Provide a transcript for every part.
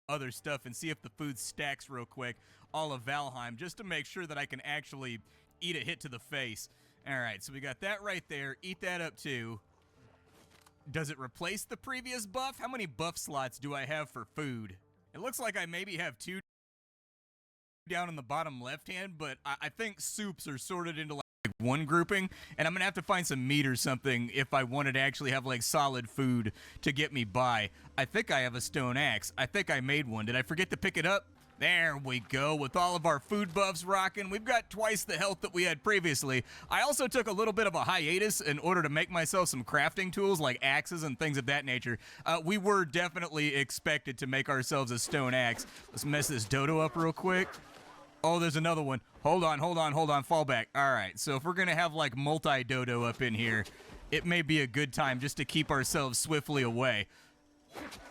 other stuff and see if the food stacks real quick, all of Valheim, just to make sure that I can actually eat a hit to the face. All right, so we got that right there. Eat that up too. Does it replace the previous buff? How many buff slots do I have for food? It looks like I maybe have 2 down in the bottom left hand, but I think soups are sorted into like one grouping, and I'm gonna have to find some meat or something if I wanted to actually have like solid food to get me by. I think I have a stone axe. I think I made one. Did I forget to pick it up? There we go. With all of our food buffs rocking, we've got twice the health that we had previously. I also took a little bit of a hiatus in order to make myself some crafting tools like axes and things of that nature. We were definitely expected to make ourselves a stone axe. Let's mess this dodo up real quick. Oh, there's another one. Hold on, fall back. All right, so if we're gonna have like multi-dodo up in here, it may be a good time just to keep ourselves swiftly away.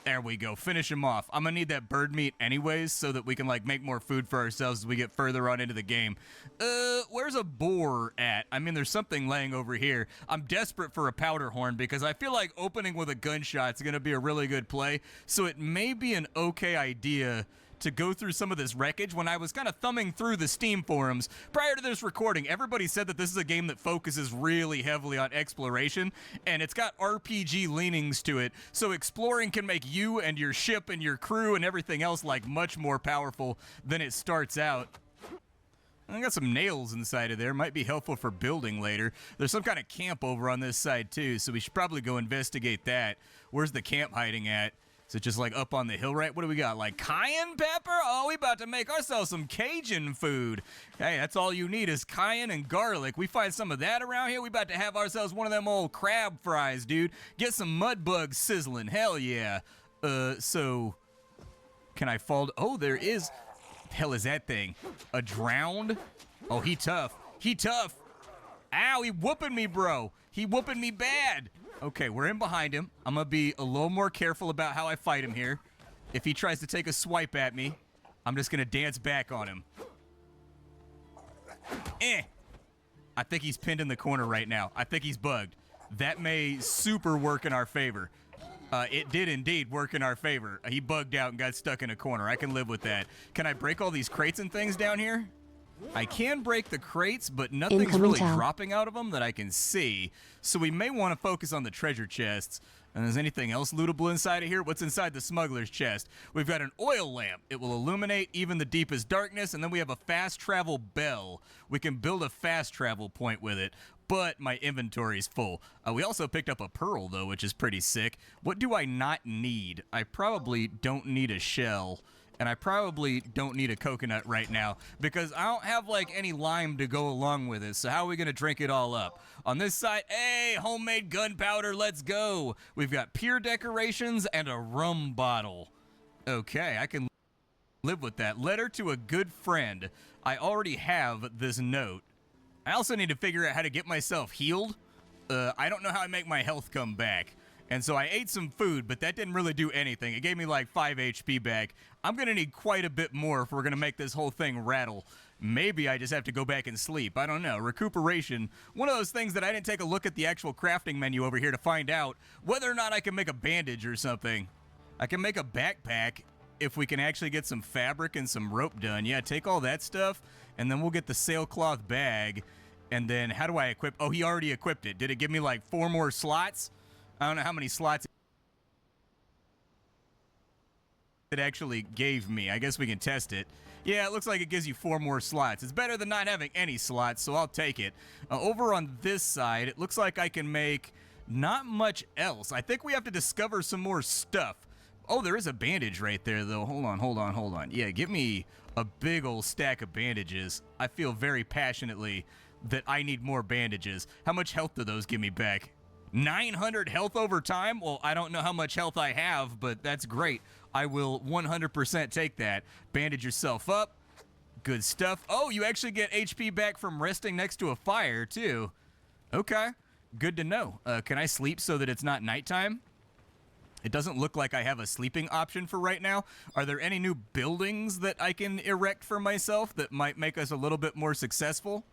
There we go, finish him off. I'm gonna need that bird meat anyways so that we can like make more food for ourselves as we get further on into the game. Where's a boar at? I mean, there's something laying over here. I'm desperate for a powder horn because I feel like opening with a gunshot is gonna be a really good play, so it may be an okay idea to go through some of this wreckage. When I was kind of thumbing through the Steam forums prior to this recording, everybody said that this is a game that focuses really heavily on exploration, and it's got RPG leanings to it, so exploring can make you and your ship and your crew and everything else like much more powerful than it starts out. I got some nails inside of there, might be helpful for building later. There's some kind of camp over on this side too, so we should probably go investigate that. Where's the camp hiding at? Is it just like up on the hill, right? What do we got? Like cayenne pepper? Oh, we about to make ourselves some Cajun food. Hey, that's all you need is cayenne and garlic. We find some of that around here. We about to have ourselves one of them old crab fries, dude. Get some mud bugs sizzling. Hell yeah. So can I fall? Oh, there is. The hell is that thing? A drowned? Oh, he tough. He tough. Ow, he whooping me, bro. He whooping me bad. Okay, we're in behind him. I'm gonna be a little more careful about how I fight him here. If he tries to take a swipe at me, I'm just gonna dance back on him. I think he's pinned in the corner right now. I think he's bugged. That may super work in our favor. It did indeed work in our favor. He bugged out and got stuck in a corner. I can live with that. Can I break all these crates and things down here? I can break the crates, but nothing's really dropping out of them that I can see. So we may want to focus on the treasure chests. And is anything else lootable inside of here? What's inside the smuggler's chest? We've got an oil lamp. It will illuminate even the deepest darkness. And then we have a fast travel bell. We can build a fast travel point with it. But my inventory's full. We also picked up a pearl, though, which is pretty sick. What do I not need? I probably don't need a shell. And I probably don't need a coconut right now because I don't have like any lime to go along with it. So how are we gonna drink it all up? On this side, hey, homemade gunpowder, let's go. We've got pier decorations and a rum bottle. Okay, I can live with that. Letter to a good friend. I already have this note. I also need to figure out how to get myself healed. I don't know how I make my health come back. And so I ate some food, but that didn't really do anything. It gave me like 5 HP back. I'm going to need quite a bit more if we're going to make this whole thing rattle. Maybe I just have to go back and sleep. I don't know. Recuperation. One of those things that I didn't take a look at the actual crafting menu over here to find out whether or not I can make a bandage or something. I can make a backpack if we can actually get some fabric and some rope done. Yeah, take all that stuff, and then we'll get the sailcloth bag. And then how do I equip? Oh, he already equipped it. Did it give me like 4 more slots? I don't know how many slots it actually gave me. I guess we can test it. Yeah, it looks like it gives you 4 more slots. It's better than not having any slots, so I'll take it. Over on this side, it looks like I can make not much else. I think we have to discover some more stuff. Oh, there is a bandage right there, though. Hold on. Yeah, give me a big old stack of bandages. I feel very passionately that I need more bandages. How much health do those give me back? 900 health over time? Well, I don't know how much health I have, but that's great. I will 100% take that. Bandage yourself up. Good stuff. Oh, you actually get HP back from resting next to a fire, too. Okay. Good to know. Can I sleep so that it's not nighttime? It doesn't look like I have a sleeping option for right now. Are there any new buildings that I can erect for myself that might make us a little bit more successful?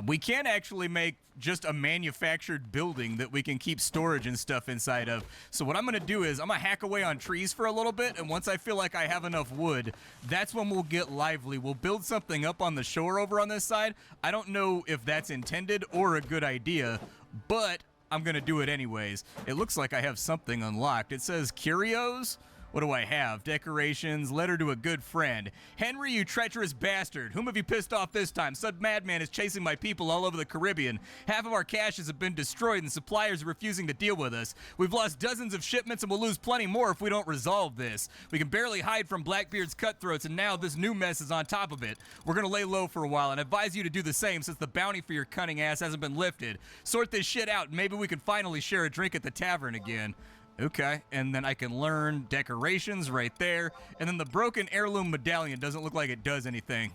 We can actually make just a manufactured building that we can keep storage and stuff inside of. So what I'm going to do is I'm going to hack away on trees for a little bit, and once I feel like I have enough wood, that's when we'll get lively. We'll build something up on the shore over on this side. I don't know if that's intended or a good idea, but I'm going to do it anyways. It looks like I have something unlocked. It says curios. What do I have? Decorations, letter to a good friend. Henry, you treacherous bastard. Whom have you pissed off this time? Some madman is chasing my people all over the Caribbean. Half of our caches have been destroyed and suppliers are refusing to deal with us. We've lost dozens of shipments and we'll lose plenty more if we don't resolve this. We can barely hide from Blackbeard's cutthroats and now this new mess is on top of it. We're gonna lay low for a while and advise you to do the same since the bounty for your cunning ass hasn't been lifted. Sort this shit out and maybe we can finally share a drink at the tavern again. Okay, and then I can learn decorations right there. And then the broken heirloom medallion doesn't look like it does anything.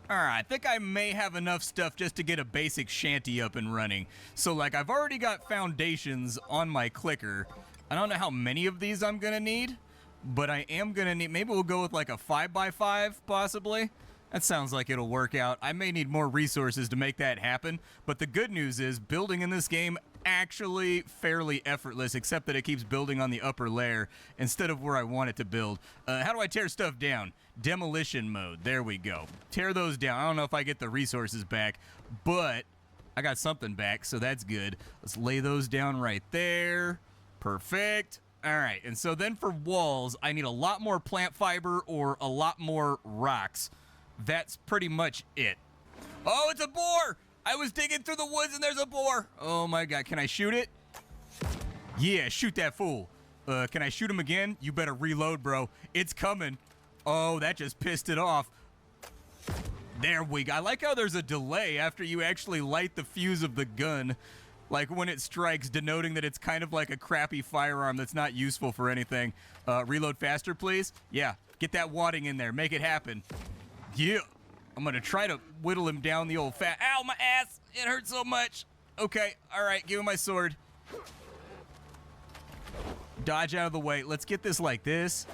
All right, I think I may have enough stuff just to get a basic shanty up and running. So, like, I've already got foundations on my clicker. I don't know how many of these I'm gonna need, but I am gonna need, maybe we'll go with like a 5x5, possibly. That sounds like it'll work out. I may need more resources to make that happen, but the good news is building in this game actually fairly effortless, except that it keeps building on the upper layer instead of where I want it to build. How do I tear stuff down? Demolition mode. There we go. Tear those down. I don't know if I get the resources back, but I got something back, so that's good. Let's lay those down right there. Perfect. All right, and so then for walls, I need a lot more plant fiber or a lot more rocks. That's pretty much it. Oh, it's a boar! I was digging through the woods and there's a boar. Oh my God, can I shoot it? Yeah, shoot that fool. Can I shoot him again? You better reload, bro. It's coming. Oh, that just pissed it off. There we go. I like how there's a delay after you actually light the fuse of the gun. Like when it strikes, denoting that it's kind of like a crappy firearm that's not useful for anything. Reload faster, please. Yeah, get that wadding in there. Make it happen. Yeah. I'm going to try to whittle him down the old fat. Ow, my ass. It hurts so much. Okay. All right. Give him my sword. Dodge out of the way. Let's get this like this.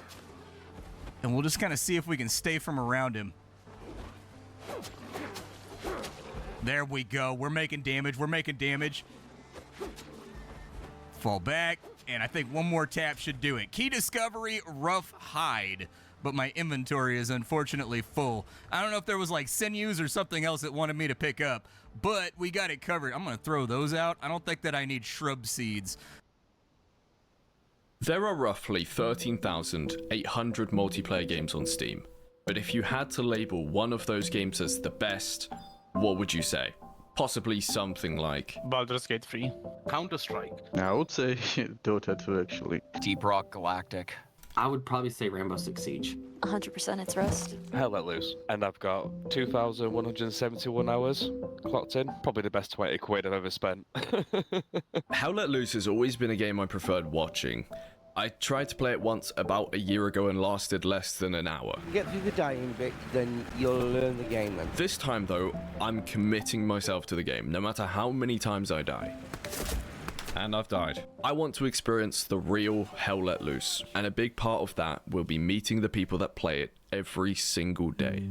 And we'll just kind of see if we can stay from around him. There we go. We're making damage. We're making damage. Fall back. And I think one more tap should do it. Key discovery, rough hide. But my inventory is unfortunately full. I don't know if there was like sinews or something else that wanted me to pick up, but we got it covered. I'm going to throw those out. I don't think that I need shrub seeds. There are roughly 13,800 multiplayer games on Steam, but if you had to label one of those games as the best, what would you say? Possibly something like Baldur's Gate 3. Counter-Strike. I would say Dota 2 actually. Deep Rock Galactic. I would probably say Rainbow Six Siege. 100% it's Rust. Hell Let Loose. And I've got 2,171 hours clocked in. Probably the best 20 quid I've ever spent. Hell Let Loose has always been a game I preferred watching. I tried to play it once about a year ago and lasted less than an hour. You get through the dying bit, then you'll learn the game then. This time though, I'm committing myself to the game, no matter how many times I die. And I've died. I want to experience the real Hell Let Loose, and a big part of that will be meeting the people that play it every single day.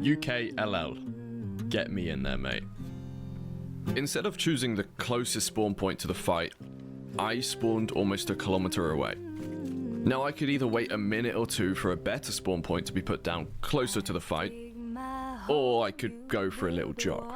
UKLL. Get me in there, mate. Instead of choosing the closest spawn point to the fight, I spawned almost a kilometer away. Now I could either wait a minute or two for a better spawn point to be put down closer to the fight, or I could go for a little jog.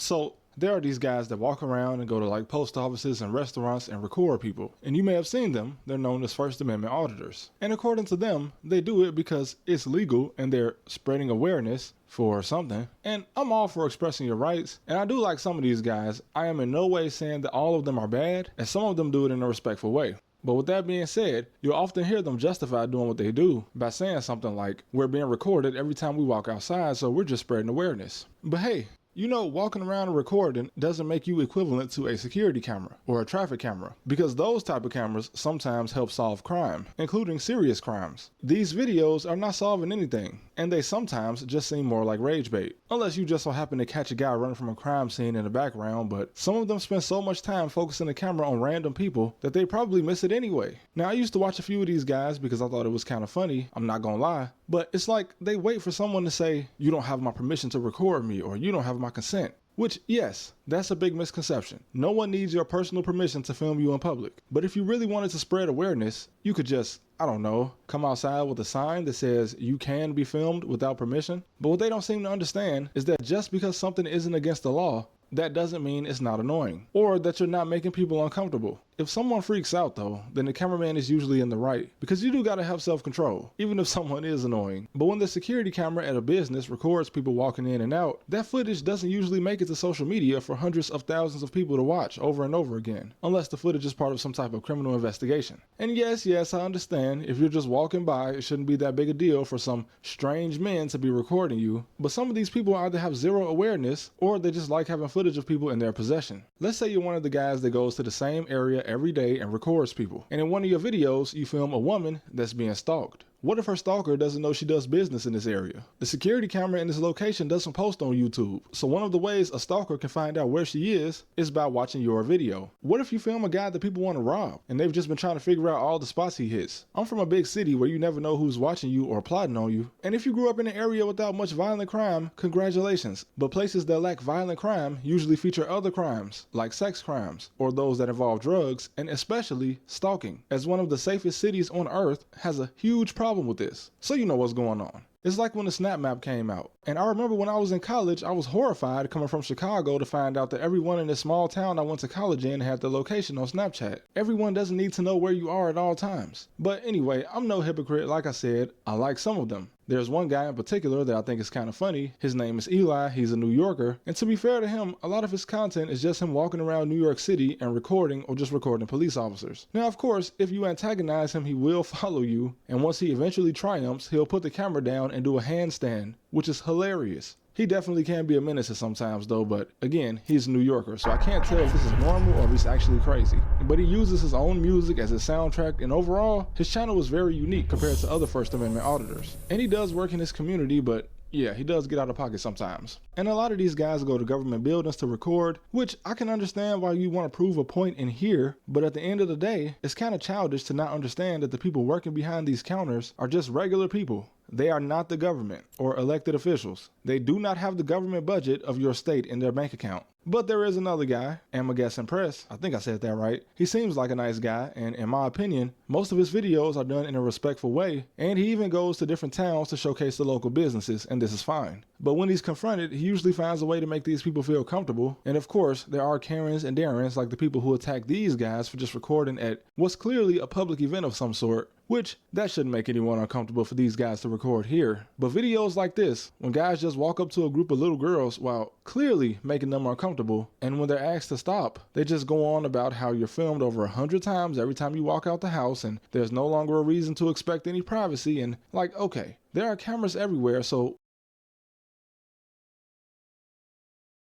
So there are these guys that walk around and go to like post offices and restaurants and record people. And you may have seen them. They're known as First Amendment auditors. And according to them, they do it because it's legal and they're spreading awareness for something. And I'm all for expressing your rights. And I do like some of these guys. I am in no way saying that all of them are bad, and some of them do it in a respectful way. But with that being said, you'll often hear them justify doing what they do by saying something like, we're being recorded every time we walk outside, so we're just spreading awareness. But hey, you know, walking around and recording doesn't make you equivalent to a security camera or a traffic camera, because those type of cameras sometimes help solve crime, including serious crimes. These videos are not solving anything, and they sometimes just seem more like rage bait, unless you just so happen to catch a guy running from a crime scene in the background. But some of them spend so much time focusing the camera on random people that they probably miss it anyway. Now, I used to watch a few of these guys because I thought it was kind of funny, I'm not gonna lie, but it's like they wait for someone to say, you don't have my permission to record me, or you don't have my consent. Which, yes, that's a big misconception. No one needs your personal permission to film you in public. But if you really wanted to spread awareness, you could just, I don't know, come outside with a sign that says you can be filmed without permission. But what they don't seem to understand is that just because something isn't against the law, that doesn't mean it's not annoying, or that you're not making people uncomfortable. If someone freaks out though, then the cameraman is usually in the right, because you do gotta have self-control, even if someone is annoying. But when the security camera at a business records people walking in and out, that footage doesn't usually make it to social media for hundreds of thousands of people to watch over and over again, unless the footage is part of some type of criminal investigation. And yes, I understand, if you're just walking by, it shouldn't be that big a deal for some strange men to be recording you, but some of these people either have zero awareness, or they just like having footage of people in their possession. Let's say you're one of the guys that goes to the same area every day and records people, and in one of your videos you film a woman that's being stalked. What if her stalker doesn't know she does business in this area? The security camera in this location doesn't post on YouTube, so one of the ways a stalker can find out where she is by watching your video. What if you film a guy that people want to rob, and they've just been trying to figure out all the spots he hits? I'm from a big city where you never know who's watching you or plotting on you, and if you grew up in an area without much violent crime, congratulations. But places that lack violent crime usually feature other crimes, like sex crimes, or those that involve drugs, and especially stalking, as one of the safest cities on earth has a huge problem with this. So you know what's going on. It's like when the Snap Map came out. And I remember when I was in college, I was horrified coming from Chicago to find out that everyone in this small town I went to college in had their location on Snapchat. Everyone doesn't need to know where you are at all times. But anyway, I'm no hypocrite. Like I said, I like some of them. There's one guy in particular that I think is kind of funny. His name is Eli. He's a New Yorker. And to be fair to him, a lot of his content is just him walking around New York City and recording or just recording police officers. Now, of course, if you antagonize him, he will follow you. And once he eventually triumphs, he'll put the camera down and do a handstand, which is hilarious. He definitely can be a menace at sometimes though, but again, he's a New Yorker, so I can't tell if this is normal or if he's actually crazy. But he uses his own music as his soundtrack, and overall, his channel is very unique compared to other First Amendment auditors. And he does work in his community, but yeah, he does get out of pocket sometimes. And a lot of these guys go to government buildings to record, which I can understand why you want to prove a point in here, but at the end of the day, it's kind of childish to not understand that the people working behind these counters are just regular people. They are not the government or elected officials. They do not have the government budget of your state in their bank account. But there is another guy, Amaguess Impress, I think I said that right. He seems like a nice guy, and in my opinion, most of his videos are done in a respectful way, and he even goes to different towns to showcase the local businesses, and this is fine. But when he's confronted, he usually finds a way to make these people feel comfortable, and of course, there are Karens and Darrens like the people who attack these guys for just recording at what's clearly a public event of some sort, which that shouldn't make anyone uncomfortable for these guys to record here. But videos like this, when guys just walk up to a group of little girls while clearly making them uncomfortable, and when they're asked to stop, they just go on about how you're filmed over 100 times every time you walk out the house, and there's no longer a reason to expect any privacy, and like, okay, there are cameras everywhere, so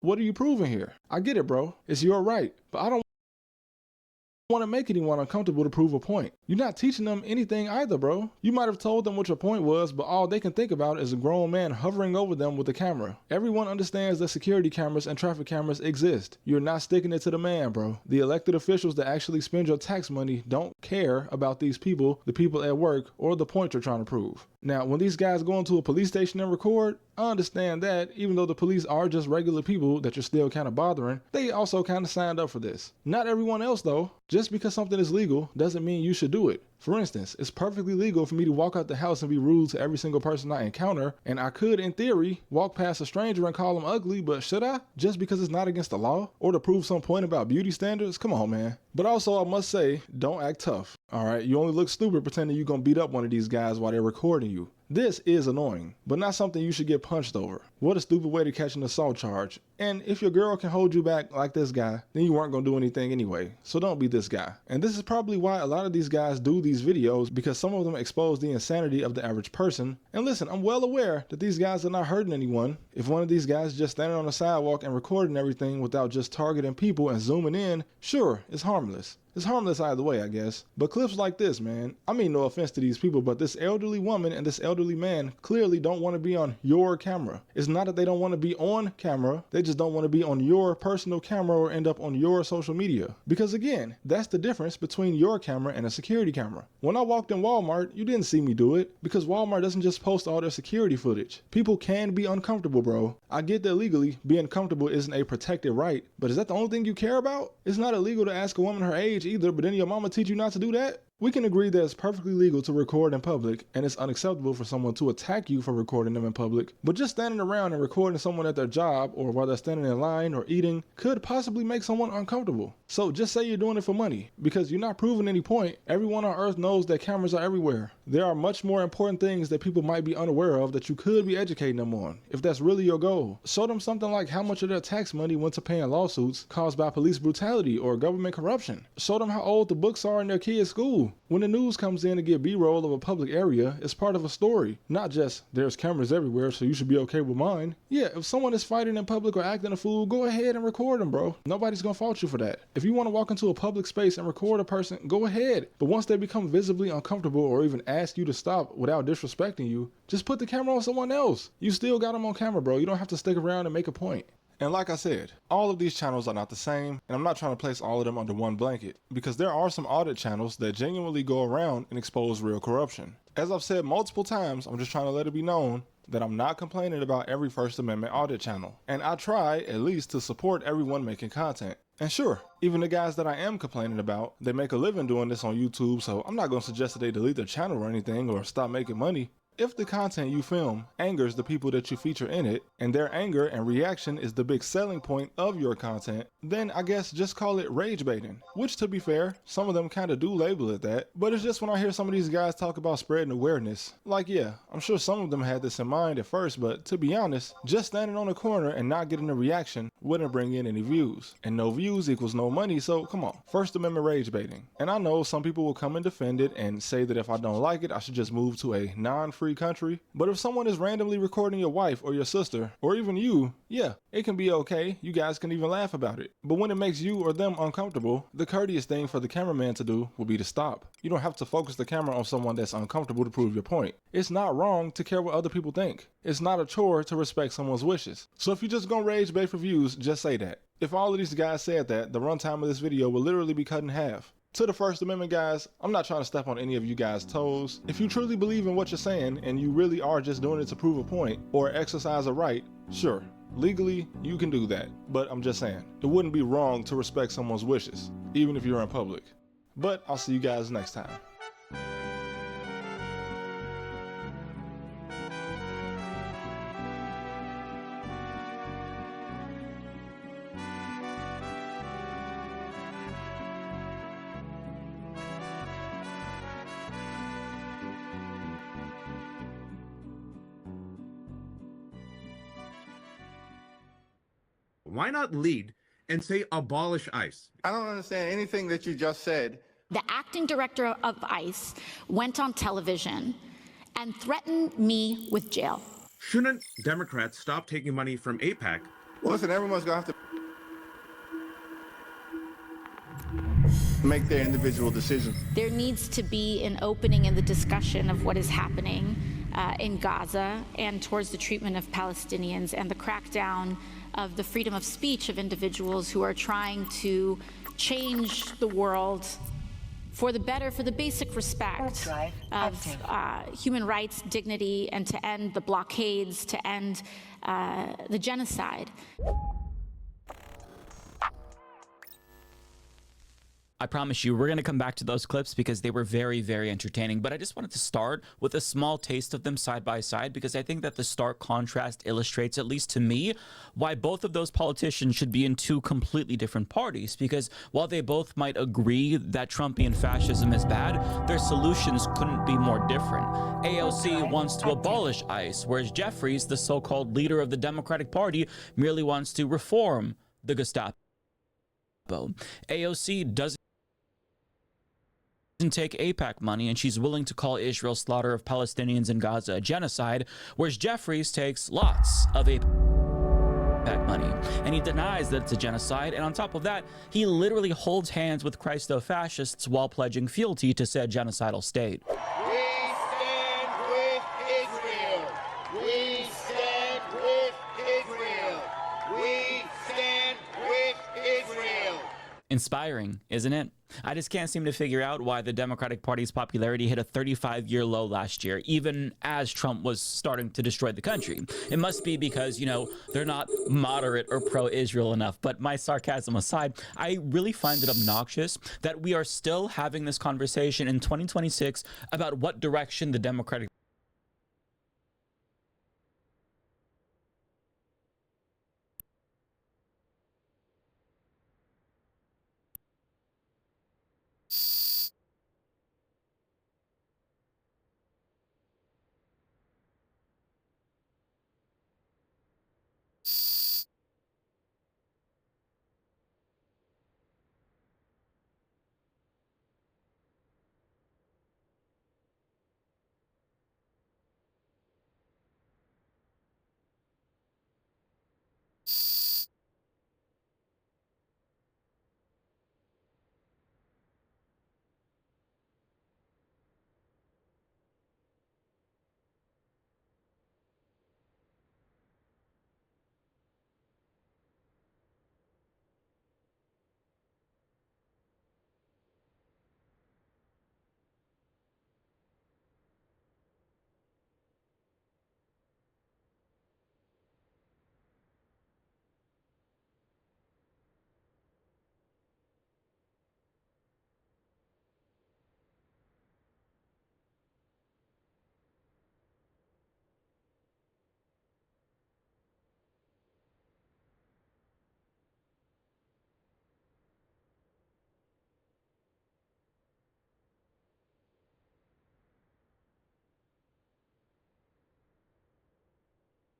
what are you proving here? I get it, bro. It's your right, but I don't want to make anyone uncomfortable to prove a point. You're not teaching them anything either, bro. You might have told them what your point was, but all they can think about is a grown man hovering over them with a camera. Everyone understands that security cameras and traffic cameras exist. You're not sticking it to the man, bro. The elected officials that actually spend your tax money don't care about these people, the people at work, or the point you're trying to prove. Now, when these guys go into a police station and record, I understand that even though the police are just regular people that you're still kind of bothering, they also kind of signed up for this. Not everyone else though. Just because something is legal doesn't mean you should do it. For instance, it's perfectly legal for me to walk out the house and be rude to every single person I encounter, and I could, in theory, walk past a stranger and call them ugly, but should I? Just because it's not against the law? Or to prove some point about beauty standards? Come on, man. But also, I must say, don't act tough. Alright, you only look stupid pretending you're gonna beat up one of these guys while they're recording you. This is annoying, but not something you should get punched over. What a stupid way to catch an assault charge. And if your girl can hold you back like this guy, then you weren't gonna do anything anyway. So don't be this guy. And this is probably why a lot of these guys do these videos, because some of them expose the insanity of the average person. And listen, I'm well aware that these guys are not hurting anyone. If one of these guys is just standing on the sidewalk and recording everything without just targeting people and zooming in, sure, it's harmless. It's harmless either way, I guess. But clips like this, man, I mean no offense to these people, but this elderly woman and this elderly man clearly don't want to be on your camera. It's not that they don't want to be on camera, they just don't want to be on your personal camera or end up on your social media. Because again, that's the difference between your camera and a security camera. When I walked in Walmart, you didn't see me do it, because Walmart doesn't just post all their security footage. People can be uncomfortable, bro. I get that legally, being comfortable isn't a protected right, but is that the only thing you care about? It's not illegal to ask a woman her age either, but then your mama teach you not to do that? We can agree that it's perfectly legal to record in public, and it's unacceptable for someone to attack you for recording them in public, but just standing around and recording someone at their job or while they're standing in line or eating could possibly make someone uncomfortable. So just say you're doing it for money, because you're not proving any point. Everyone on earth knows that cameras are everywhere. There are much more important things that people might be unaware of that you could be educating them on, if that's really your goal. Show them something like how much of their tax money went to paying lawsuits caused by police brutality or government corruption. Show them how old the books are in their kids' school. When the news comes in to get B-roll of a public area, it's part of a story, not just there's cameras everywhere so you should be okay with mine. Yeah, if someone is fighting in public or acting a fool, go ahead and record them, bro. Nobody's gonna fault you for that. If you want to walk into a public space and record a person, go ahead. But once they become visibly uncomfortable or even ask you to stop without disrespecting you, just put the camera on someone else. You still got them on camera, bro. You don't have to stick around and make a point. And like I said, all of these channels are not the same, and I'm not trying to place all of them under one blanket, because there are some audit channels that genuinely go around and expose real corruption. As I've said multiple times, I'm just trying to let it be known that I'm not complaining about every First Amendment audit channel, and I try at least to support everyone making content. And sure, even the guys that I am complaining about, they make a living doing this on YouTube, so I'm not going to suggest that they delete their channel or anything or stop making money. If the content you film angers the people that you feature in it, and their anger and reaction is the big selling point of your content, then I guess just call it rage baiting. Which, to be fair, some of them kind of do label it that, but it's just when I hear some of these guys talk about spreading awareness, like yeah, I'm sure some of them had this in mind at first, but to be honest, just standing on the corner and not getting a reaction wouldn't bring in any views. And no views equals no money, so come on. First Amendment rage baiting. And I know some people will come and defend it and say that if I don't like it, I should just move to a non-free country. But if someone is randomly recording your wife or your sister or even you, yeah, it can be okay. You guys can even laugh about it. But when it makes you or them uncomfortable, the courteous thing for the cameraman to do will be to stop. You don't have to focus the camera on someone that's uncomfortable to prove your point. It's not wrong to care what other people think. It's not a chore to respect someone's wishes. So if you're just gonna rage bait for views, just say that. If all of these guys said that, the runtime of this video will literally be cut in half. To the First Amendment guys, I'm not trying to step on any of you guys' toes. If you truly believe in what you're saying and you really are just doing it to prove a point or exercise a right, sure, legally you can do that. But I'm just saying, it wouldn't be wrong to respect someone's wishes, even if you're in public. But I'll see you guys next time. Why not lead and say abolish ICE? I don't understand anything that you just said. The acting director of ICE went on television and threatened me with jail. Shouldn't Democrats stop taking money from AIPAC? Well, listen, everyone's going to have to make their individual decisions. There needs to be an opening in the discussion of what is happening in Gaza and towards the treatment of Palestinians and the crackdown of the freedom of speech of individuals who are trying to change the world for the better, for the basic respect of human rights, dignity, and to end the blockades, to end the genocide. I promise you, we're going to come back to those clips because they were very, very entertaining. But I just wanted to start with a small taste of them side by side because I think that the stark contrast illustrates, at least to me, why both of those politicians should be in two completely different parties. Because while they both might agree that Trumpian fascism is bad, their solutions couldn't be more different. AOC wants to abolish ICE, whereas Jeffries, the so-called leader of the Democratic Party, merely wants to reform the Gestapo. AOC doesn't take AIPAC money, and she's willing to call Israel's slaughter of Palestinians in Gaza a genocide, whereas Jeffries takes lots of AIPAC money, and he denies that it's a genocide, and on top of that, he literally holds hands with Christo-fascists while pledging fealty to said genocidal state. We stand with Israel. We stand with Israel. We stand with Israel. Inspiring, isn't it? I just can't seem to figure out why the Democratic Party's popularity hit a 35-year low last year, even as Trump was starting to destroy the country. It must be because, you know, they're not moderate or pro-Israel enough. But my sarcasm aside, I really find it obnoxious that we are still having this conversation in 2026 about what direction the Democratic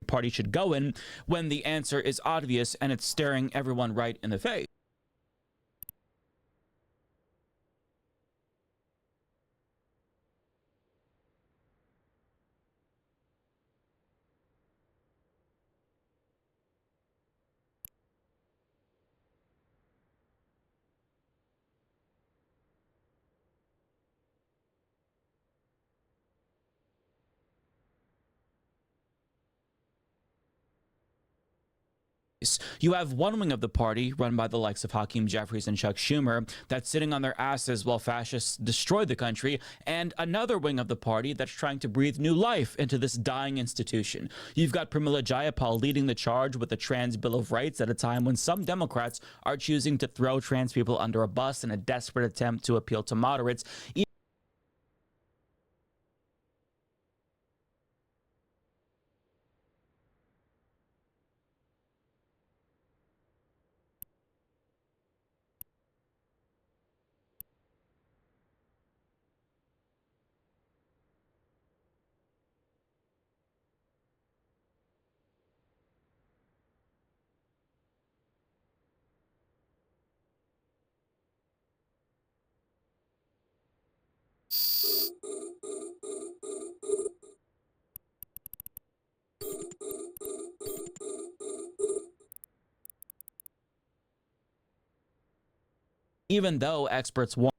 Party should go in when the answer is obvious and it's staring everyone right in the face. You have one wing of the party, run by the likes of Hakeem Jeffries and Chuck Schumer, that's sitting on their asses while fascists destroy the country, and another wing of the party that's trying to breathe new life into this dying institution. You've got Pramila Jayapal leading the charge with the Trans Bill of Rights at a time when some Democrats are choosing to throw trans people under a bus in a desperate attempt to appeal to moderates. Even though experts warn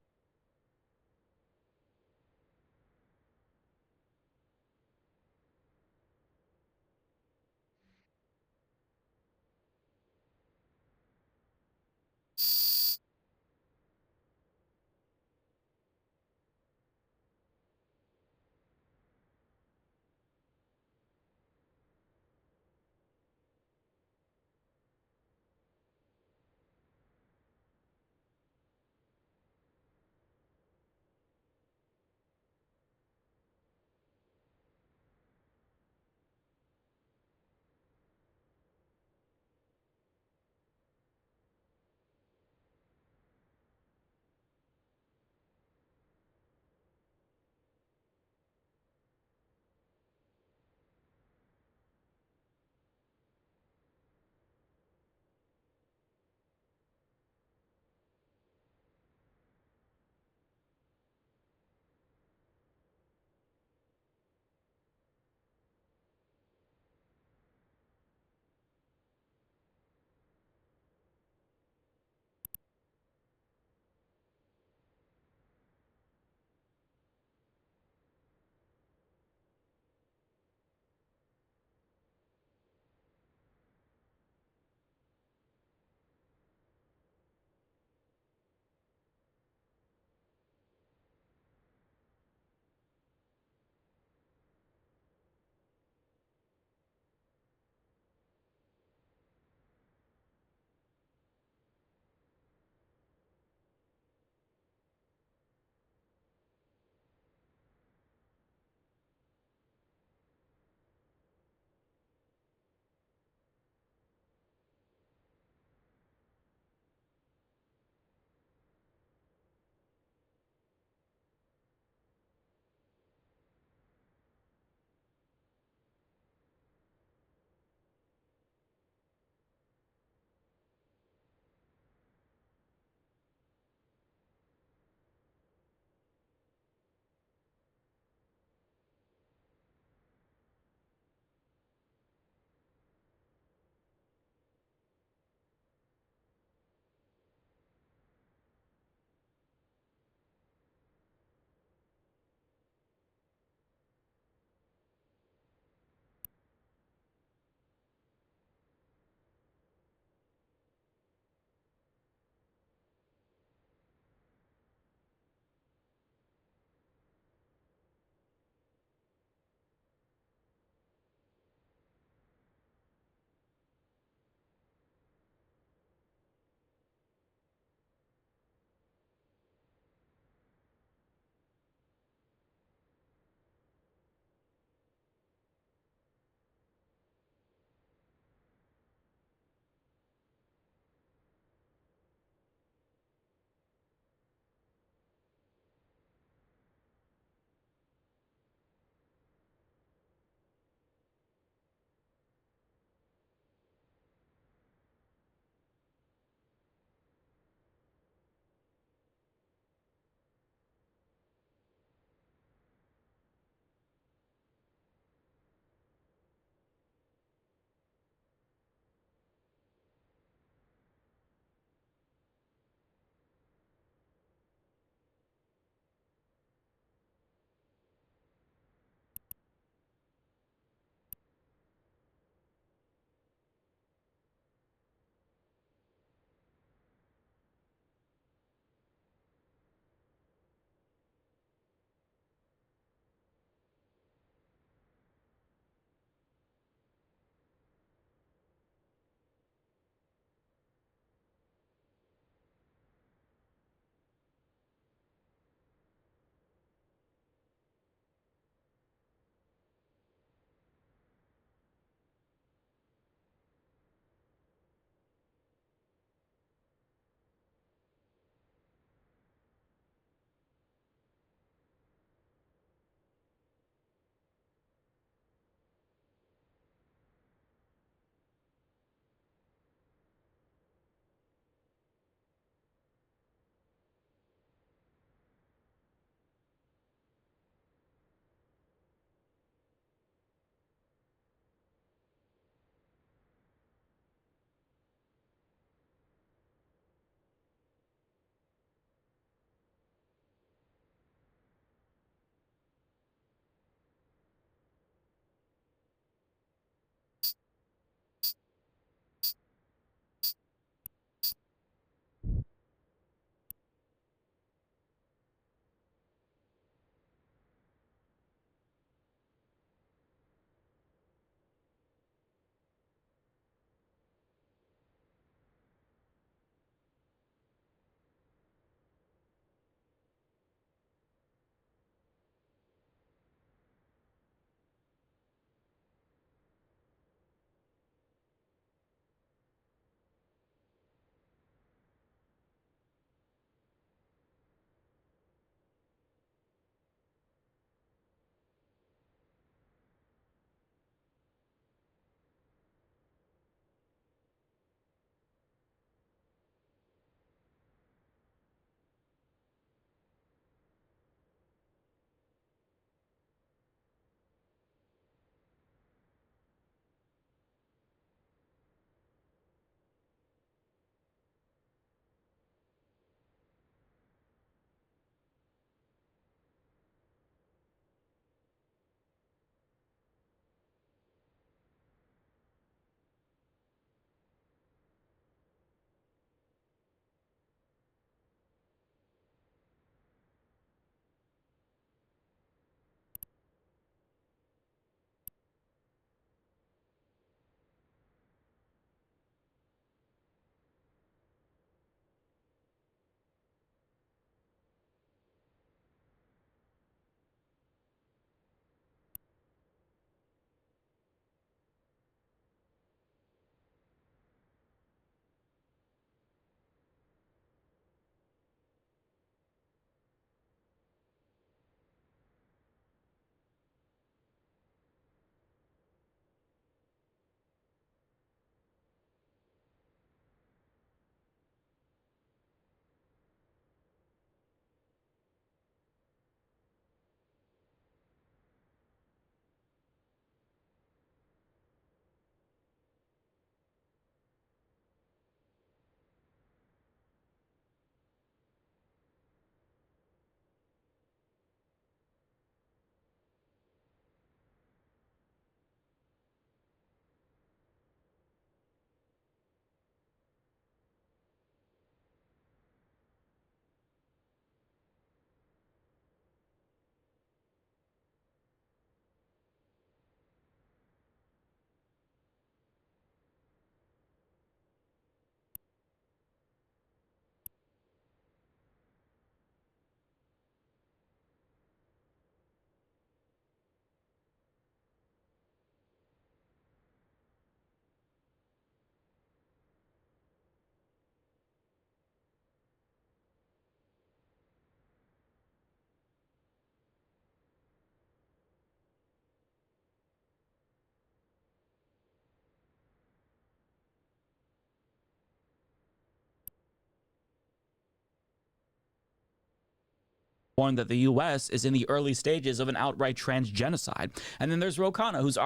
warned that the U.S. is in the early stages of an outright trans genocide. And then there's Ro Khanna, who's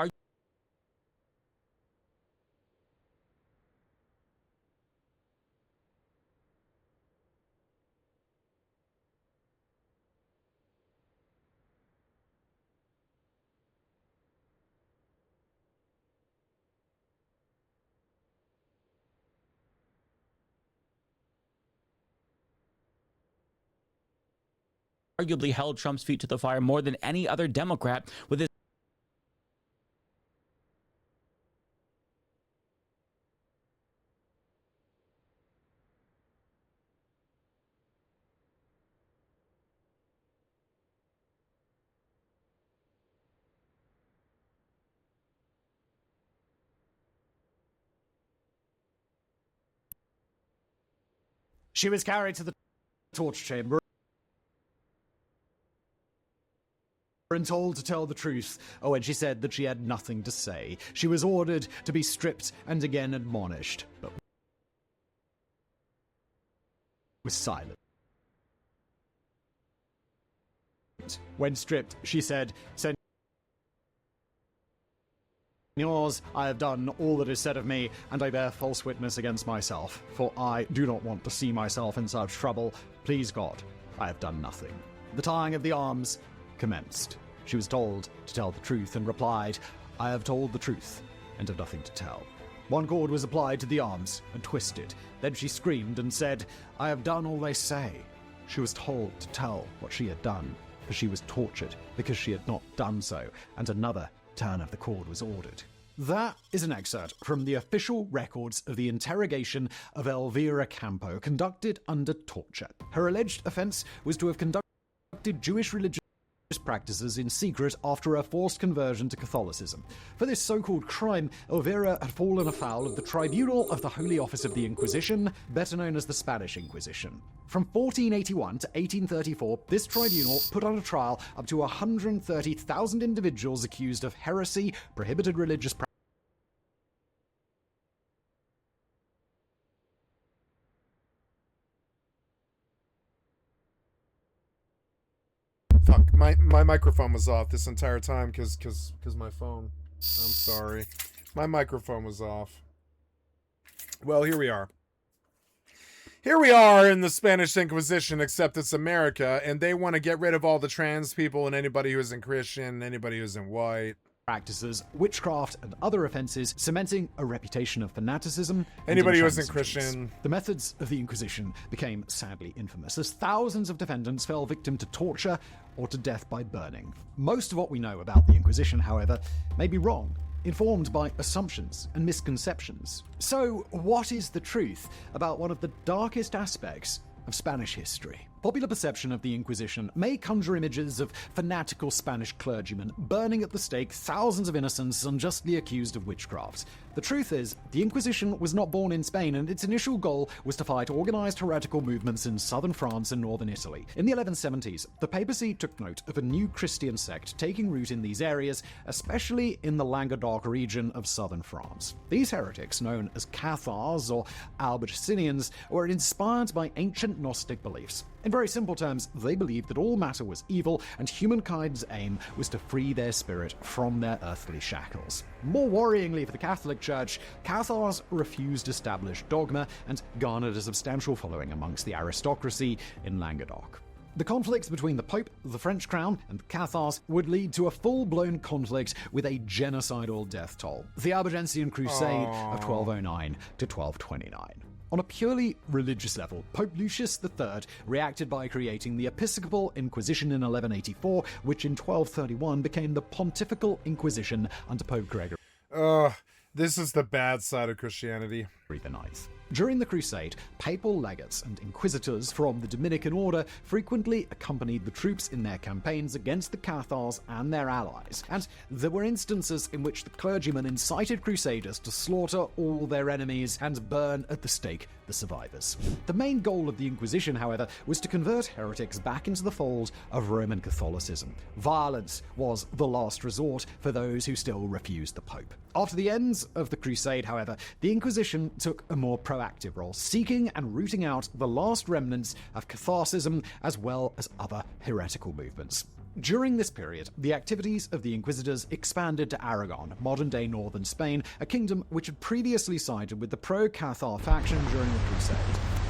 arguably held Trump's feet to the fire more than any other Democrat with his She was carried to the torture chamber and told to tell the truth. Oh, and she said that she had nothing to say. She was ordered to be stripped and again admonished, but was silent. When stripped, she said, "Yours, I have done all that is said of me, and I bear false witness against myself, for I do not want to see myself in such trouble. Please God, I have done nothing." The tying of the arms commenced. She was told to tell the truth and replied, "I have told the truth and have nothing to tell." One cord was applied to the arms and twisted. Then she screamed and said, "I have done all they say." She was told to tell what she had done, for she was tortured because she had not done so, and another turn of the cord was ordered. That is an excerpt from the official records of the interrogation of Elvira Campo, conducted under torture. Her alleged offense was to have conducted Jewish religious practices in secret after a forced conversion to Catholicism. For this so-called crime, Elvira had fallen afoul of the Tribunal of the Holy Office of the Inquisition, better known as the Spanish Inquisition. From 1481 to 1834, this tribunal put on a trial up to 130,000 individuals accused of heresy, prohibited religious practices, Fuck, my microphone was off this entire time because my phone. I'm sorry. My microphone was off. Well, here we are. Here we are in the Spanish Inquisition, except it's America, and they want to get rid of all the trans people and anybody who isn't Christian, anybody who isn't white. Practices, witchcraft, and other offenses, cementing a reputation of fanaticism. Anybody who isn't Christian. The methods of the Inquisition became sadly infamous, as thousands of defendants fell victim to torture or to death by burning. Most of what we know about the Inquisition, however, may be wrong, informed by assumptions and misconceptions. So, what is the truth about one of the darkest aspects of Spanish history? Popular perception of the Inquisition may conjure images of fanatical Spanish clergymen burning at the stake thousands of innocents unjustly accused of witchcraft. The truth is, the Inquisition was not born in Spain, and its initial goal was to fight organized heretical movements in southern France and northern Italy. In the 1170s, the papacy took note of a new Christian sect taking root in these areas, especially in the Languedoc region of southern France. These heretics, known as Cathars or Albigensians, were inspired by ancient Gnostic beliefs. In very simple terms, they believed that all matter was evil and humankind's aim was to free their spirit from their earthly shackles. More worryingly for the Catholic Church, Cathars refused established dogma and garnered a substantial following amongst the aristocracy in Languedoc. The conflicts between the Pope, the French crown, and the Cathars would lead to a full-blown conflict with a genocidal death toll, the Albigensian Crusade of 1209 to 1229. On a purely religious level, Pope Lucius III reacted by creating the Episcopal Inquisition in 1184, which in 1231 became the Pontifical Inquisition under Pope Gregory. This is the bad side of Christianity. The Ninth. During the Crusade, papal legates and inquisitors from the Dominican order frequently accompanied the troops in their campaigns against the Cathars and their allies, and there were instances in which the clergymen incited crusaders to slaughter all their enemies and burn at the stake the survivors. The main goal of the Inquisition, however, was to convert heretics back into the fold of Roman Catholicism. Violence was the last resort for those who still refused the Pope. After the end of the Crusade, however, the Inquisition took a more proactive proactive role, seeking and rooting out the last remnants of Catharsism as well as other heretical movements. During this period, the activities of the Inquisitors expanded to Aragon, modern-day northern Spain, a kingdom which had previously sided with the pro-Cathar faction during the Crusade.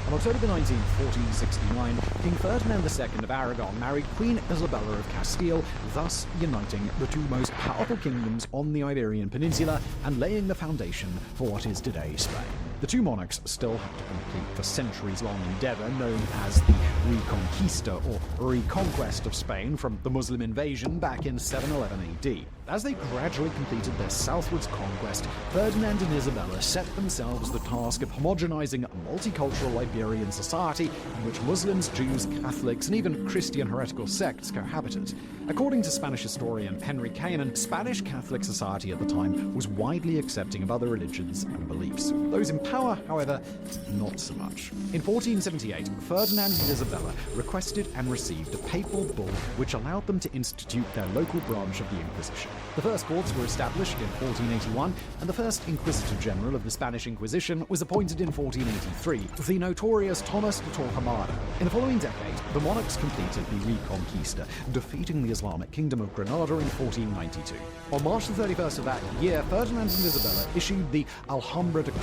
On October 19, 1469, King Ferdinand II of Aragon married Queen Isabella of Castile, thus uniting the two most powerful kingdoms on the Iberian Peninsula and laying the foundation for what is today Spain. The two monarchs still had to complete the centuries-long endeavour known as the Reconquista, or reconquest of Spain from the Muslim invasion back in 711 AD. As they gradually completed their southwards conquest, Ferdinand and Isabella set themselves the task of homogenizing a multicultural Iberian society in which Muslims, Jews, Catholics, and even Christian heretical sects cohabited. According to Spanish historian Henry Cannon, Spanish Catholic society at the time was widely accepting of other religions and beliefs. Those in power, however, not so much. In 1478, Ferdinand and Isabella requested and received a papal bull which allowed them to institute their local branch of the Inquisition. The first courts were established in 1481, and the first Inquisitor General of the Spanish Inquisition was appointed in 1483, the notorious Thomas de Torquemada. In the following decade, the monarchs completed the Reconquista, defeating the Islamic Kingdom of Granada in 1492. On March the 31st of that year, Ferdinand and Isabella issued the Alhambra Decree,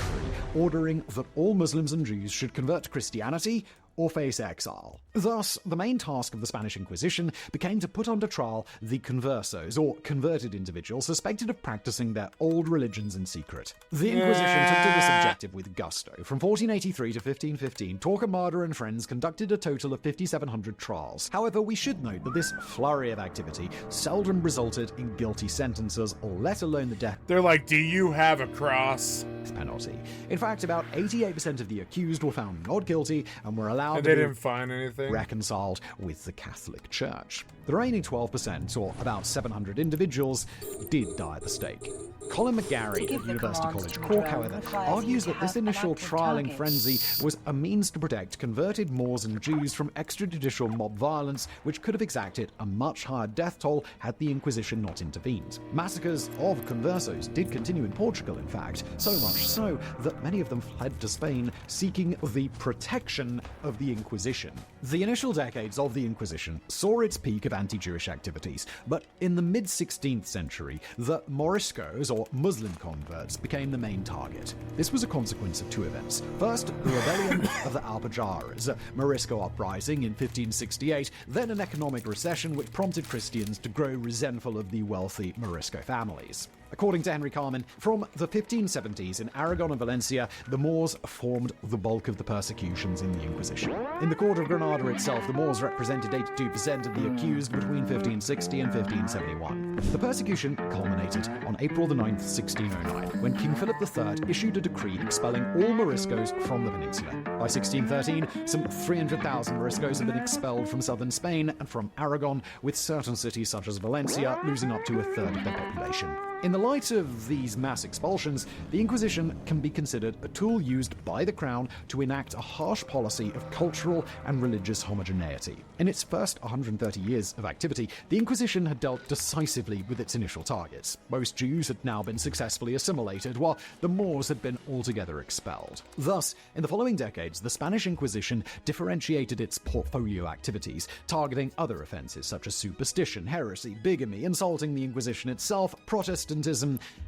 ordering that all Muslims and Jews should convert to Christianity or face exile. Thus, the main task of the Spanish Inquisition became to put under trial the conversos, or converted individuals suspected of practicing their old religions in secret. The Inquisition took to this objective with gusto. From 1483 to 1515, Torquemada and friends conducted a total of 5,700 trials. However, we should note that this flurry of activity seldom resulted in guilty sentences, let alone the death. They're like, do you have a cross? Penalty. In fact, about 88% of the accused were found not guilty and were allowed And to they be didn't find anything? reconciled with the Catholic Church. The remaining 12%, or about 700 individuals, did die at the stake. Colin McGarry at University College Cork, however, argues that this initial trialing frenzy was a means to protect converted Moors and Jews from extrajudicial mob violence, which could have exacted a much higher death toll had the Inquisition not intervened. Massacres of conversos did continue in Portugal, in fact, so much so that many of them fled to Spain, seeking the protection of the Inquisition. The initial decades of the Inquisition saw its peak of anti-Jewish activities, but in the mid-16th century, the Moriscos, or Muslim converts, became the main target. This was a consequence of two events. First, the rebellion of the Alpajaras, a Morisco uprising in 1568, then an economic recession which prompted Christians to grow resentful of the wealthy Morisco families. According to Henry Carman, from the 1570s in Aragon and Valencia, the Moors formed the bulk of the persecutions in the Inquisition. In the court of Granada itself, the Moors represented 82% of the accused between 1560 and 1571. The persecution culminated on April the 9th, 1609, when King Philip III issued a decree expelling all Moriscos from the peninsula. By 1613, some 300,000 Moriscos had been expelled from southern Spain and from Aragon, with certain cities such as Valencia losing up to a third of their population. In the light of these mass expulsions, the Inquisition can be considered a tool used by the Crown to enact a harsh policy of cultural and religious homogeneity. In its first 130 years of activity, the Inquisition had dealt decisively with its initial targets. Most Jews had now been successfully assimilated, while the Moors had been altogether expelled. Thus, in the following decades, the Spanish Inquisition differentiated its portfolio activities, targeting other offenses such as superstition, heresy, bigamy, insulting the Inquisition itself, Protestantism,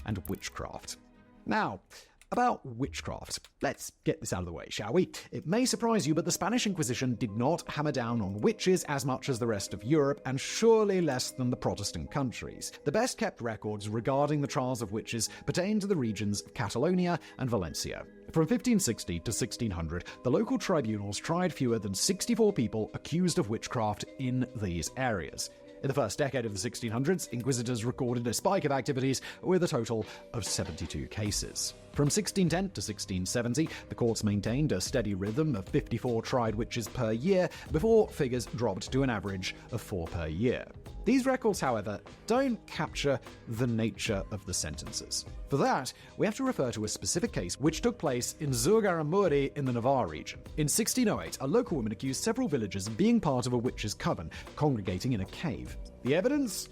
and witchcraft. Now, about witchcraft. Let's get this out of the way, shall we? It may surprise you, but the Spanish Inquisition did not hammer down on witches as much as the rest of Europe, and surely less than the Protestant countries. The best kept records regarding the trials of witches pertain to the regions of Catalonia and Valencia. From 1560 to 1600, the local tribunals tried fewer than 64 people accused of witchcraft in these areas. In the first decade of the 1600s, inquisitors recorded a spike of activities with a total of 72 cases. From 1610 to 1670, the courts maintained a steady rhythm of 54 tried witches per year before figures dropped to an average of 4 per year. These records, however, don't capture the nature of the sentences. For that, we have to refer to a specific case which took place in Zugarramurdi in the Navarre region. In 1608, a local woman accused several villagers of being part of a witches' coven, congregating in a cave. The evidence?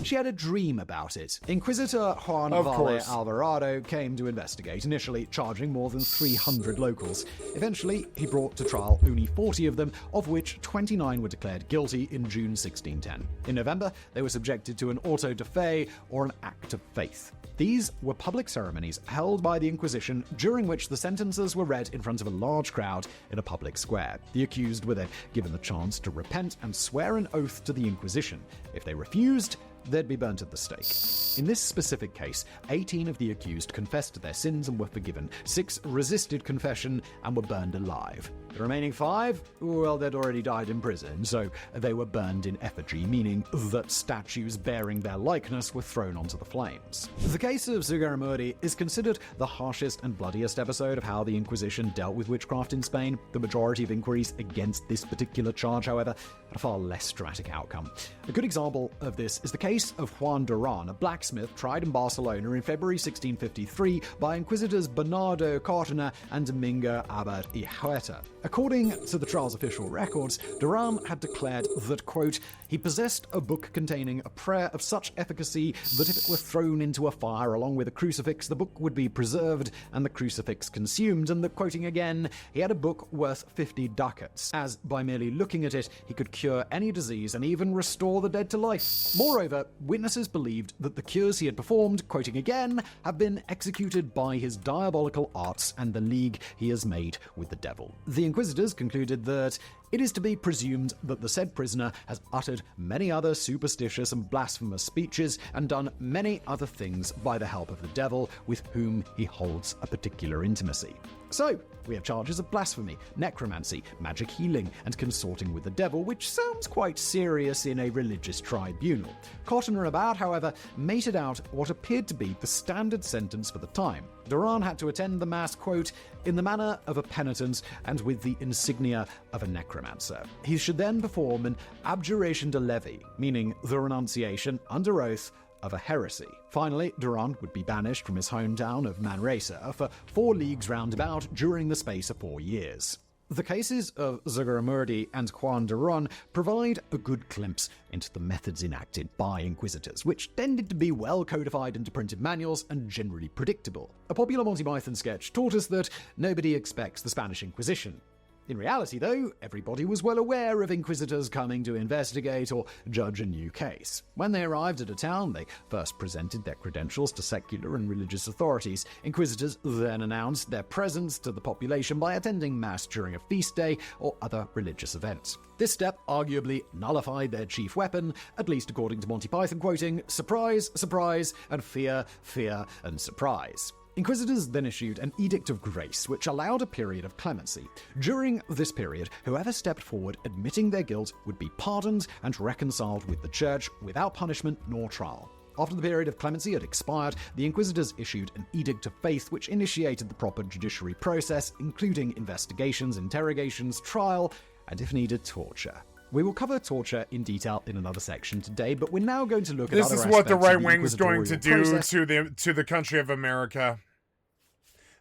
She had a dream about it. Inquisitor Juan Of Valle course. Alvarado came to investigate, initially charging more than 300 locals. Eventually, he brought to trial only 40 of them, of which 29 were declared guilty in June 1610. In November, they were subjected to an auto de fe, or an act of faith. These were public ceremonies held by the Inquisition, during which the sentences were read in front of a large crowd in a public square. The accused were then given the chance to repent and swear an oath to the Inquisition. If they refused, they'd be burnt at the stake. In this specific case, 18 of the accused confessed to their sins and were forgiven. 6 resisted confession and were burned alive. The remaining 5, well, they'd already died in prison, so they were burned in effigy, meaning that statues bearing their likeness were thrown onto the flames. The case of Zugarramurdi is considered the harshest and bloodiest episode of how the Inquisition dealt with witchcraft in Spain. The majority of inquiries against this particular charge, however, had a far less dramatic outcome. A good example of this is the case of Juan Duran, a blacksmith tried in Barcelona in February 1653 by Inquisitors Bernardo Cortina and Domingo Abad y Huerta. According to the trial's official records, Duran had declared that, quote, he possessed a book containing a prayer of such efficacy that if it were thrown into a fire along with a crucifix, the book would be preserved and the crucifix consumed, and that, quoting again, he had a book worth 50 ducats, as by merely looking at it, he could cure any disease and even restore the dead to life. Moreover, witnesses believed that the cures he had performed, quoting again, have been executed by his diabolical arts and the league he has made with the devil. The Inquisitors concluded that it is to be presumed that the said prisoner has uttered many other superstitious and blasphemous speeches and done many other things by the help of the devil with whom he holds a particular intimacy. So, we have charges of blasphemy, necromancy, magic healing, and consorting with the devil, which sounds quite serious in a religious tribunal. Cotton and Abad, however, meted out what appeared to be the standard sentence for the time. Duran had to attend the mass, quote, in the manner of a penitent and with the insignia of a necromancer. He should then perform an abjuration de levi, meaning the renunciation under oath of a heresy. Finally, Duran would be banished from his hometown of Manresa for 4 leagues roundabout during the space of 4 years. The cases of Zugarramurdi and Juan Duran provide a good glimpse into the methods enacted by inquisitors, which tended to be well codified into printed manuals and generally predictable. A popular Monty Python sketch taught us that nobody expects the Spanish Inquisition. In reality, though, everybody was well aware of inquisitors coming to investigate or judge a new case. When they arrived at a town, they first presented their credentials to secular and religious authorities. Inquisitors then announced their presence to the population by attending mass during a feast day or other religious events. This step arguably nullified their chief weapon, at least according to Monty Python, quoting, surprise, surprise, and fear, fear, and surprise. Inquisitors then issued an Edict of Grace, which allowed a period of clemency. During this period, whoever stepped forward admitting their guilt would be pardoned and reconciled with the church without punishment nor trial. After the period of clemency had expired, the Inquisitors issued an Edict of Faith, which initiated the proper judiciary process, including investigations, interrogations, trial, and if needed, torture. We will cover torture in detail in another section today, but we're now going to look at this other is what the aspects right of wing's going to do process. to the country of America.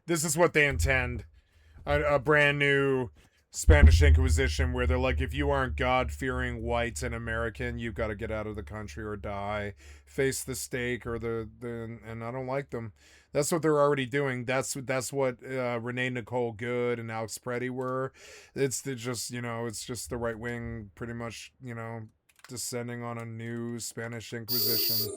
This is what they intend. A brand new Spanish Inquisition where they're like, if you aren't God-fearing white and American, you've got to get out of the country or die. Face the stake or and I don't like them. That's what they're already doing. That's what Renee Nicole Good and Alex Preddy were. It's just the right wing pretty much, descending on a new Spanish Inquisition.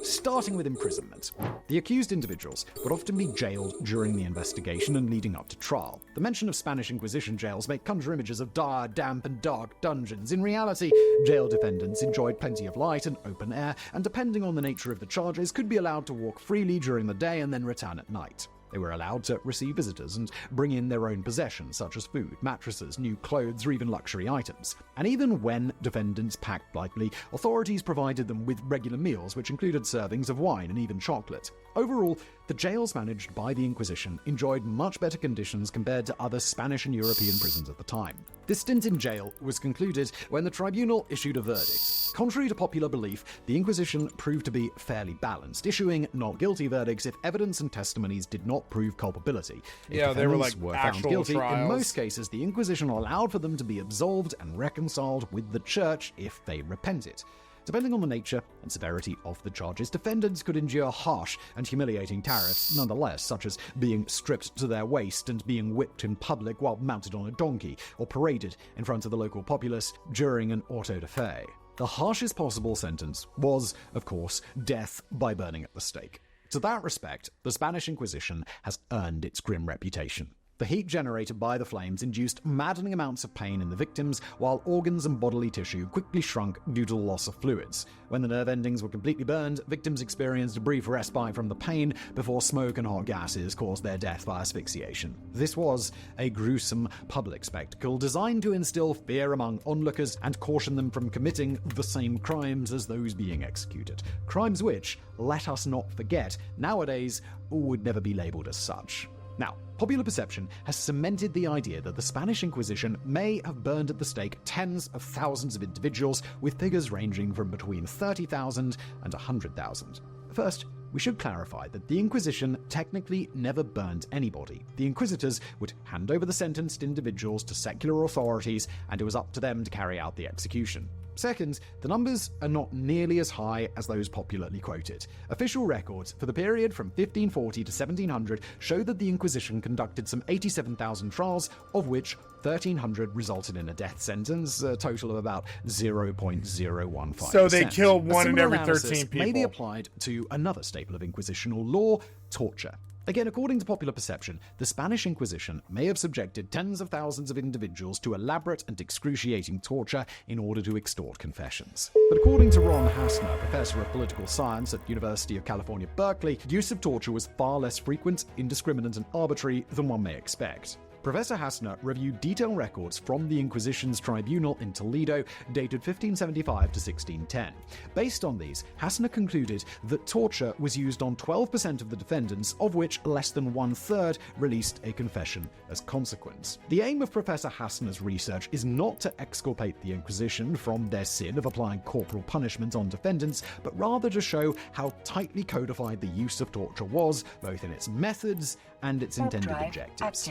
Starting with imprisonment. The accused individuals would often be jailed during the investigation and leading up to trial. The mention of Spanish Inquisition jails may conjure images of dire, damp, and dark dungeons. In reality, jail defendants enjoyed plenty of light and open air, and depending on the nature of the charges, could be allowed to walk freely during the day and then return at night. They were allowed to receive visitors and bring in their own possessions, such as food, mattresses, new clothes, or even luxury items. And even when defendants packed lightly, authorities provided them with regular meals, which included servings of wine and even chocolate. Overall, the jails managed by the Inquisition enjoyed much better conditions compared to other Spanish and European prisons at the time. This stint in jail was concluded when the tribunal issued a verdict. Contrary to popular belief, the Inquisition proved to be fairly balanced, issuing not guilty verdicts if evidence and testimonies did not prove culpability. If they were defendants like were actual found guilty, trials. in most cases the Inquisition allowed for them to be absolved and reconciled with the church if they repented. Depending on the nature and severity of the charges, defendants could endure harsh and humiliating tariffs nonetheless, such as being stripped to their waist and being whipped in public while mounted on a donkey, or paraded in front of the local populace during an auto da fe. The harshest possible sentence was, of course, death by burning at the stake. To that respect, the Spanish Inquisition has earned its grim reputation. The heat generated by the flames induced maddening amounts of pain in the victims, while organs and bodily tissue quickly shrunk due to the loss of fluids. When the nerve endings were completely burned, victims experienced a brief respite from the pain before smoke and hot gases caused their death by asphyxiation. This was a gruesome public spectacle designed to instill fear among onlookers and caution them from committing the same crimes as those being executed. Crimes which, let us not forget, nowadays would never be labeled as such. Now, popular perception has cemented the idea that the Spanish Inquisition may have burned at the stake tens of thousands of individuals, with figures ranging from between 30,000 and 100,000. First, we should clarify that the Inquisition technically never burned anybody. The inquisitors would hand over the sentenced individuals to secular authorities, and it was up to them to carry out the execution. Second, the numbers are not nearly as high as those popularly quoted. Official records for the period from 1540 to 1700 show that the Inquisition conducted some 87,000 trials, of which 1,300 resulted in a death sentence, a total of about 0.015%. So they kill one in every 13 analysis people. May be applied to another staple of inquisitional law, torture. Again, according to popular perception, the Spanish Inquisition may have subjected tens of thousands of individuals to elaborate and excruciating torture in order to extort confessions. But according to Ron Hassner, professor of political science at University of California, Berkeley, use of torture was far less frequent, indiscriminate, and arbitrary than one may expect. Professor Hassner reviewed detailed records from the Inquisition's tribunal in Toledo, dated 1575 to 1610. Based on these, Hassner concluded that torture was used on 12% of the defendants, of which less than one-third released a confession as consequence. The aim of Professor Hassner's research is not to exculpate the Inquisition from their sin of applying corporal punishment on defendants, but rather to show how tightly codified the use of torture was, both in its methods and its intended objectives.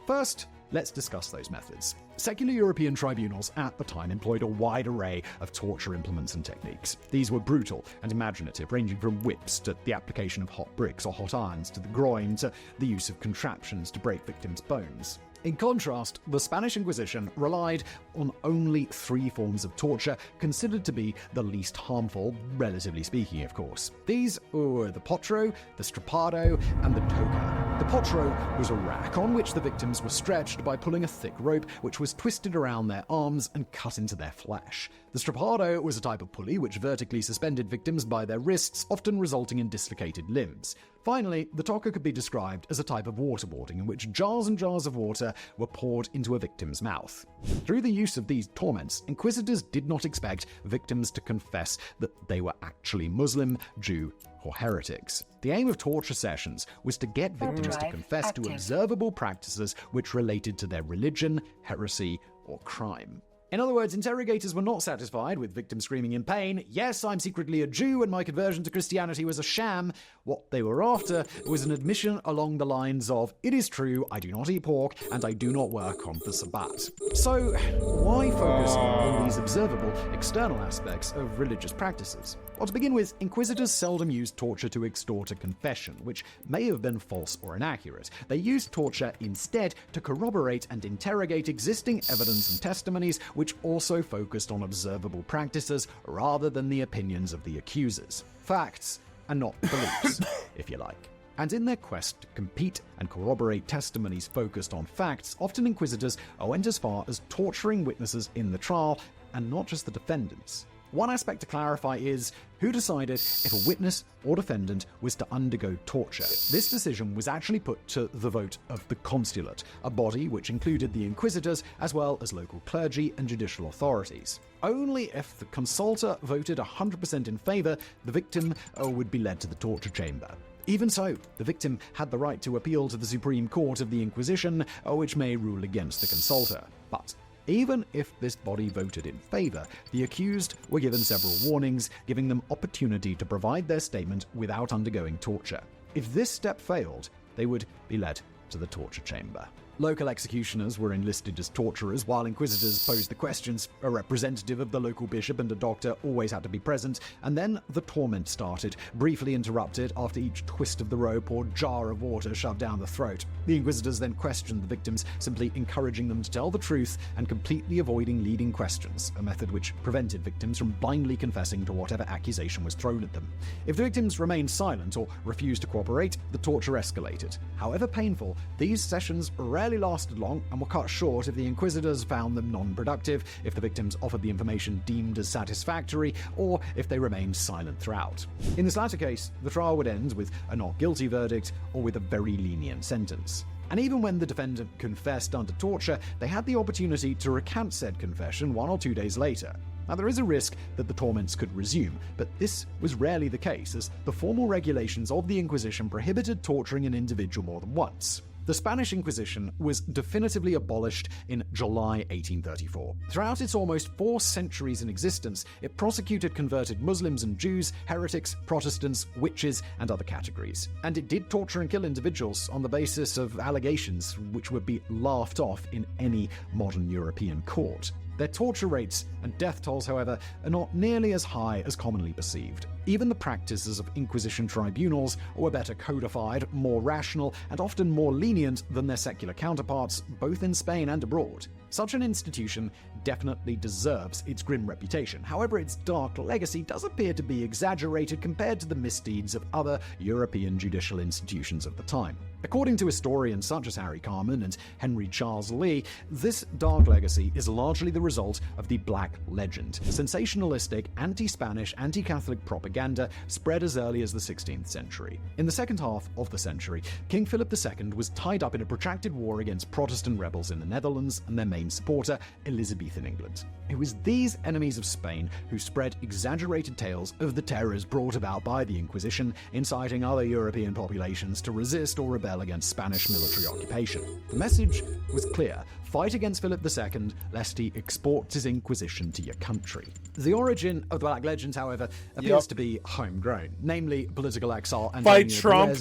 First, let's discuss those methods. Secular European tribunals at the time employed a wide array of torture implements and techniques. These were brutal and imaginative, ranging from whips to the application of hot bricks or hot irons to the groin to the use of contraptions to break victims' bones. In contrast, the Spanish Inquisition relied on only 3 forms of torture, considered to be the least harmful, relatively speaking, of course. These were the potro, the strapado, and the toca. The potro was a rack on which the victims were stretched by pulling a thick rope which was twisted around their arms and cut into their flesh. The strapado was a type of pulley which vertically suspended victims by their wrists, often resulting in dislocated limbs. Finally, the toca could be described as a type of waterboarding in which jars and jars of water were poured into a victim's mouth. Through the use of these torments, inquisitors did not expect victims to confess that they were actually Muslim, Jew, or heretics. The aim of torture sessions was to get victims to confess to observable practices which related to their religion, heresy, or crime. In other words, interrogators were not satisfied with victims screaming in pain, "Yes, I'm secretly a Jew and my conversion to Christianity was a sham." What they were after was an admission along the lines of, "It is true, I do not eat pork and I do not work on the Sabbath." So, why focus on these observable external aspects of religious practices? Well, to begin with, inquisitors seldom used torture to extort a confession, which may have been false or inaccurate. They used torture instead to corroborate and interrogate existing evidence and testimonies, which also focused on observable practices rather than the opinions of the accusers. Facts and not beliefs, if you like. And in their quest to compete and corroborate testimonies focused on facts, often inquisitors went as far as torturing witnesses in the trial, and not just the defendants. One aspect to clarify is who decided if a witness or defendant was to undergo torture. This decision was actually put to the vote of the consulate, a body which included the inquisitors as well as local clergy and judicial authorities. Only if the consulta voted 100% in favor, the victim would be led to the torture chamber. Even so, the victim had the right to appeal to the Supreme Court of the Inquisition, which may rule against the consulta. But even if this body voted in favor, the accused were given several warnings, giving them opportunity to provide their statement without undergoing torture. If this step failed, they would be led to the torture chamber. Local executioners were enlisted as torturers, while inquisitors posed the questions. A representative of the local bishop and a doctor always had to be present, and then the torment started, briefly interrupted after each twist of the rope or jar of water shoved down the throat. The inquisitors then questioned the victims, simply encouraging them to tell the truth and completely avoiding leading questions, a method which prevented victims from blindly confessing to whatever accusation was thrown at them. If the victims remained silent or refused to cooperate, the torture escalated. However painful, these sessions rarely lasted long and were cut short if the inquisitors found them non-productive, if the victims offered the information deemed as satisfactory, or if they remained silent throughout. In this latter case, the trial would end with a not guilty verdict or with a very lenient sentence. And even when the defendant confessed under torture, they had the opportunity to recant said confession 1 or 2 days later. Now, there is a risk that the torments could resume, but this was rarely the case, as the formal regulations of the Inquisition prohibited torturing an individual more than once. The Spanish Inquisition was definitively abolished in July 1834. Throughout its almost 4 centuries in existence, it prosecuted converted Muslims and Jews, heretics, Protestants, witches, and other categories. And it did torture and kill individuals on the basis of allegations which would be laughed off in any modern European court. Their torture rates and death tolls, however, are not nearly as high as commonly perceived. Even the practices of Inquisition tribunals were better codified, more rational, and often more lenient than their secular counterparts, both in Spain and abroad. Such an institution definitely deserves its grim reputation. However, its dark legacy does appear to be exaggerated compared to the misdeeds of other European judicial institutions of the time. According to historians such as Harry Carman and Henry Charles Lee, this dark legacy is largely the result of the Black Legend, sensationalistic, anti-Spanish, anti-Catholic propaganda spread as early as the 16th century. In the second half of the century, King Philip II was tied up in a protracted war against Protestant rebels in the Netherlands and their main supporter, Elizabethan England. It was these enemies of Spain who spread exaggerated tales of the terrors brought about by the Inquisition, inciting other European populations to resist or rebel against Spanish military occupation. The message was clear: fight against Philip II, lest he exports his Inquisition to your country. The origin of the Black Legend, however, appears to be homegrown, namely political exile and fight Trump,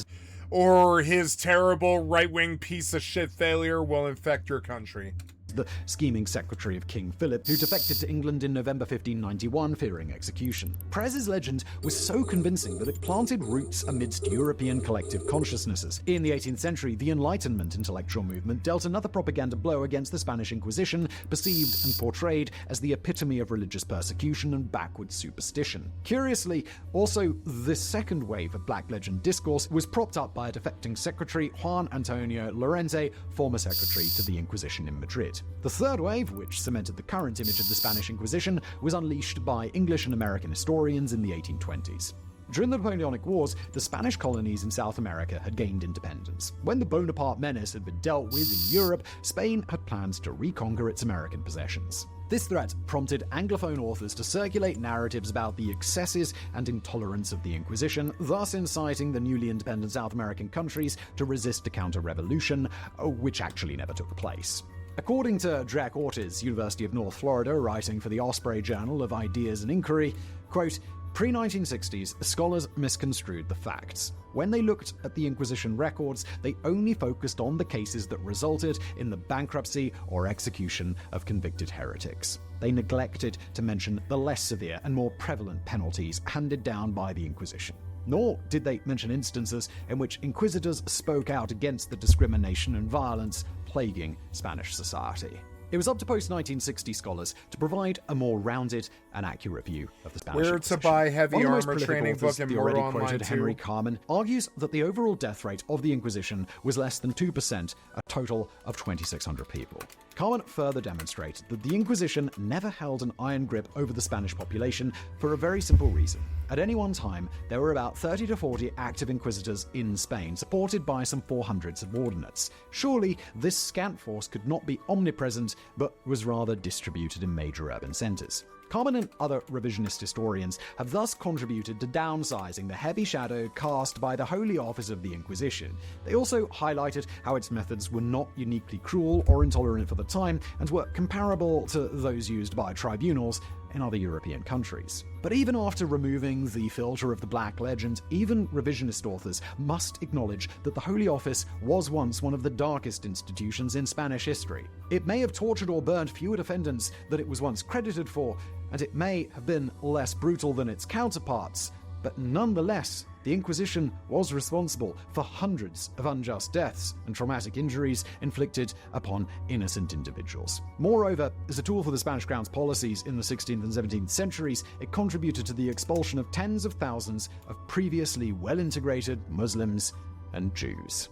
or his terrible right-wing piece of shit failure will infect your country. The scheming secretary of King Philip, who defected to England in November 1591, fearing execution. Perez's legend was so convincing that it planted roots amidst European collective consciousnesses. In the 18th century, the Enlightenment intellectual movement dealt another propaganda blow against the Spanish Inquisition, perceived and portrayed as the epitome of religious persecution and backward superstition. Curiously, also, this second wave of Black Legend discourse was propped up by a defecting secretary, Juan Antonio Lorente, former secretary to the Inquisition in Madrid. The third wave, which cemented the current image of the Spanish Inquisition, was unleashed by English and American historians in the 1820s. During the Napoleonic Wars, the Spanish colonies in South America had gained independence. When the Bonaparte menace had been dealt with in Europe, Spain had plans to reconquer its American possessions. This threat prompted Anglophone authors to circulate narratives about the excesses and intolerance of the Inquisition, thus inciting the newly independent South American countries to resist a counter-revolution, which actually never took place. According to Jack Ortiz, University of North Florida, writing for the Osprey Journal of Ideas and Inquiry, quote, pre-1960s, scholars misconstrued the facts. When they looked at the Inquisition records, they only focused on the cases that resulted in the bankruptcy or execution of convicted heretics. They neglected to mention the less severe and more prevalent penalties handed down by the Inquisition. Nor did they mention instances in which inquisitors spoke out against the discrimination and violence plaguing Spanish society. It was up to post-1960 scholars to provide a more rounded and accurate view of the Spanish Inquisition. Where to buy heavy One of the most armor prolific training authors, book and the more already online quoted too. Henry Carman, argues that the overall death rate of the Inquisition was less than 2%, a total of 2,600 people. Carman further demonstrated that the Inquisition never held an iron grip over the Spanish population for a very simple reason. At any one time, there were about 30 to 40 active inquisitors in Spain, supported by some 400 subordinates. Surely, this scant force could not be omnipresent, but was rather distributed in major urban centers. Carman and other revisionist historians have thus contributed to downsizing the heavy shadow cast by the Holy Office of the Inquisition. They also highlighted how its methods were not uniquely cruel or intolerant for the time and were comparable to those used by tribunals in other European countries. But even after removing the filter of the Black Legend, even revisionist authors must acknowledge that the Holy Office was once one of the darkest institutions in Spanish history. It may have tortured or burned fewer defendants than it was once credited for, and it may have been less brutal than its counterparts, but nonetheless, the Inquisition was responsible for hundreds of unjust deaths and traumatic injuries inflicted upon innocent individuals. Moreover, as a tool for the Spanish Crown's policies in the 16th and 17th centuries, it contributed to the expulsion of tens of thousands of previously well-integrated Muslims and Jews.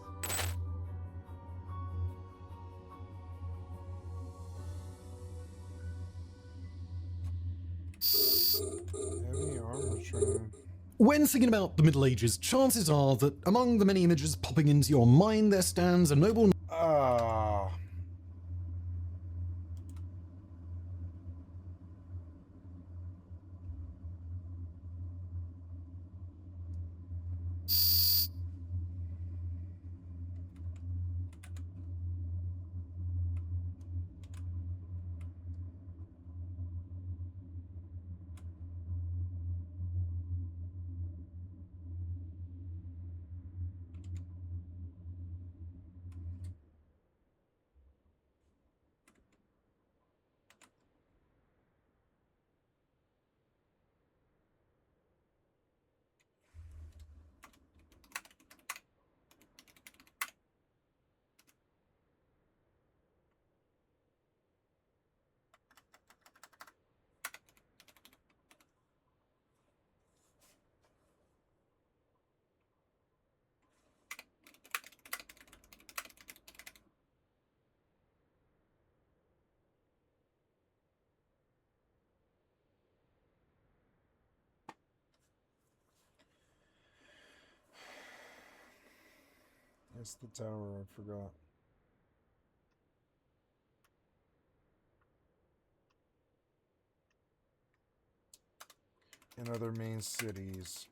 Heavy armor training. When thinking about the Middle Ages, chances are that among the many images popping into your mind, there stands a noble... It's the tower, I forgot. In other main cities.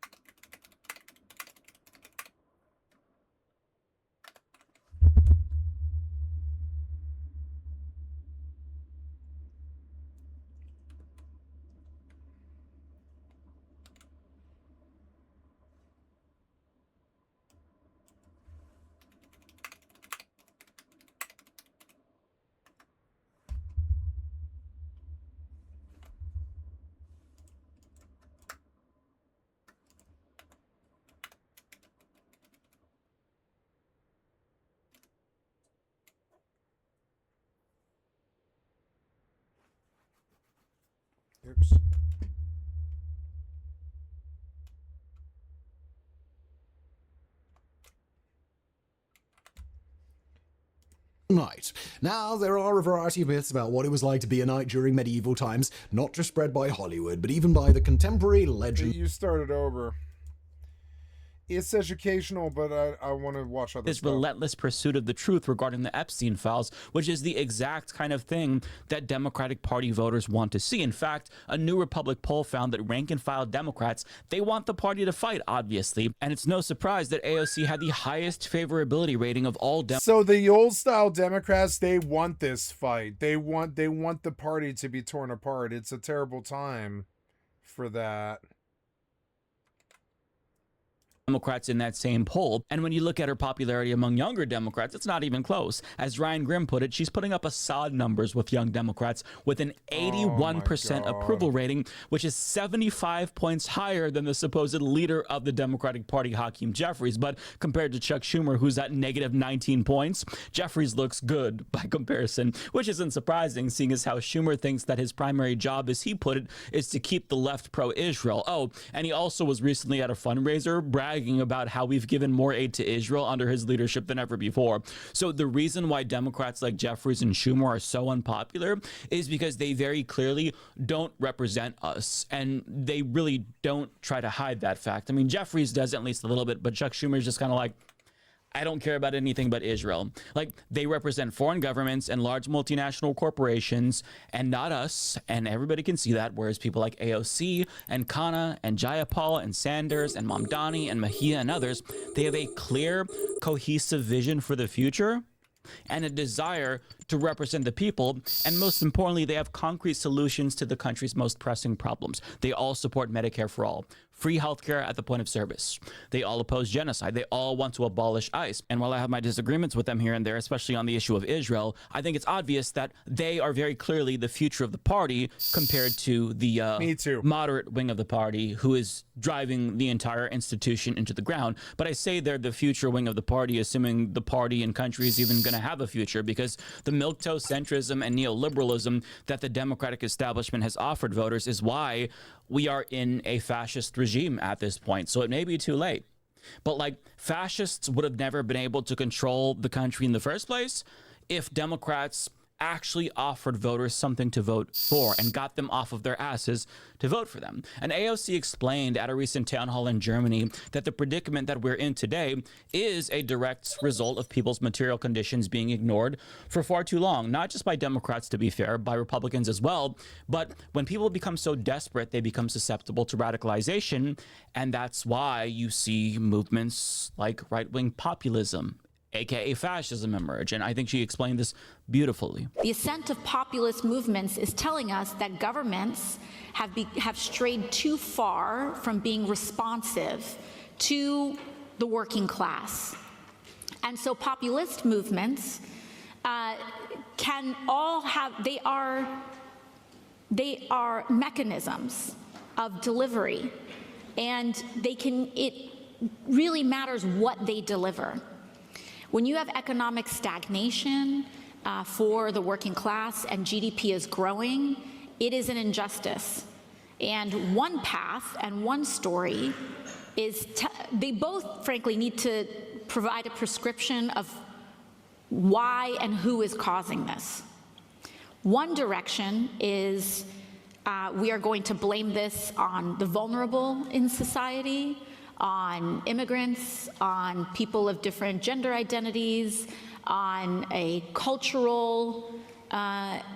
Oops. Knight. Now, there are a variety of myths about what it was like to be a knight during medieval times, not just spread by Hollywood, but even by the contemporary legend. You started over. It's educational, but I want to watch other His stuff. relentless pursuit of the truth regarding the Epstein files, which is the exact kind of thing that Democratic Party voters want to see. In fact, a New Republic poll found that rank-and-file Democrats, they want the party to fight, obviously, and it's no surprise that AOC had the highest favorability rating of all Democrats. So the old-style Democrats, they want this fight. They want the party to be torn apart. It's a terrible time for that. Democrats in that same poll. And when you look at her popularity among younger Democrats, it's not even close. As Ryan Grimm put it, she's putting up Assad numbers with young Democrats with an 81% approval rating, which is 75 points higher than the supposed leader of the Democratic Party, Hakeem Jeffries. But compared to Chuck Schumer, who's at negative 19 points, Jeffries looks good by comparison, which isn't surprising, seeing as how Schumer thinks that his primary job, as he put it, is to keep the left pro-Israel. Oh, and he also was recently at a fundraiser bragging about how we've given more aid to Israel under his leadership than ever before. So the reason why Democrats like Jeffries and Schumer are so unpopular is because they very clearly don't represent us, and they really don't try to hide that fact. I mean, Jeffries does at least a little bit, but Chuck Schumer is just kind of like, I don't care about anything but Israel. Like, they represent foreign governments and large multinational corporations and not us, and everybody can see that, whereas people like AOC and Khanna and Jayapal and Sanders and Mamdani and Mahia and others, they have a clear, cohesive vision for the future, and a desire to represent the people. And most importantly, they have concrete solutions to the country's most pressing problems. They all support Medicare for all, free healthcare at the point of service. They all oppose genocide. They all want to abolish ICE. And while I have my disagreements with them here and there, especially on the issue of Israel, I think it's obvious that they are very clearly the future of the party compared to the moderate wing of the party, who is driving the entire institution into the ground. But I say they're the future wing of the party, assuming the party and country is even going to have a future, because the milquetoast centrism and neoliberalism that the Democratic establishment has offered voters is why we are in a fascist regime at this point. So it may be too late. But like, fascists would have never been able to control the country in the first place if Democrats actually offered voters something to vote for and got them off of their asses to vote for them. And AOC explained at a recent town hall in Germany that the predicament that we're in today is a direct result of people's material conditions being ignored for far too long, not just by Democrats, to be fair, by Republicans as well. But when people become so desperate, they become susceptible to radicalization. And that's why you see movements like right-wing populism, aka fascism, emerge. And I think she explained this beautifully. The ascent of populist movements is telling us that governments have strayed too far from being responsive to the working class. And so populist movements they are mechanisms of delivery, and it really matters what they deliver. When you have economic stagnation for the working class and GDP is growing, it is an injustice. And one path and one story is, they both, frankly, need to provide a prescription of why and who is causing this. One direction is we are going to blame this on the vulnerable in society, on immigrants, on people of different gender identities, on a cultural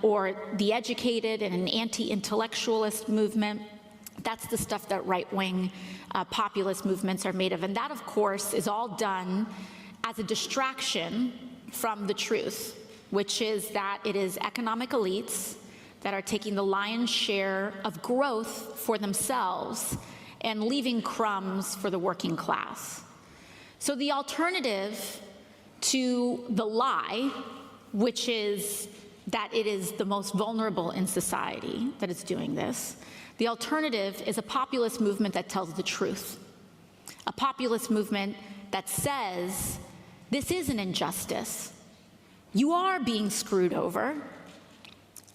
or the educated and an anti-intellectualist movement. That's the stuff that right-wing populist movements are made of. And that, of course, is all done as a distraction from the truth, which is that it is economic elites that are taking the lion's share of growth for themselves and leaving crumbs for the working class. So the alternative to the lie, which is that it is the most vulnerable in society that is doing this, the alternative is a populist movement that tells the truth. A populist movement that says, this is an injustice. You are being screwed over.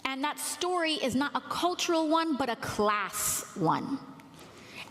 And that story is not a cultural one, but a class one.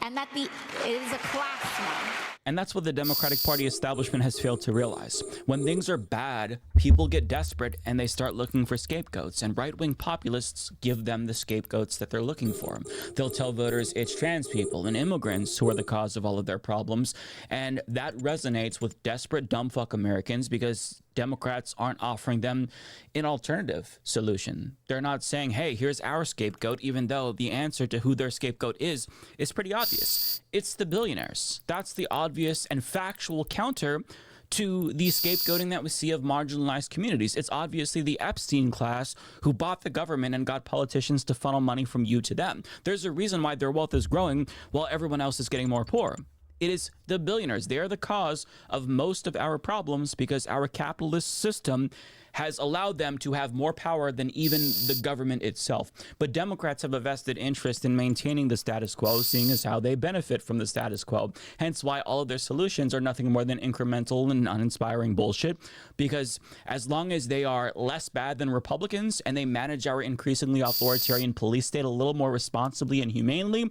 And that it is a class one. And that's what the Democratic Party establishment has failed to realize. When things are bad, people get desperate and they start looking for scapegoats, and right-wing populists give them the scapegoats that they're looking for. They'll tell voters it's trans people and immigrants who are the cause of all of their problems, and that resonates with desperate dumbfuck Americans because Democrats aren't offering them an alternative solution. They're not saying, hey, here's our scapegoat, even though the answer to who their scapegoat is pretty obvious. It's the billionaires. That's the obvious and factual counter to the scapegoating that we see of marginalized communities. It's obviously the Epstein class who bought the government and got politicians to funnel money from you to them. There's a reason why their wealth is growing while everyone else is getting more poor. It is the billionaires. They are the cause of most of our problems because our capitalist system has allowed them to have more power than even the government itself. But Democrats have a vested interest in maintaining the status quo, seeing as how they benefit from the status quo. Hence why all of their solutions are nothing more than incremental and uninspiring bullshit, because as long as they are less bad than Republicans and they manage our increasingly authoritarian police state a little more responsibly and humanely,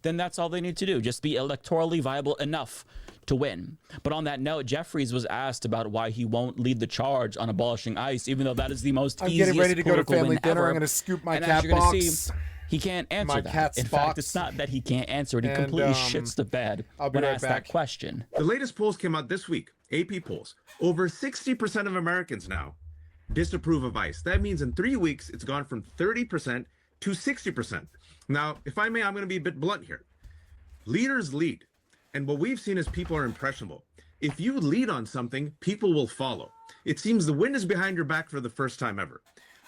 then that's all they need to do. Just be electorally viable enough to win. But on that note, Jeffries was asked about why he won't lead the charge on abolishing ICE, even though that is the most easiest getting ready to go to family dinner. Ever. I'm going to scoop my and cat box. He can't answer that. In fact, it's not that he can't answer it. He completely shits the bed when asked that question. The latest polls came out this week, AP polls. Over 60% of Americans now disapprove of ICE. That means in 3 weeks, it's gone from 30% to 60%. Now, if I may, I'm going to be a bit blunt here. Leaders lead. And what we've seen is people are impressionable. If you lead on something, people will follow. It seems the wind is behind your back for the first time ever.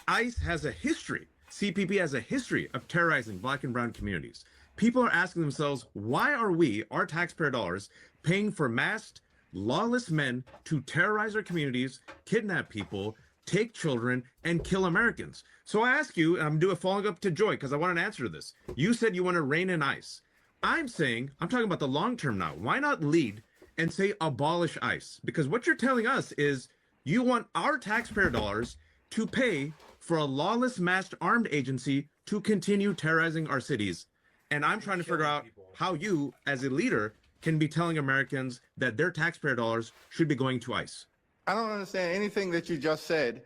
ICE has a history, CPP has a history of terrorizing Black and brown communities. People are asking themselves, why are we, our taxpayer dollars, paying for masked, lawless men to terrorize our communities, kidnap people, take children, and kill Americans? So I ask you, and I'm doing following up to Joy, because I want an answer to this. You said you want to rein in ICE. I'm talking about the long term now. Why not lead and say abolish ICE? Because what you're telling us is you want our taxpayer dollars to pay for a lawless masked armed agency to continue terrorizing our cities. And I'm trying to figure out how you, as a leader, can be telling Americans that their taxpayer dollars should be going to ICE. I don't understand anything that you just said.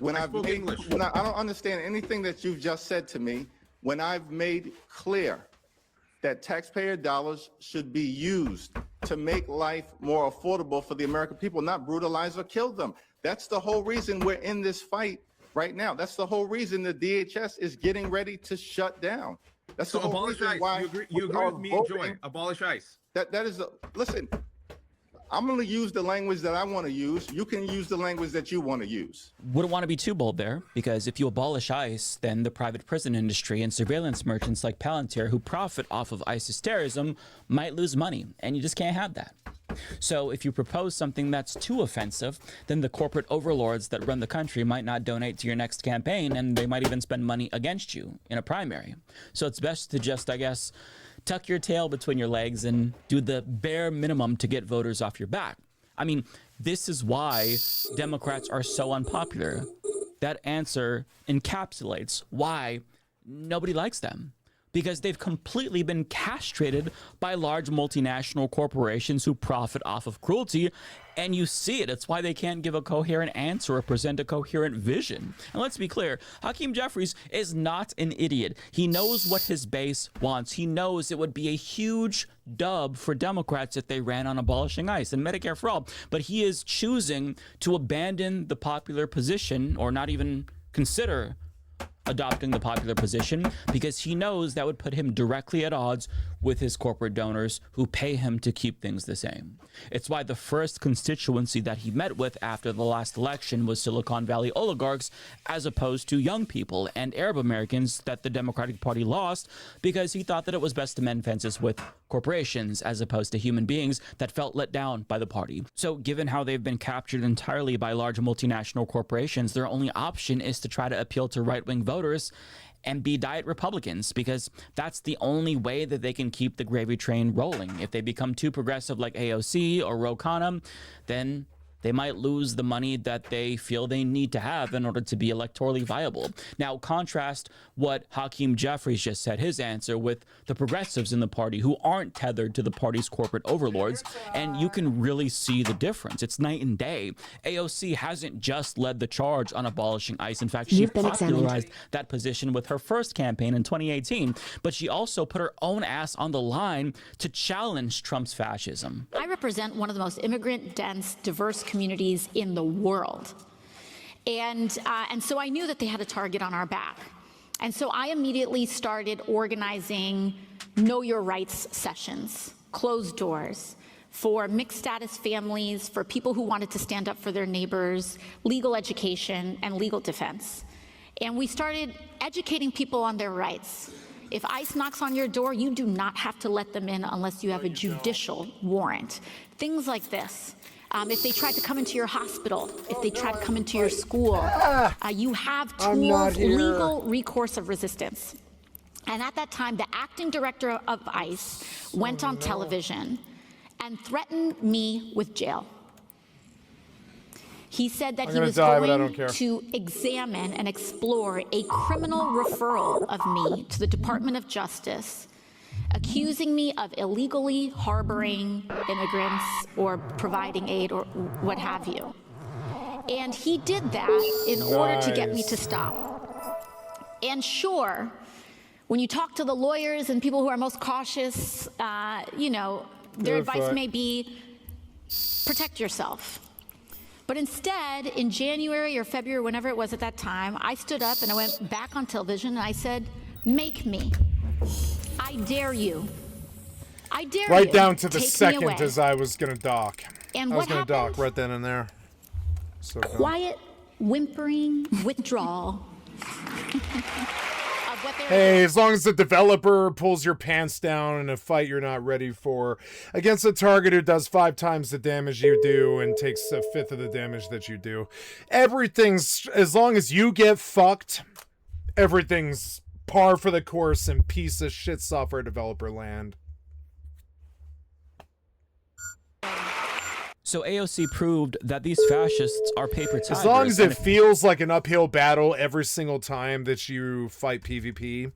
I don't understand anything that you've just said to me when I've made clear that taxpayer dollars should be used to make life more affordable for the American people, not brutalize or kill them. That's the whole reason we're in this fight right now. That's the whole reason the DHS is getting ready to shut down. That's so the whole abolish reason ICE. why You agree with me and Joy. Abolish ICE. Listen, I'm going to use the language that I want to use. You can use the language that you want to use. Wouldn't want to be too bold there, because if you abolish ICE, then the private prison industry and surveillance merchants like Palantir, who profit off of ISIS terrorism, might lose money, and you just can't have that. So if you propose something that's too offensive, then the corporate overlords that run the country might not donate to your next campaign, and they might even spend money against you in a primary. So it's best to just, I guess, tuck your tail between your legs and do the bare minimum to get voters off your back. I mean, this is why Democrats are so unpopular. That answer encapsulates why nobody likes them. Because they've completely been castrated by large multinational corporations who profit off of cruelty, and you see it. It's why they can't give a coherent answer or present a coherent vision. And let's be clear, Hakeem Jeffries is not an idiot. He knows what his base wants. He knows it would be a huge dub for Democrats if they ran on abolishing ICE and Medicare for all. But he is choosing to abandon the popular position, or not even consider adopting the popular position, because he knows that would put him directly at odds with his corporate donors who pay him to keep things the same. It's why the first constituency that he met with after the last election was Silicon Valley oligarchs, as opposed to young people and Arab Americans that the Democratic Party lost, because he thought that it was best to mend fences with corporations as opposed to human beings that felt let down by the party. So given how they've been captured entirely by large multinational corporations, their only option is to try to appeal to right-wing voters and be diet Republicans, because that's the only way that they can keep the gravy train rolling. If they become too progressive like AOC or Ro Khanna, then they might lose the money that they feel they need to have in order to be electorally viable. Now, contrast what Hakeem Jeffries just said, his answer, with the progressives in the party who aren't tethered to the party's corporate overlords, and you can really see the difference. It's night and day. AOC hasn't just led the charge on abolishing ICE. In fact, she popularized that position with her first campaign in 2018, but she also put her own ass on the line to challenge Trump's fascism. I represent one of the most immigrant-dense, diverse communities in the world. And so I knew that they had a target on our back. And so I immediately started organizing Know Your Rights sessions, closed doors, for mixed status families, for people who wanted to stand up for their neighbors, legal education, and legal defense. And we started educating people on their rights. If ICE knocks on your door, you do not have to let them in unless you have a judicial warrant. Things like this. If they tried to come into your hospital, if they tried to come into your school, you have tools, legal recourse of resistance. And at that time, the acting director of ICE went on television and threatened me with jail. He said that he was going to examine and explore a criminal referral of me to the Department of Justice, accusing me of illegally harboring immigrants or providing aid or what have you. And he did that in order to get me to stop. And sure, when you talk to the lawyers and people who are most cautious, you know, their advice may be protect yourself. But instead, in January or February, whenever it was at that time, I stood up and I went back on television and I said, make me. I dare you. I dare you. Right down to the Take second as I was going to dock. And I was what going to happened? dock right then and there. So dumb. quiet, whimpering withdrawal of what they're Hey, as long as the developer pulls your pants down in a fight you're not ready for against a target who does 5 times the damage you do and takes a fifth of the damage that you do, everything's, as long as you get fucked, everything's par for the course in piece of shit software developer land. So AOC proved that these fascists are paper tigers. As long as it feels like an uphill battle every single time that you fight PvP,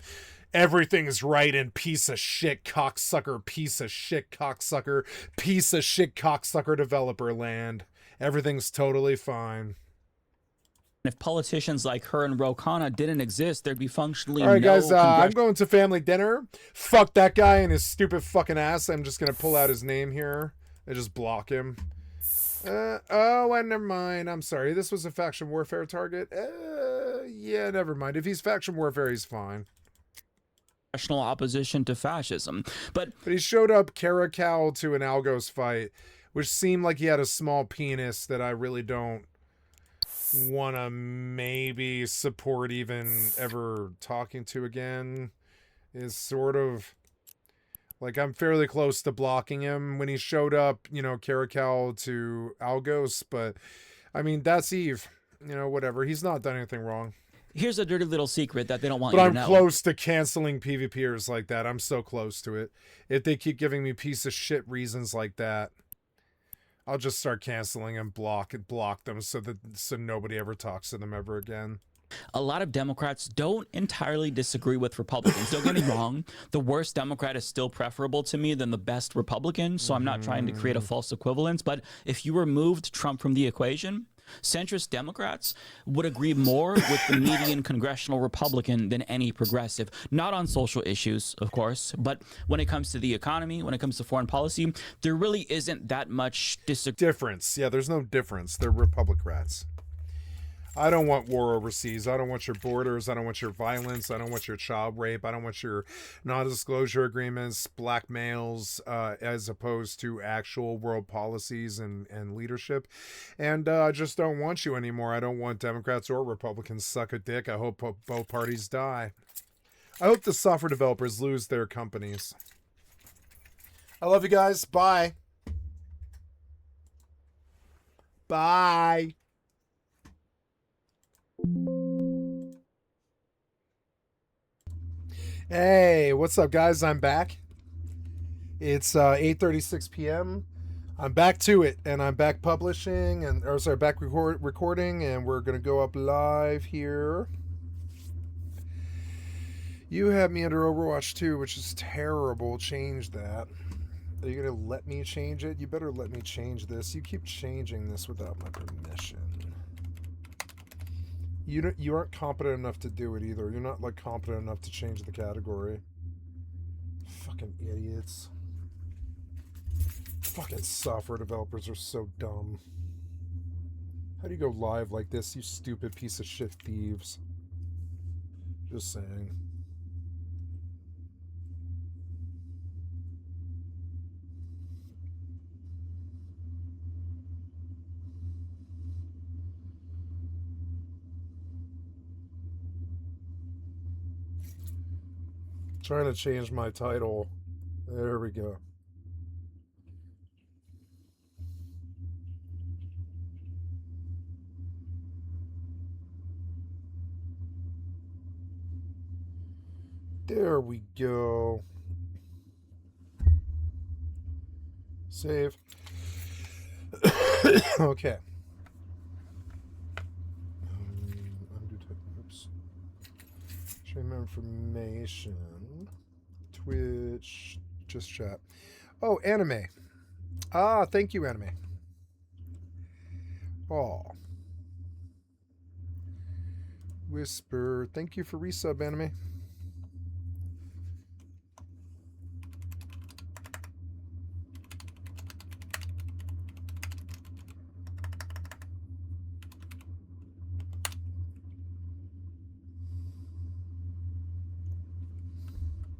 everything's right in piece of shit cocksucker, piece of shit cocksucker, piece of shit cocksucker developer land. Everything's totally fine. If politicians like her and Ro Khanna didn't exist, there'd be functionally All right, no guys, I'm going to family dinner. Fuck that guy and his stupid fucking ass. I'm just going to pull out his name here and just block him. Never mind. I'm sorry. This was a faction warfare target. Yeah, never mind. If he's faction warfare, he's fine. National opposition to fascism. But he showed up Caracal to an Algos fight, which seemed like he had a small penis that I really don't want to maybe support even ever talking to again. Is sort of... Like, I'm fairly close to blocking him when he showed up, you know, Caracal to Algos, but, I mean, that's Eve. You know, whatever. He's not done anything wrong. Here's a dirty little secret that they don't want But you I'm to know. close to canceling PvPers like that. I'm so close to it. If they keep giving me piece of shit reasons like that, I'll just start canceling and block them so nobody ever talks to them ever again. A lot of Democrats don't entirely disagree with Republicans. Don't get me wrong. The worst Democrat is still preferable to me than the best Republican, so I'm not trying to create a false equivalence. But if you removed Trump from the equation, centrist Democrats would agree more with the median congressional Republican than any progressive. Not on social issues, of course, but when it comes to the economy, when it comes to foreign policy, there really isn't that much difference. Yeah, there's no difference. They're Republicrats. I don't want war overseas. I don't want your borders. I don't want your violence. I don't want your child rape. I don't want your non-disclosure agreements, blackmails, as opposed to actual world policies and leadership. And I just don't want you anymore. I don't want Democrats or Republicans suck a dick. I hope both parties die. I hope the software developers lose their companies. I love you guys. Bye. Bye. Hey, what's up, guys? I'm back. It's 8:36 p.m. I'm back to it, and I'm back publishing, back recording, and we're gonna go up live here. You have me under Overwatch 2, which is terrible. Change that. Are you gonna let me change it? You better let me change this. You keep changing this without my permission. You aren't competent enough to do it either. You're not like competent enough to change the category. Fucking idiots. Fucking software developers are so dumb. How do you go live like this, you stupid piece of shit thieves? Just saying. Trying to change my title. There we go. There we go. Save. Okay. Oops. Stream information. Twitch. Just chat. Oh, anime. Ah, thank you, anime. Oh. Whisper. Thank you for resub, anime.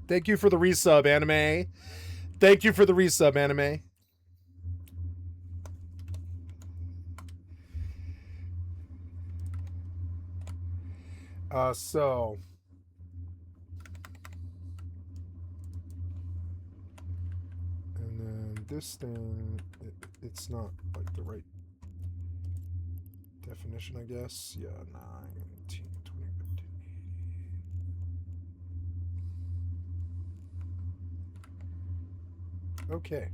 Thank you for the resub, anime. Thank you for the resub, anime. So and then this thing, it's not like the right definition, I guess. Yeah, 19, 20, 15, 80. Okay.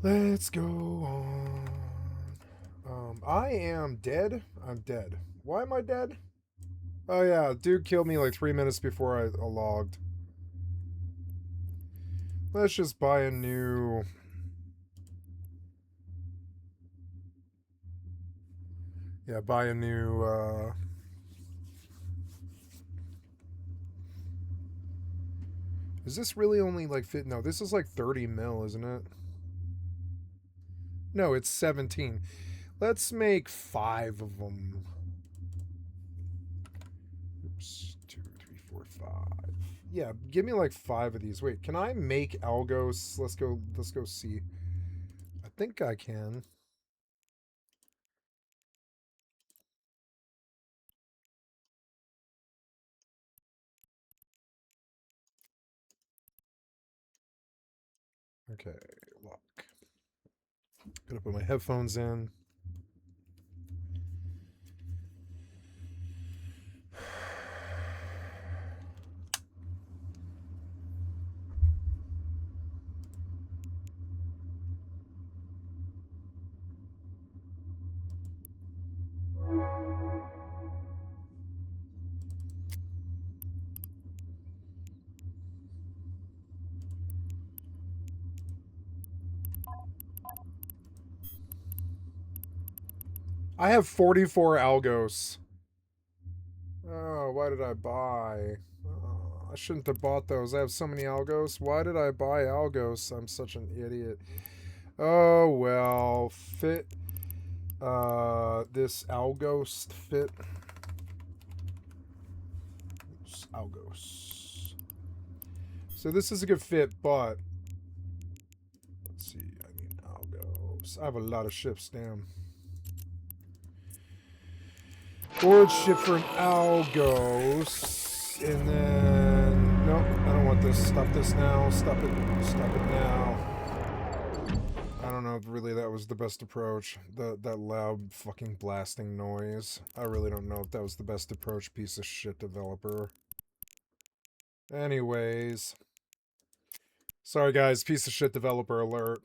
Let's go on. I am dead. I'm dead. Why am I dead? Oh yeah, dude killed me like 3 minutes before I logged. Let's just buy a new... Yeah, buy a new, Is this really only like fit? No, this is like 30 mil, isn't it? No, it's 17. Let's make 5 of them. Oops, 2, 3, 4, 5. Yeah, give me like 5 of these. Wait, can I make algos? Let's go see. I think I can. Okay, lock. Gotta put my headphones in. I have 44 algos. Oh, why did I buy? Oh, I shouldn't have bought those. I have so many algos. Why did I buy algos? I'm such an idiot. Oh, well. Fit. This algos fit. Oops, algos. So this is a good fit, but... Let's see. I need algos. I have a lot of ships, damn. Board ship for an algos. And then... Nope, I don't want this. Stop this now. Stop it. Stop it now. I don't know if really that was the best approach. That loud fucking blasting noise. I really don't know if that was the best approach, piece of shit developer. Anyways. Sorry guys, piece of shit developer alert.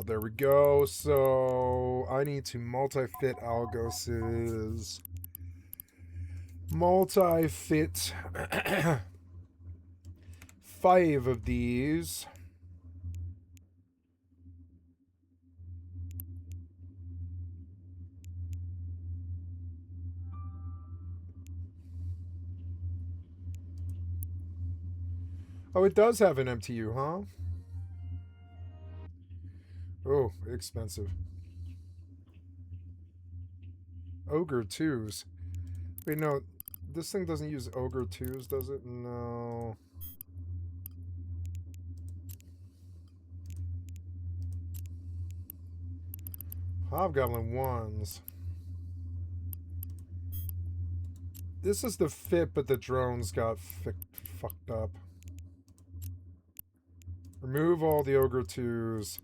There we go. So I need to multi-fit algoses. Multi-fit 5 of these. Oh, it does have an MTU, huh? Oh, expensive. Ogre 2s. Wait, no. This thing doesn't use Ogre 2s, does it? No. Hobgoblin 1s. This is the fit, but the drones got fucked up. Remove all the Ogre 2s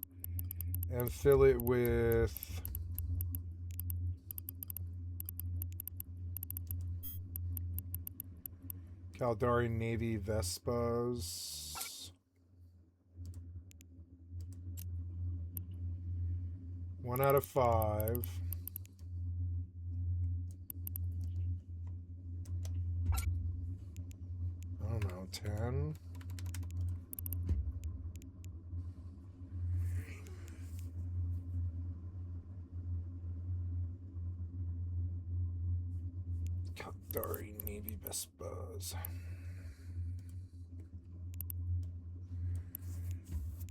and fill it with... Caldari Navy Vespas. 1 out of 5. I don't know, 10. Caldari Navy Vespas.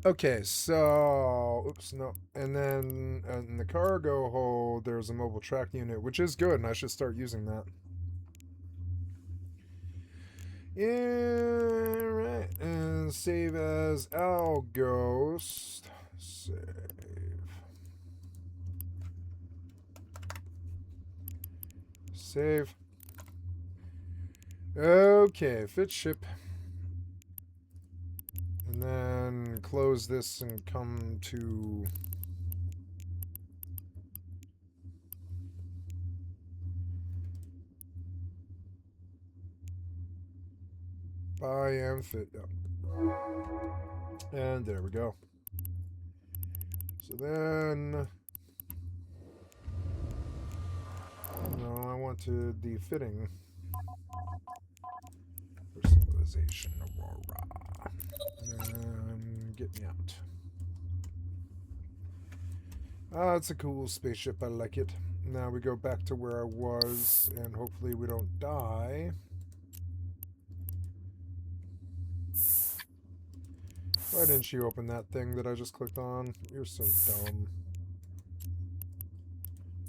Okay, so, oops, no. And then in the cargo hold, there's a mobile track unit, which is good, and I should start using that. Alright, and save as Alghost. Save. Save. Okay, fit ship. And then close this and come to... buy and fit. Yep. And there we go. So then... no, I wanted the fitting. Personalization, Aurora. And get me out. Ah, it's a cool spaceship. I like it. Now we go back to where I was, and hopefully we don't die. Why didn't you open that thing that I just clicked on? You're so dumb.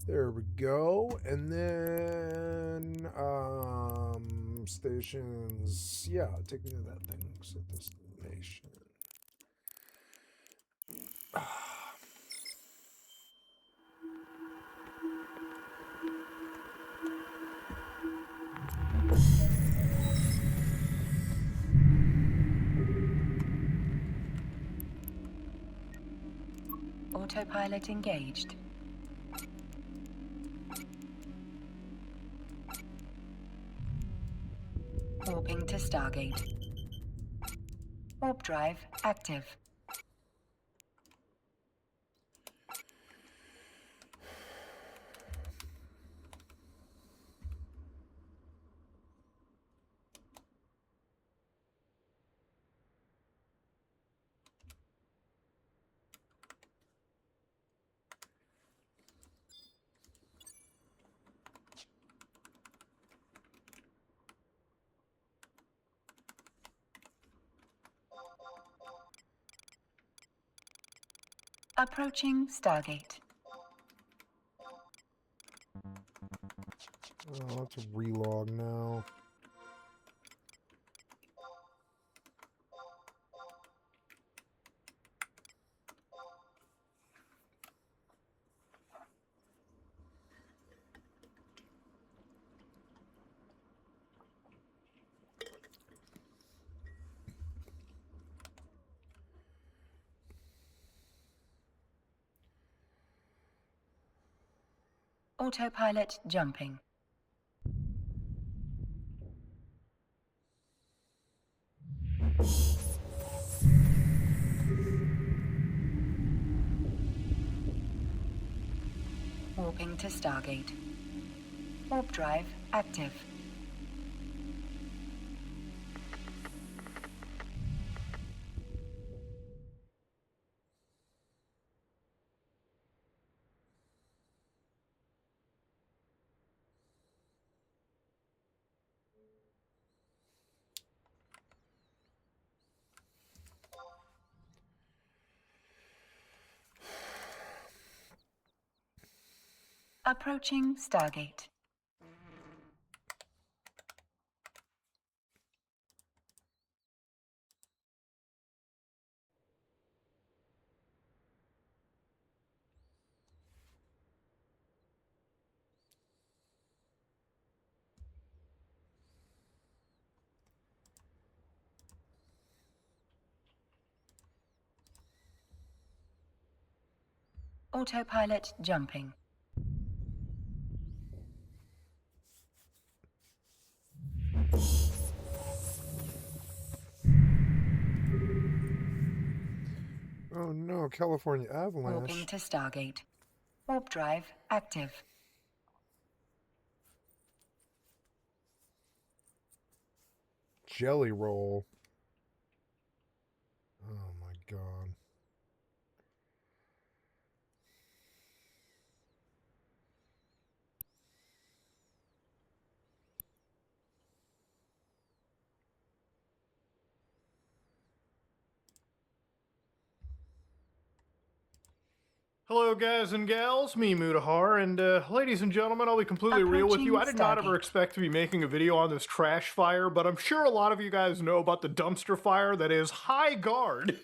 There we go. And then, stations. Yeah, take me to that thing. Set destination. Autopilot engaged. Warping to Stargate. Warp drive active. Approaching Stargate. Oh, I'll have to relog now. Autopilot jumping. Warping to Stargate. Warp drive active. Approaching Stargate. Autopilot jumping. Oh no, California avalanche. Warping to Stargate. Warp drive active. Jelly roll. Oh my god. Hello, guys and gals, me, Mutahar, and ladies and gentlemen, I'll be completely real with you. I did not ever expect to be making a video on this trash fire, but I'm sure a lot of you guys know about the dumpster fire that is High Guard.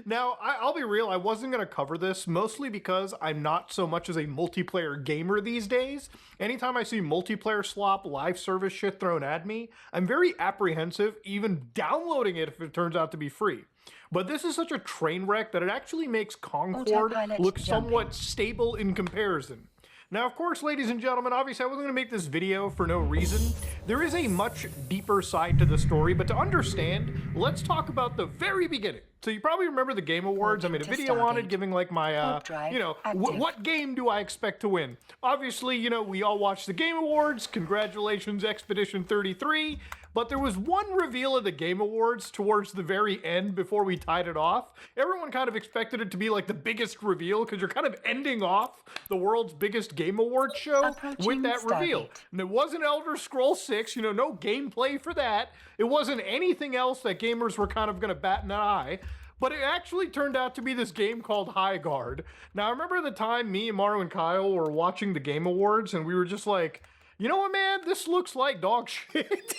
Now, I'll be real, I wasn't going to cover this, mostly because I'm not so much as a multiplayer gamer these days. Anytime I see multiplayer slop, live service shit thrown at me, I'm very apprehensive, even downloading it if it turns out to be free. But this is such a train wreck that it actually makes Concord look somewhat stable in comparison. Now, of course, ladies and gentlemen, obviously I wasn't going to make this video for no reason. There is a much deeper side to the story, but to understand, let's talk about the very beginning. So you probably remember the Game Awards. I made a video on it giving like my, you know, what game do I expect to win? Obviously, you know, we all watched the Game Awards. Congratulations, Expedition 33. But there was one reveal of the Game Awards towards the very end before we tied it off. Everyone kind of expected it to be like the biggest reveal because you're kind of ending off the world's biggest Game Awards show with that reveal. And it wasn't Elder Scrolls 6, you know, no gameplay for that. It wasn't anything else that gamers were kind of going to bat an eye. But it actually turned out to be this game called High Guard. Now, I remember the time me, Maru, and Kyle were watching the Game Awards, and we were just like, you know what, man? This looks like dog shit.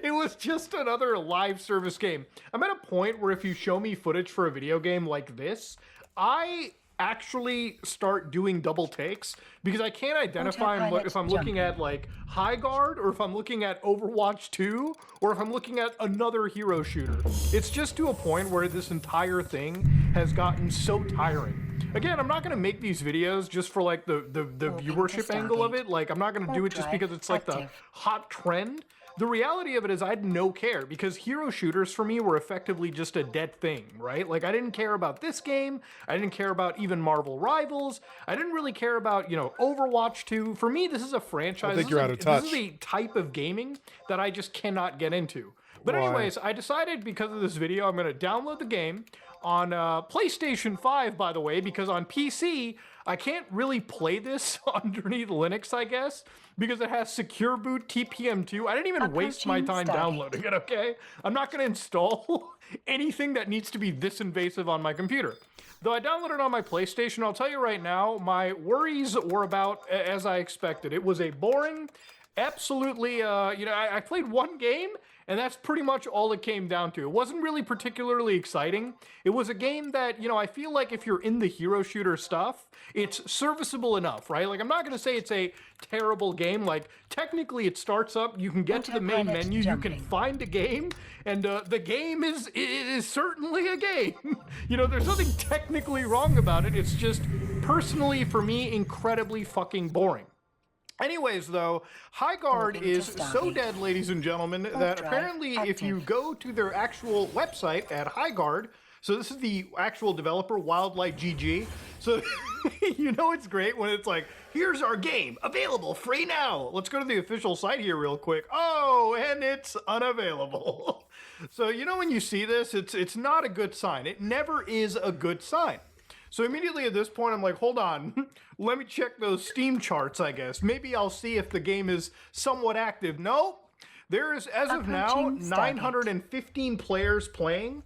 It was just another live service game. I'm at a point where if you show me footage for a video game like this, I actually start doing double takes because I can't identify if I'm looking at like High Guard or if I'm looking at Overwatch 2 or if I'm looking at another hero shooter. It's just to a point where this entire thing has gotten so tiring. Again, I'm not going to make these videos just for like the viewership angle of it. Like, I'm not going to do it just because it's like the hot trend. The reality of it is I had no care because hero shooters for me were effectively just a dead thing, right? Like, I didn't care about this game. I didn't care about even Marvel Rivals. I didn't really care about, you know, Overwatch 2. For me, this is a franchise. I think you're out of touch. This is a type of gaming that I just cannot get into. But anyways, I decided because of this video, I'm going to download the game on PlayStation 5, by the way, because on PC, I can't really play this underneath Linux, I guess, because it has Secure Boot TPM2. I didn't even waste my time downloading it, okay? I'm not going to install anything that needs to be this invasive on my computer. Though I downloaded it on my PlayStation, I'll tell you right now, my worries were about as I expected. It was a boring, absolutely, you know, I played one game, and that's pretty much all it came down to. It wasn't really particularly exciting. It was a game that, you know, I feel like if you're in the hero shooter stuff, it's serviceable enough, right? Like, I'm not going to say it's a terrible game. Like, technically it starts up, you can get to the main menu, you can find a game, and the game is certainly a game. You know, there's nothing technically wrong about it. It's just, personally, for me, incredibly fucking boring. Anyways, though, High Guard is so dead, ladies and gentlemen, that apparently if you go to their actual website at High Guard, so this is the actual developer, Wildlight GG, so you know it's great when it's like, here's our game, available, free now. Let's go to the official site here real quick. Oh, and it's unavailable. So, you know when you see this, it's not a good sign. It never is a good sign. So immediately at this point, I'm like, hold on, let me check those Steam charts, I guess. Maybe I'll see if the game is somewhat active. Nope. There is, as of now, 915 players playing.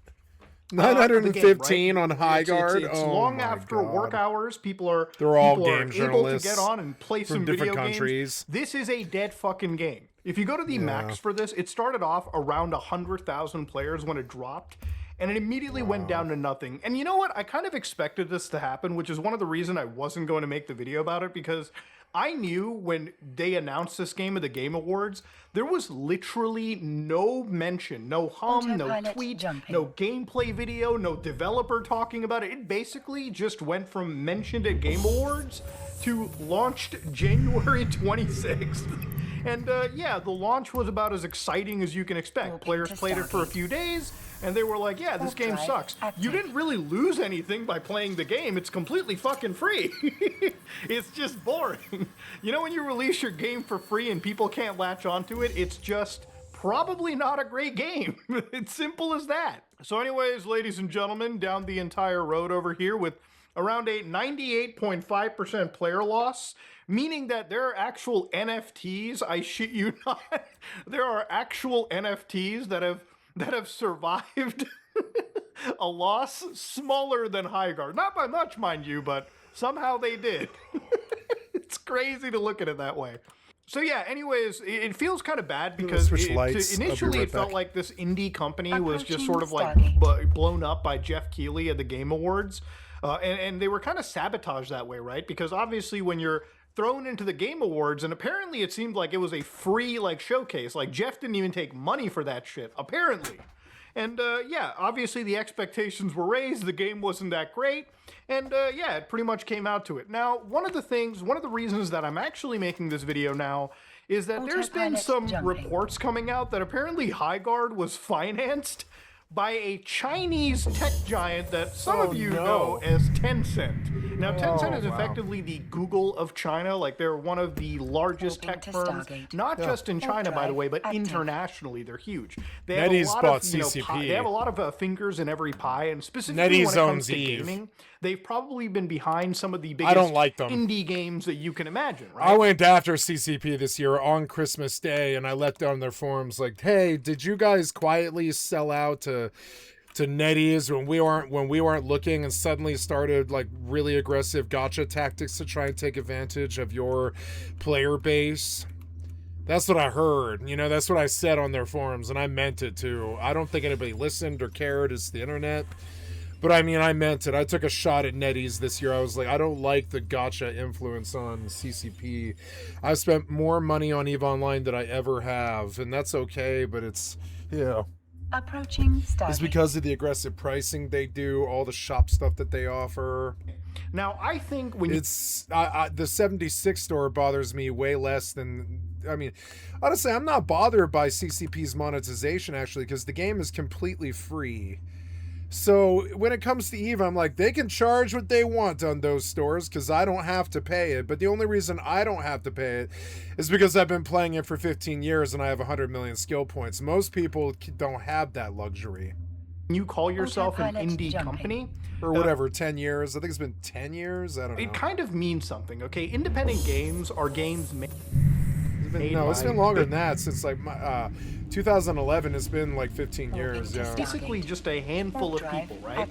915 on High Guard? It's long after work hours. People are all able to get on and play some video countries. games. This is a dead fucking game. If you go to the max for this, it started off around 100,000 players when it dropped. And it immediately went down to nothing. And you know what? I kind of expected this to happen, which is one of the reasons I wasn't going to make the video about it, because I knew when they announced this game at the Game Awards, there was literally no mention, no hum, no tweet, no gameplay video, no developer talking about it. It basically just went from mentioned at Game Awards to launched January 26th. And yeah, the launch was about as exciting as you can expect. Players played it for a few days, and they were like, yeah, this game sucks. You didn't really lose anything by playing the game. It's completely fucking free. It's just boring. You know when you release your game for free and people can't latch onto it, it's just probably not a great game. It's simple as that. So anyways, ladies and gentlemen, down the entire road over here with around a 98.5% player loss, meaning that there are actual NFTs, I shit you not, there are actual NFTs that have survived a loss smaller than Highguard. Not by much, mind you, but somehow they did. It's crazy to look at it that way. So yeah, anyways, it feels kind of bad because initially it felt like this indie company was just sort of like blown up by Jeff Keighley at the Game Awards. And they were kind of sabotaged that way, right? Because obviously when you're thrown into the Game Awards, and apparently it seemed like it was a free like showcase. Like Jeff didn't even take money for that shit, apparently. And yeah, obviously the expectations were raised, the game wasn't that great, and yeah, it pretty much came out to it. Now, one of the reasons that I'm actually making this video now is that there's been some reports coming out that apparently Highguard was financed by a Chinese tech giant that some of you know as Tencent. Now, Tencent is effectively the Google of China. Like, they're one of the largest tech firms, not just in China, by the way, but internationally. They're huge. They have a lot of, CCP. They have a lot of fingers in every pie, and specifically when it comes to gaming, they've probably been behind some of the biggest indie games that you can imagine, right? I went after CCP this year on Christmas Day, and I let down their forums like, hey, did you guys quietly sell out to NetEase when we weren't looking, and suddenly started like really aggressive gotcha tactics to try and take advantage of your player base? That's what I heard. You know, that's what I said on their forums, and I meant it too. I don't think anybody listened or cared. It's the internet. But I mean, I meant it. I took a shot at NetEase this year. I was like, I don't like the gotcha influence on CCP. I've spent more money on EVE Online than I ever have, and that's okay, but it's, yeah. Approaching start. It's because of the aggressive pricing they do, all the shop stuff that they offer. Now, I think when it's the 76 store bothers me way less than, I mean, honestly, I'm not bothered by CCP's monetization actually, because the game is completely free. So when it comes to EVE, I'm like, they can charge what they want on those stores because I don't have to pay it. But the only reason I don't have to pay it is because I've been playing it for 15 years and I have 100 million skill points. Most people don't have that luxury. You call yourself an indie company? Or whatever, 10 years. I think it's been 10 years. I don't know. It kind of means something, okay? Independent games are games made. No, it's been longer than that, since like 2011. It's been like 15 years. Yeah. Basically just a handful of people, right?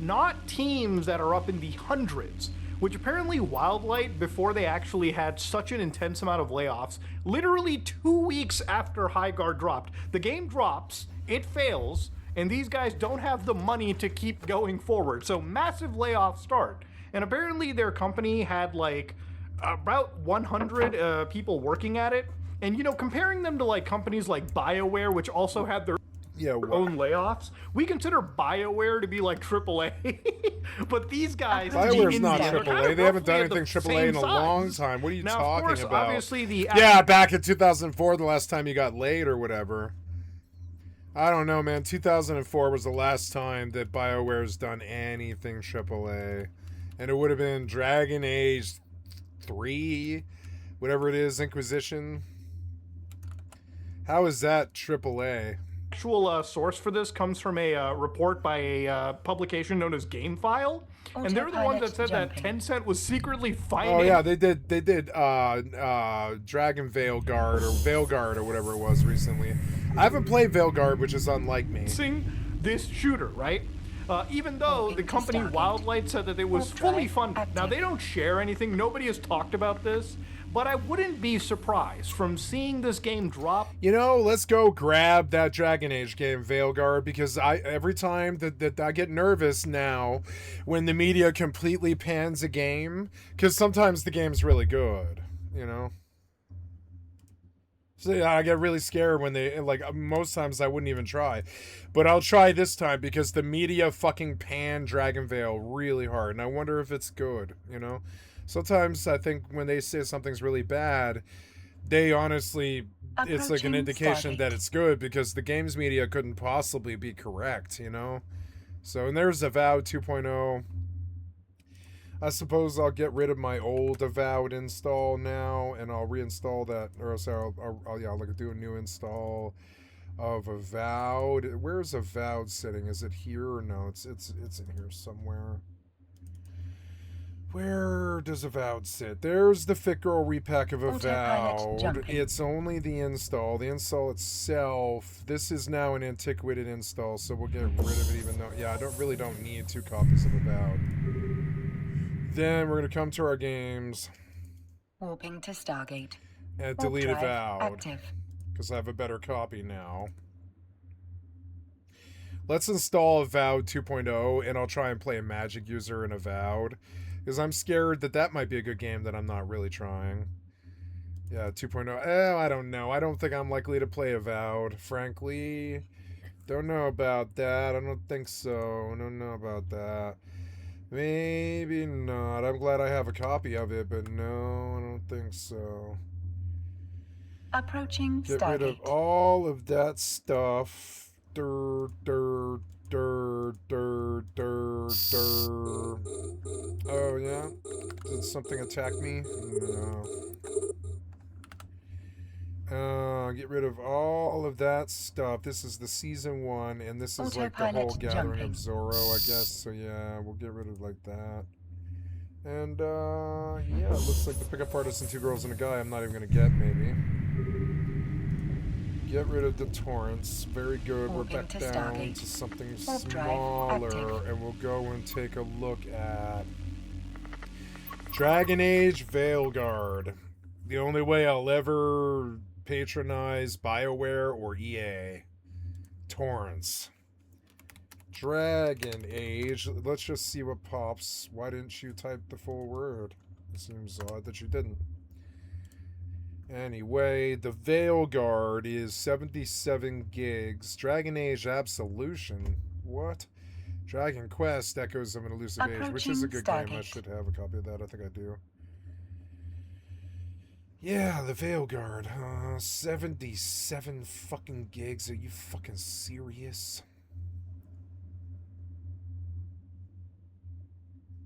Not teams that are up in the hundreds, which apparently Wildlight, before they actually had such an intense amount of layoffs, literally 2 weeks after Highguard dropped, the game drops, it fails, and these guys don't have the money to keep going forward. So massive layoffs start. And apparently their company had like about 100 people working at it. And, you know, comparing them to like companies like BioWare, which also had their own layoffs, we consider BioWare to be like AAA. But these guys, BioWare's not AAA. They haven't done anything AAA in a long time. What are you talking about? Obviously yeah, back in 2004, the last time you got laid or whatever. I don't know, man. 2004 was the last time that BioWare's done anything AAA. And it would have been Dragon Age 3, whatever it is, Inquisition. How is that AAA? Actual source for this comes from a report by a publication known as GameFile, and they're the ones that said that Tencent was secretly financing. Oh yeah, they did Dragon Veilguard or Veilguard or whatever it was recently. I haven't played Veilguard, which is unlike me. This shooter, right? Even though the company Wildlight said that it was fully funded. Now, they don't share anything. Nobody has talked about this. But I wouldn't be surprised from seeing this game drop. You know, let's go grab that Dragon Age game, Veilguard, because every time that I get nervous now when the media completely pans a game, because sometimes the game's really good, you know? So yeah, I get really scared when they, like, most times I wouldn't even try. But I'll try this time because the media fucking pan Dragon Veil really hard. And I wonder if it's good, you know? Sometimes I think when they say something's really bad, they honestly, it's like an indication that it's good because the games media couldn't possibly be correct, you know? So, and there's Avowed 2.0. I suppose I'll get rid of my old Avowed install now, and I'll reinstall that, or else I'll like do a new install of Avowed. Where's Avowed sitting? Is it here or no? It's in here somewhere. Where does Avowed sit? There's the Fit Girl repack of Avowed. It's only the install. The install itself. This is now an antiquated install, so we'll get rid of it even though... Yeah, I really don't need 2 copies of Avowed. Then we're going to come to our games. Warping to Stargate. And Warp delete drive Avowed. active. Because I have a better copy now. Let's install Avowed 2.0, and I'll try and play a Magic user in Avowed. Because I'm scared that that might be a good game that I'm not really trying. Yeah, 2.0. I don't know. I don't think I'm likely to play Avowed, frankly. Don't know about that. I don't think so. Don't know about that. Maybe not. I'm glad I have a copy of it, but no, I don't think so. Approaching Get Stargate. rid of all of that stuff. Oh, yeah? Did something attack me? No. Get rid of all of that stuff. This is the season 1, and this is like the whole gathering of Zorro, I guess. So yeah, we'll get rid of like that. And yeah, it looks like the pickup artist and 2 girls and a guy I'm not even gonna get, maybe. Get rid of the torrents. Very good. We're back down to something smaller, and we'll go and take a look at Dragon Age Veilguard. The only way I'll ever patronize BioWare or EA. Torrents. Dragon Age. Let's just see what pops. Why didn't you type the full word? It seems odd that you didn't. Anyway, the Veilguard is 77 gigs. Dragon Age Absolution. What? Dragon Quest Echoes of an Elusive Age, which is a good game. I should have a copy of that. I think I do. Yeah, the Veilguard. 77 fucking gigs. Are you fucking serious?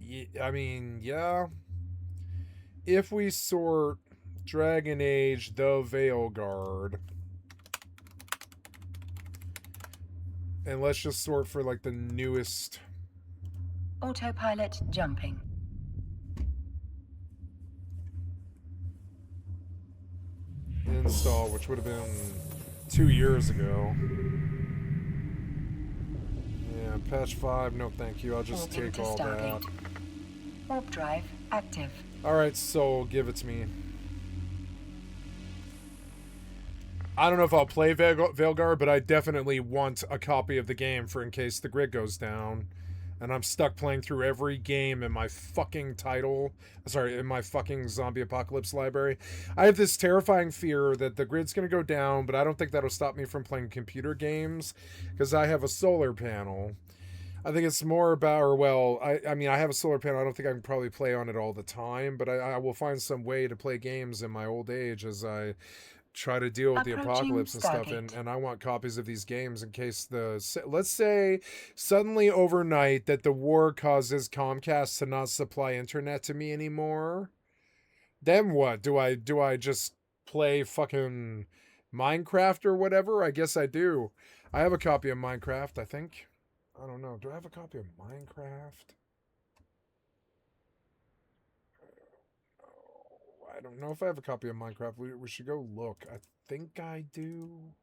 Yeah, I mean, yeah. If we sort Dragon Age, the Veilguard, and let's just sort for like the newest. Autopilot jumping. Install, which would have been 2 years ago. Yeah, patch 5, no thank you. I'll just take all that. Warp drive active. Alright, Soul, give it to me. I don't know if I'll play Veilguard, but I definitely want a copy of the game for in case the grid goes down. And I'm stuck playing through every game in my fucking in my fucking zombie apocalypse library. I have this terrifying fear that the grid's going to go down, but I don't think that'll stop me from playing computer games because I have a solar panel. I think it's more about, or well, I mean, I have a solar panel. I don't think I can probably play on it all the time, but I will find some way to play games in my old age as I try to deal with the apocalypse and stuff, and I want copies of these games in case let's say suddenly overnight that the war causes Comcast to not supply internet to me anymore. Then what? Do I just play fucking Minecraft or whatever? I guess I do. I have a copy of Minecraft, I think. I don't know. Do I have a copy of Minecraft? I don't know if I have a copy of Minecraft. We should go look. I think I do.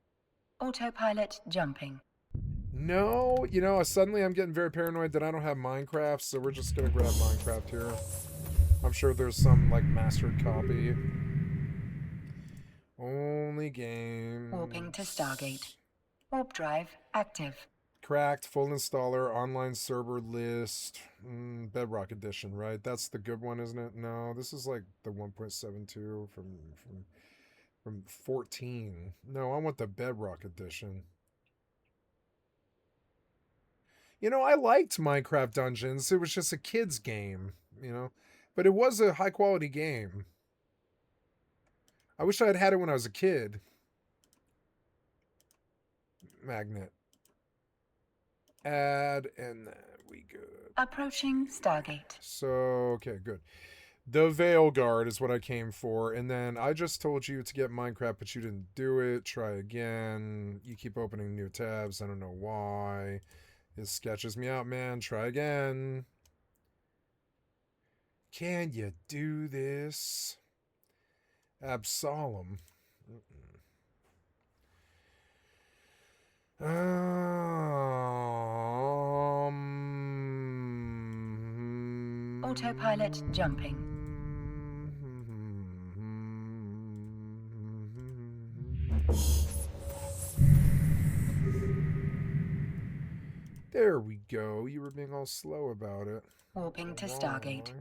Autopilot jumping. No, you know, suddenly I'm getting very paranoid that I don't have Minecraft, so we're just gonna grab Minecraft here. I'm sure there's some, like, mastered copy. Only game. Warping to Stargate. Warp drive active. Cracked, full installer, online server list, Bedrock edition, right? That's the good one, isn't it? No, this is like the 1.72 from 14. No, I want the Bedrock edition. You know, I liked Minecraft Dungeons. It was just a kid's game, you know, but it was a high quality game. I wish I had had it when I was a kid. Magnet. Add, and we good. Approaching Stargate. So, okay, good. The Veilguard is what I came for, and then I just told you to get Minecraft, but you didn't do it. Try again. You keep opening new tabs. I don't know why. It sketches me out, man. Try again. Can you do this? Absolem. Autopilot jumping. There we go. You were being all slow about it. Warping to Stargate.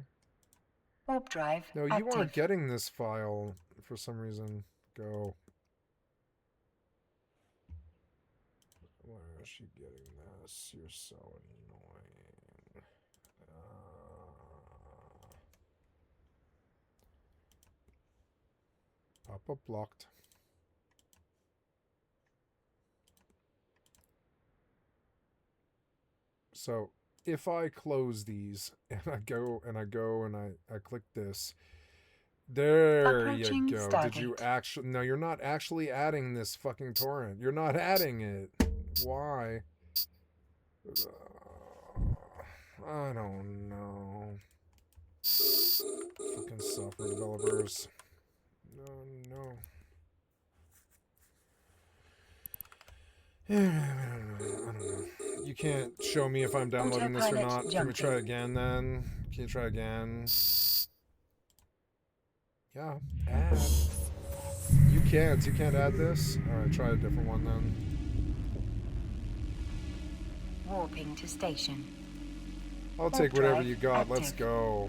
Warp drive No, you active. aren't getting this file for some reason. Go. Why is she getting this? You're so annoying. Pop-up blocked. So if I close these and I go and I click this, there Approaching you go. Stargate. Did you actually? No, you're not actually adding this fucking torrent. You're not adding it. Why? I don't know. Fucking software developers. No. I don't know. You can't show me if I'm downloading this or not. Can we try again then? Can you try again? Yeah, add. You can't add this? Alright, try a different one then. Warping to station. I'll take whatever you got. Let's go.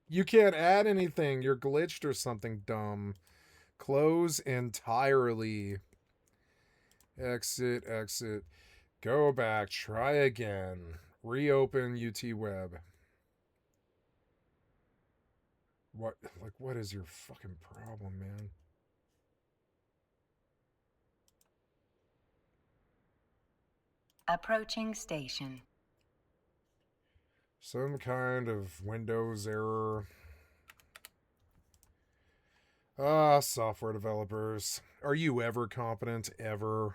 You can't add anything. You're glitched or something dumb. Close entirely. Exit. Go back. Try again. Reopen UT Web. What is your fucking problem, man? Approaching station. Some kind of Windows error. Software developers. Are you ever competent? Ever?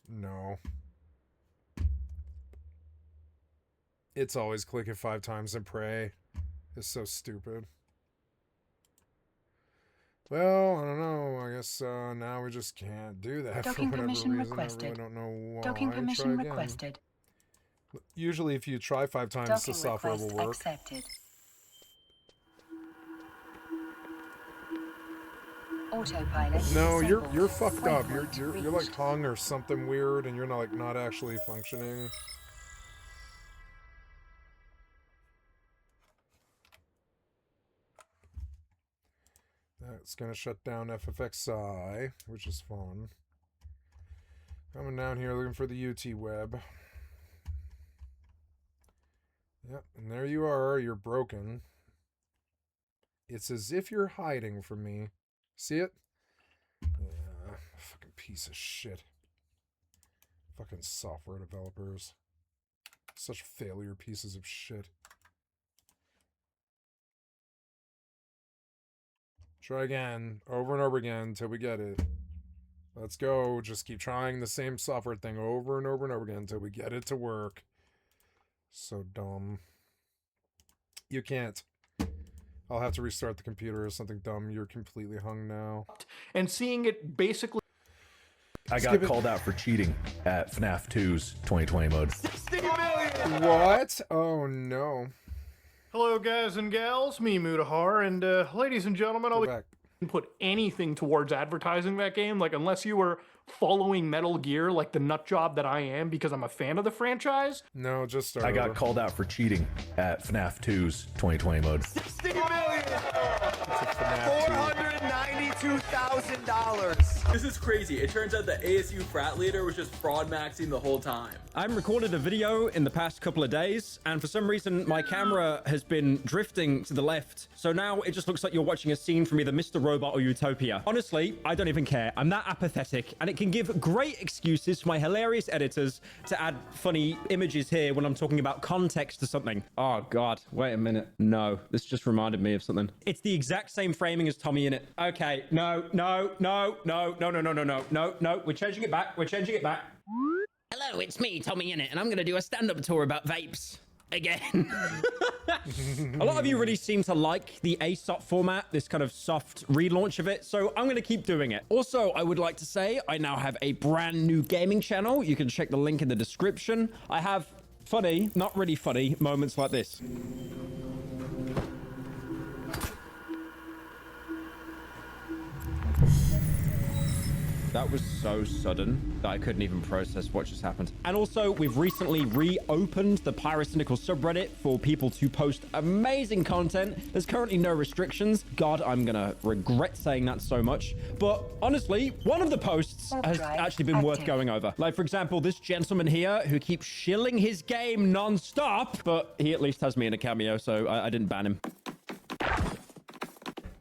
No. It's always click it 5 times and pray. It's so stupid. Well, I don't know. I guess now we just can't do that Docking for whatever permission reason. requested. I really don't know why. Docking permission Try again. requested. Usually if you try 5 times, Docking the software will request work. accepted. Autopilot. No, disabled. you're fucked up. Waypoint You're like hung or something weird, and you're not actually functioning. That's gonna shut down FFXI, which is fun. Coming down here looking for the UT web. Yep, and there you are. You're broken. It's as if you're hiding from me. See it? Yeah, fucking piece of shit. Fucking software developers. Such failure pieces of shit. Try again, over and over again until we get it. Let's go. Just keep trying the same software thing over and over and over again until we get it to work. So dumb. You can't. I'll have to restart the computer or something dumb. You're completely hung now. And seeing it basically... I got called out for cheating at FNAF 2's 2020 mode. 60 million! What? Oh no. Hello guys and gals, me Mutahar, and ladies and gentlemen, I'll put anything towards advertising that game, like unless you were following Metal Gear like the nut job that I am because I'm a fan of the franchise. No, just start I got over. called out for cheating at FNAF 2's 2020 mode. 60 million! $492,000. This is crazy. It turns out the ASU frat leader was just fraud maxing the whole time. I recorded a video in the past couple of days, and for some reason my camera has been drifting to the left. So now it just looks like you're watching a scene from either Mr. Robot or Utopia. Honestly, I don't even care. I'm that apathetic, and it can give great excuses for my hilarious editors to add funny images here when I'm talking about context to something. Oh God, wait a minute. No, this just reminded me of something. It's the exact same framing as Tommy in it. Okay, no. No. We're changing it back. Hello, it's me, Tommy Innit, and I'm going to do a stand-up tour about vapes. Again. A lot of you really seem to like the ASOP format, this kind of soft relaunch of it, so I'm going to keep doing it. Also, I would like to say I now have a brand new gaming channel. You can check the link in the description. I have funny, not really funny, moments like this. That was so sudden that I couldn't even process what just happened. And also, we've recently reopened the Pyrocynical subreddit for people to post amazing content. There's currently no restrictions. God, I'm gonna regret saying that so much. But honestly, one of the posts has actually been worth going over. Like, for example, this gentleman here who keeps shilling his game non-stop, but he at least has me in a cameo, so I didn't ban him.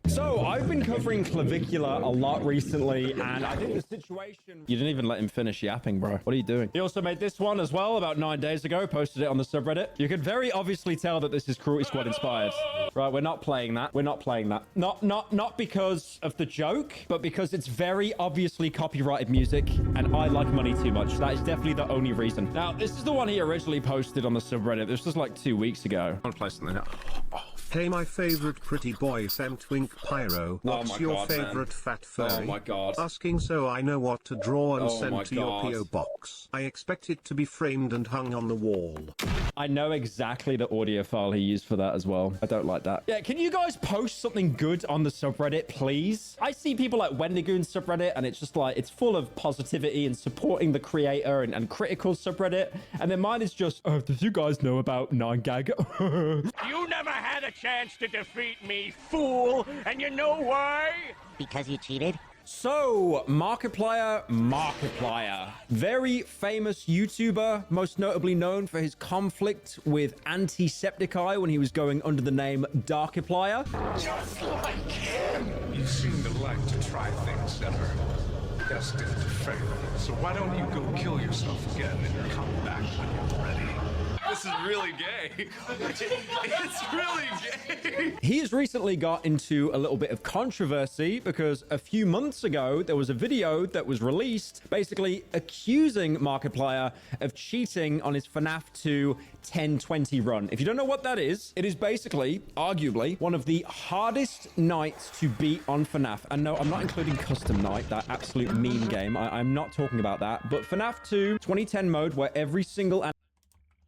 So, I've been covering clavicular a lot recently, and I think the situation... You didn't even let him finish yapping, bro. What are you doing? He also made this one as well about 9 days ago, posted it on the subreddit. You can very obviously tell that this is Cruelty Squad inspired. Right, we're not playing that. We're not playing that. Not because of the joke, but because it's very obviously copyrighted music, and I like money too much. That is definitely the only reason. Now, this is the one he originally posted on the subreddit. This was like 2 weeks ago. I want to play something now. Hey, my favorite pretty boy Femtwink Pyro. What's your favorite fat furry? Oh my god. Asking so I know what to draw and send to your PO box. I expect it to be framed and hung on the wall. I know exactly the audio file he used for that as well. I don't like that. Yeah, can you guys post something good on the subreddit, please? I see people like Wendigoon's subreddit, and it's just like, it's full of positivity and supporting the creator and critical subreddit. And then mine is just, oh, did you guys know about 9gag? You never had a chance to defeat me, fool! And you know why? Because you cheated? So, Markiplier. Very famous YouTuber, most notably known for his conflict with Antisepticeye when he was going under the name Darkiplier. Just like him! You seem to like to try things that are destined to fail. So why don't you go kill yourself again and come back when you're ready? This is really gay. It's really gay. He has recently got into a little bit of controversy because a few months ago, there was a video that was released basically accusing Markiplier of cheating on his FNAF 2 1020 run. If you don't know what that is, it is basically, arguably, one of the hardest nights to beat on FNAF. And no, I'm not including Custom Night, that absolute meme game. I'm not talking about that. But FNAF 2 2010 mode, where every single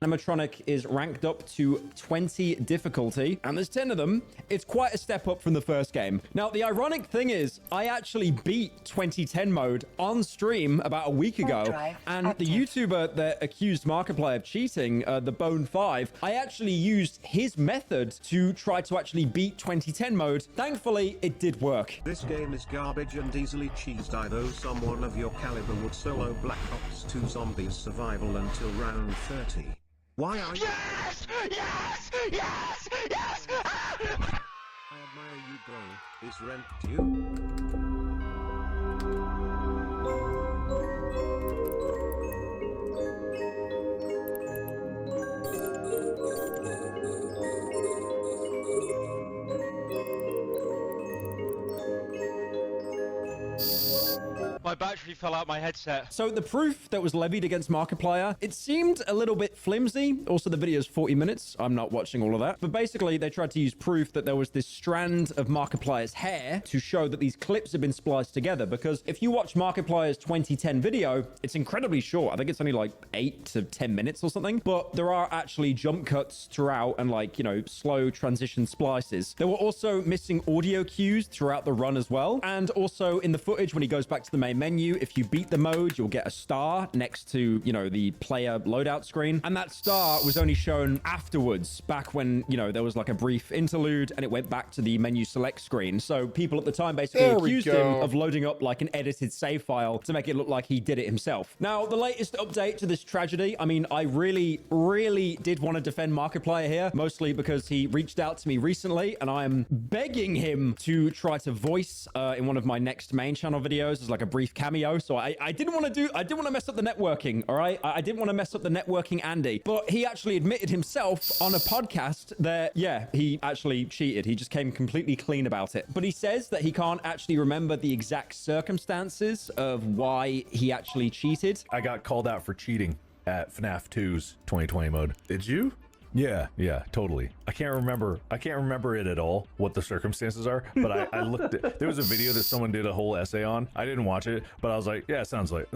animatronic is ranked up to 20 difficulty, and there's 10 of them. It's quite a step up from the first game. Now, the ironic thing is, I actually beat 2010 mode on stream about a week ago, and the YouTuber that accused Markiplier of cheating, the Bone5, I actually used his method to try to actually beat 2010 mode. Thankfully, it did work. This game is garbage and easily cheesed. Though someone of your caliber would solo Black Ops 2 Zombies Survival until round 30. Why are you— Yes! Yes! Yes! Yes! I admire you, bro. Is rent due? My battery fell out my headset. So the proof that was levied against Markiplier, it seemed a little bit flimsy. Also, the video is 40 minutes. I'm not watching all of that. But basically, they tried to use proof that there was this strand of Markiplier's hair to show that these clips have been spliced together. Because if you watch Markiplier's 2010 video, it's incredibly short. I think it's only like 8 to 10 minutes or something. But there are actually jump cuts throughout and like, you know, slow transition splices. There were also missing audio cues throughout the run as well. And also in the footage, when he goes back to the main menu, if you beat the mode, you'll get a star next to, you know, the player loadout screen. And that star was only shown afterwards, back when, you know, there was like a brief interlude and it went back to the menu select screen. So people at the time basically accused him of loading up like an edited save file to make it look like he did it himself. Now, the latest update to this tragedy, I mean, I really did want to defend Markiplier here, mostly because he reached out to me recently and I am begging him to try to voice in one of my next main channel videos as like a brief cameo. video, so I didn't want to mess up the networking, all right? I didn't want to mess up the networking, Andy. But he actually admitted himself on a podcast that, yeah, he actually cheated. He just came completely clean about it. But he says that he can't actually remember the exact circumstances of why he actually cheated. I got called out for cheating at FNAF 2's 2020 mode. Did you? Yeah, totally. I can't remember it at all, what the circumstances are, but I looked at, there was a video that someone did a whole essay on. I didn't watch it, but I was like, yeah, that sounds right.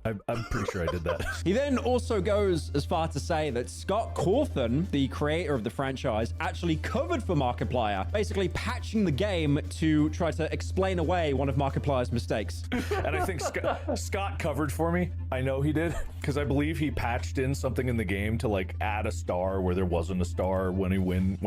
I'm pretty sure I did that. He then also goes as far to say that Scott Cawthon, the creator of the franchise, actually covered for Markiplier, basically patching the game to try to explain away one of Markiplier's mistakes. And I think Scott covered for me. I know he did, because I believe he patched in something in the game to like add a star where there wasn't a star when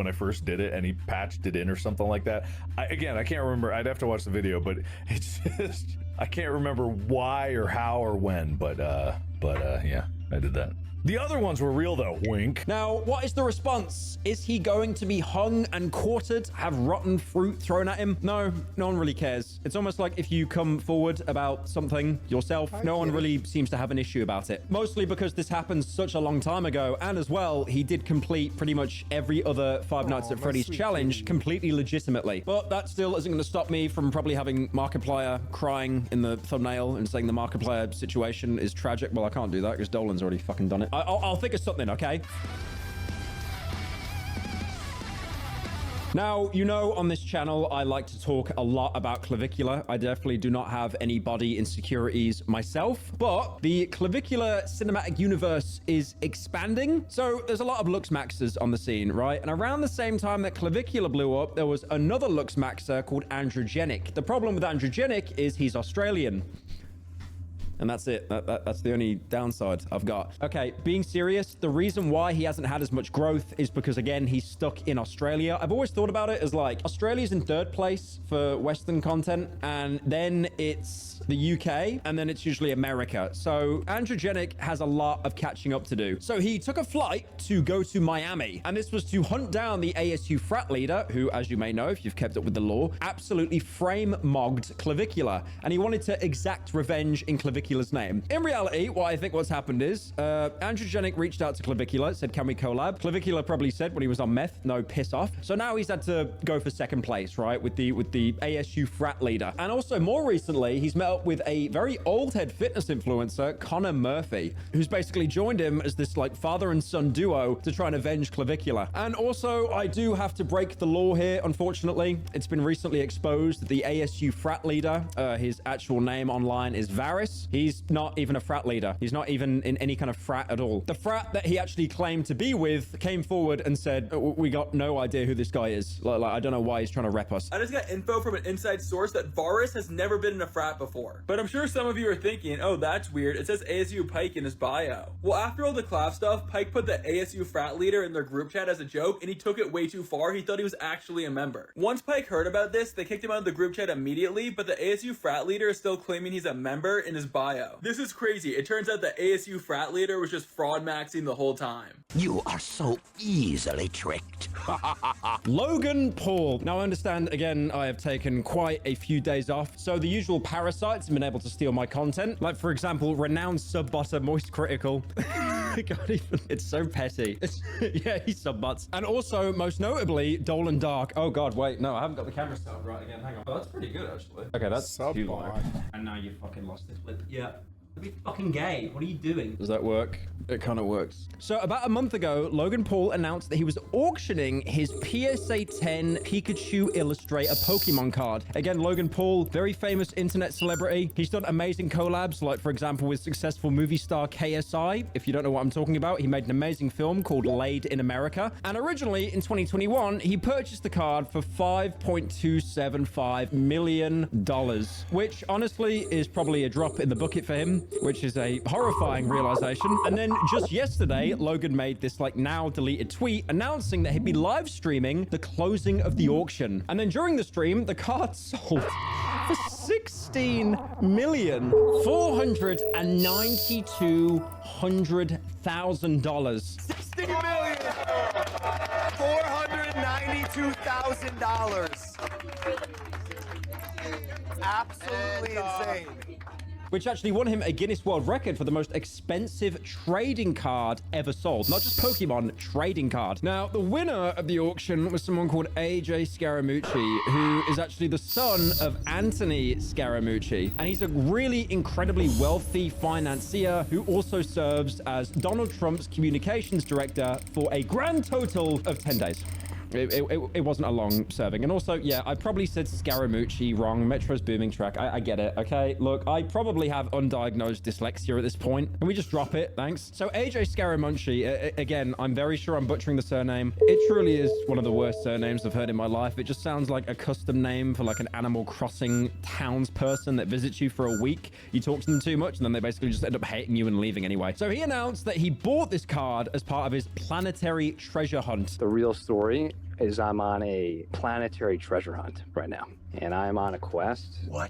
I first did it, and he patched it in or something like that. I can't remember. I'd have to watch the video, but it's just, I can't remember why or how or when, but yeah, I did that. The other ones were real though, wink. Now, what is the response? Is he going to be hung and quartered, have rotten fruit thrown at him? No one really cares. It's almost like if you come forward about something yourself, no one really seems to have an issue about it. Mostly because this happened such a long time ago, and as well, he did complete pretty much every other Five Nights at Freddy's challenge completely legitimately. But that still isn't going to stop me from probably having Markiplier crying in the thumbnail and saying the Markiplier situation is tragic. Well, I can't do that because Dolan's already fucking done it. I'll think of something, okay? Now, you know, on this channel, I like to talk a lot about clavicular. I definitely do not have any body insecurities myself, but the clavicular cinematic universe is expanding. So there's a lot of Lux Maxers on the scene, right? And around the same time that clavicular blew up, there was another Lux Maxer called Androgenic. The problem with Androgenic is he's Australian. And that's it. That's the only downside I've got. Okay, being serious, the reason why he hasn't had as much growth is because, again, he's stuck in Australia. I've always thought about it as like, Australia's in third place for Western content, and then it's the UK, and then it's usually America. So Androgenic has a lot of catching up to do. So he took a flight to go to Miami, and this was to hunt down the ASU frat leader, who, as you may know, if you've kept up with the law, absolutely frame-mogged Clavicular, and he wanted to exact revenge in Clavicula's name. In reality, what's happened is Androgenic reached out to Clavicular, said, can we collab? Clavicular probably said when he was on meth, no, piss off. So now he's had to go for second place, right, with the ASU frat leader. And also more recently, he's met up with a very old head fitness influencer, Connor Murphy, who's basically joined him as this like father and son duo to try and avenge Clavicular. And also, I do have to break the law here, unfortunately. It's been recently exposed that the ASU frat leader, his actual name online is Varys. He's not even a frat leader. He's not even in any kind of frat at all. The frat that he actually claimed to be with came forward and said, we got no idea who this guy is. Like, I don't know why he's trying to rep us. I just got info from an inside source that Varys has never been in a frat before. But I'm sure some of you are thinking, oh, that's weird. It says ASU Pike in his bio. Well, after all the Clav stuff, Pike put the ASU frat leader in their group chat as a joke, and he took it way too far. He thought he was actually a member. Once Pike heard about this, they kicked him out of the group chat immediately, but the ASU frat leader is still claiming he's a member in his bio. This is crazy. It turns out the ASU frat leader was just fraud maxing the whole time. You are so easily tricked. Logan Paul. Now I understand, again, I have taken quite a few days off, so the usual parasites have been able to steal my content. Like, for example, renowned sub-butter Moist Critical. God, even, it's so petty. Yeah, he sub-butts. And also, most notably, Dolan Dark. Oh God, wait, no, I haven't got the camera set up right again. Hang on. Oh, that's pretty good, actually. Okay, that's too low. And now you fucking lost this clip. Yeah. Be fucking gay. What are you doing? Does that work? It kind of works. So about a month ago, Logan Paul announced that he was auctioning his PSA 10 Pikachu Illustrator Pokemon card. Again, Logan Paul, very famous internet celebrity. He's done amazing collabs, like for example with successful movie star KSI. If you don't know what I'm talking about, he made an amazing film called Laid in America. And originally in 2021, he purchased the card for $5.275 million, which honestly is probably a drop in the bucket for him, which is a horrifying realization. And then just yesterday, Logan made this like now deleted tweet announcing that he'd be live streaming the closing of the auction. And then during the stream, the card sold for $16,492,000. $492,000. Absolutely insane. which actually won him a Guinness World Record for the most expensive trading card ever sold. Not just Pokemon, trading card. Now, the winner of the auction was someone called AJ Scaramucci, who is actually the son of Anthony Scaramucci. And he's a really incredibly wealthy financier who also serves as Donald Trump's communications director for a grand total of 10 days. It wasn't a long serving. And also, yeah, I probably said Scaramucci wrong. Metro's booming track. I get it. Okay, look, I probably have undiagnosed dyslexia at this point. Can we just drop it? Thanks. So AJ Scaramucci, again, I'm very sure I'm butchering the surname. It truly is one of the worst surnames I've heard in my life. It just sounds like a custom name for like an Animal Crossing townsperson that visits you for a week. You talk to them too much and then they basically just end up hating you and leaving anyway. So he announced that he bought this card as part of his planetary treasure hunt. The real story is I'm on a planetary treasure hunt right now, and I'm on a quest. What?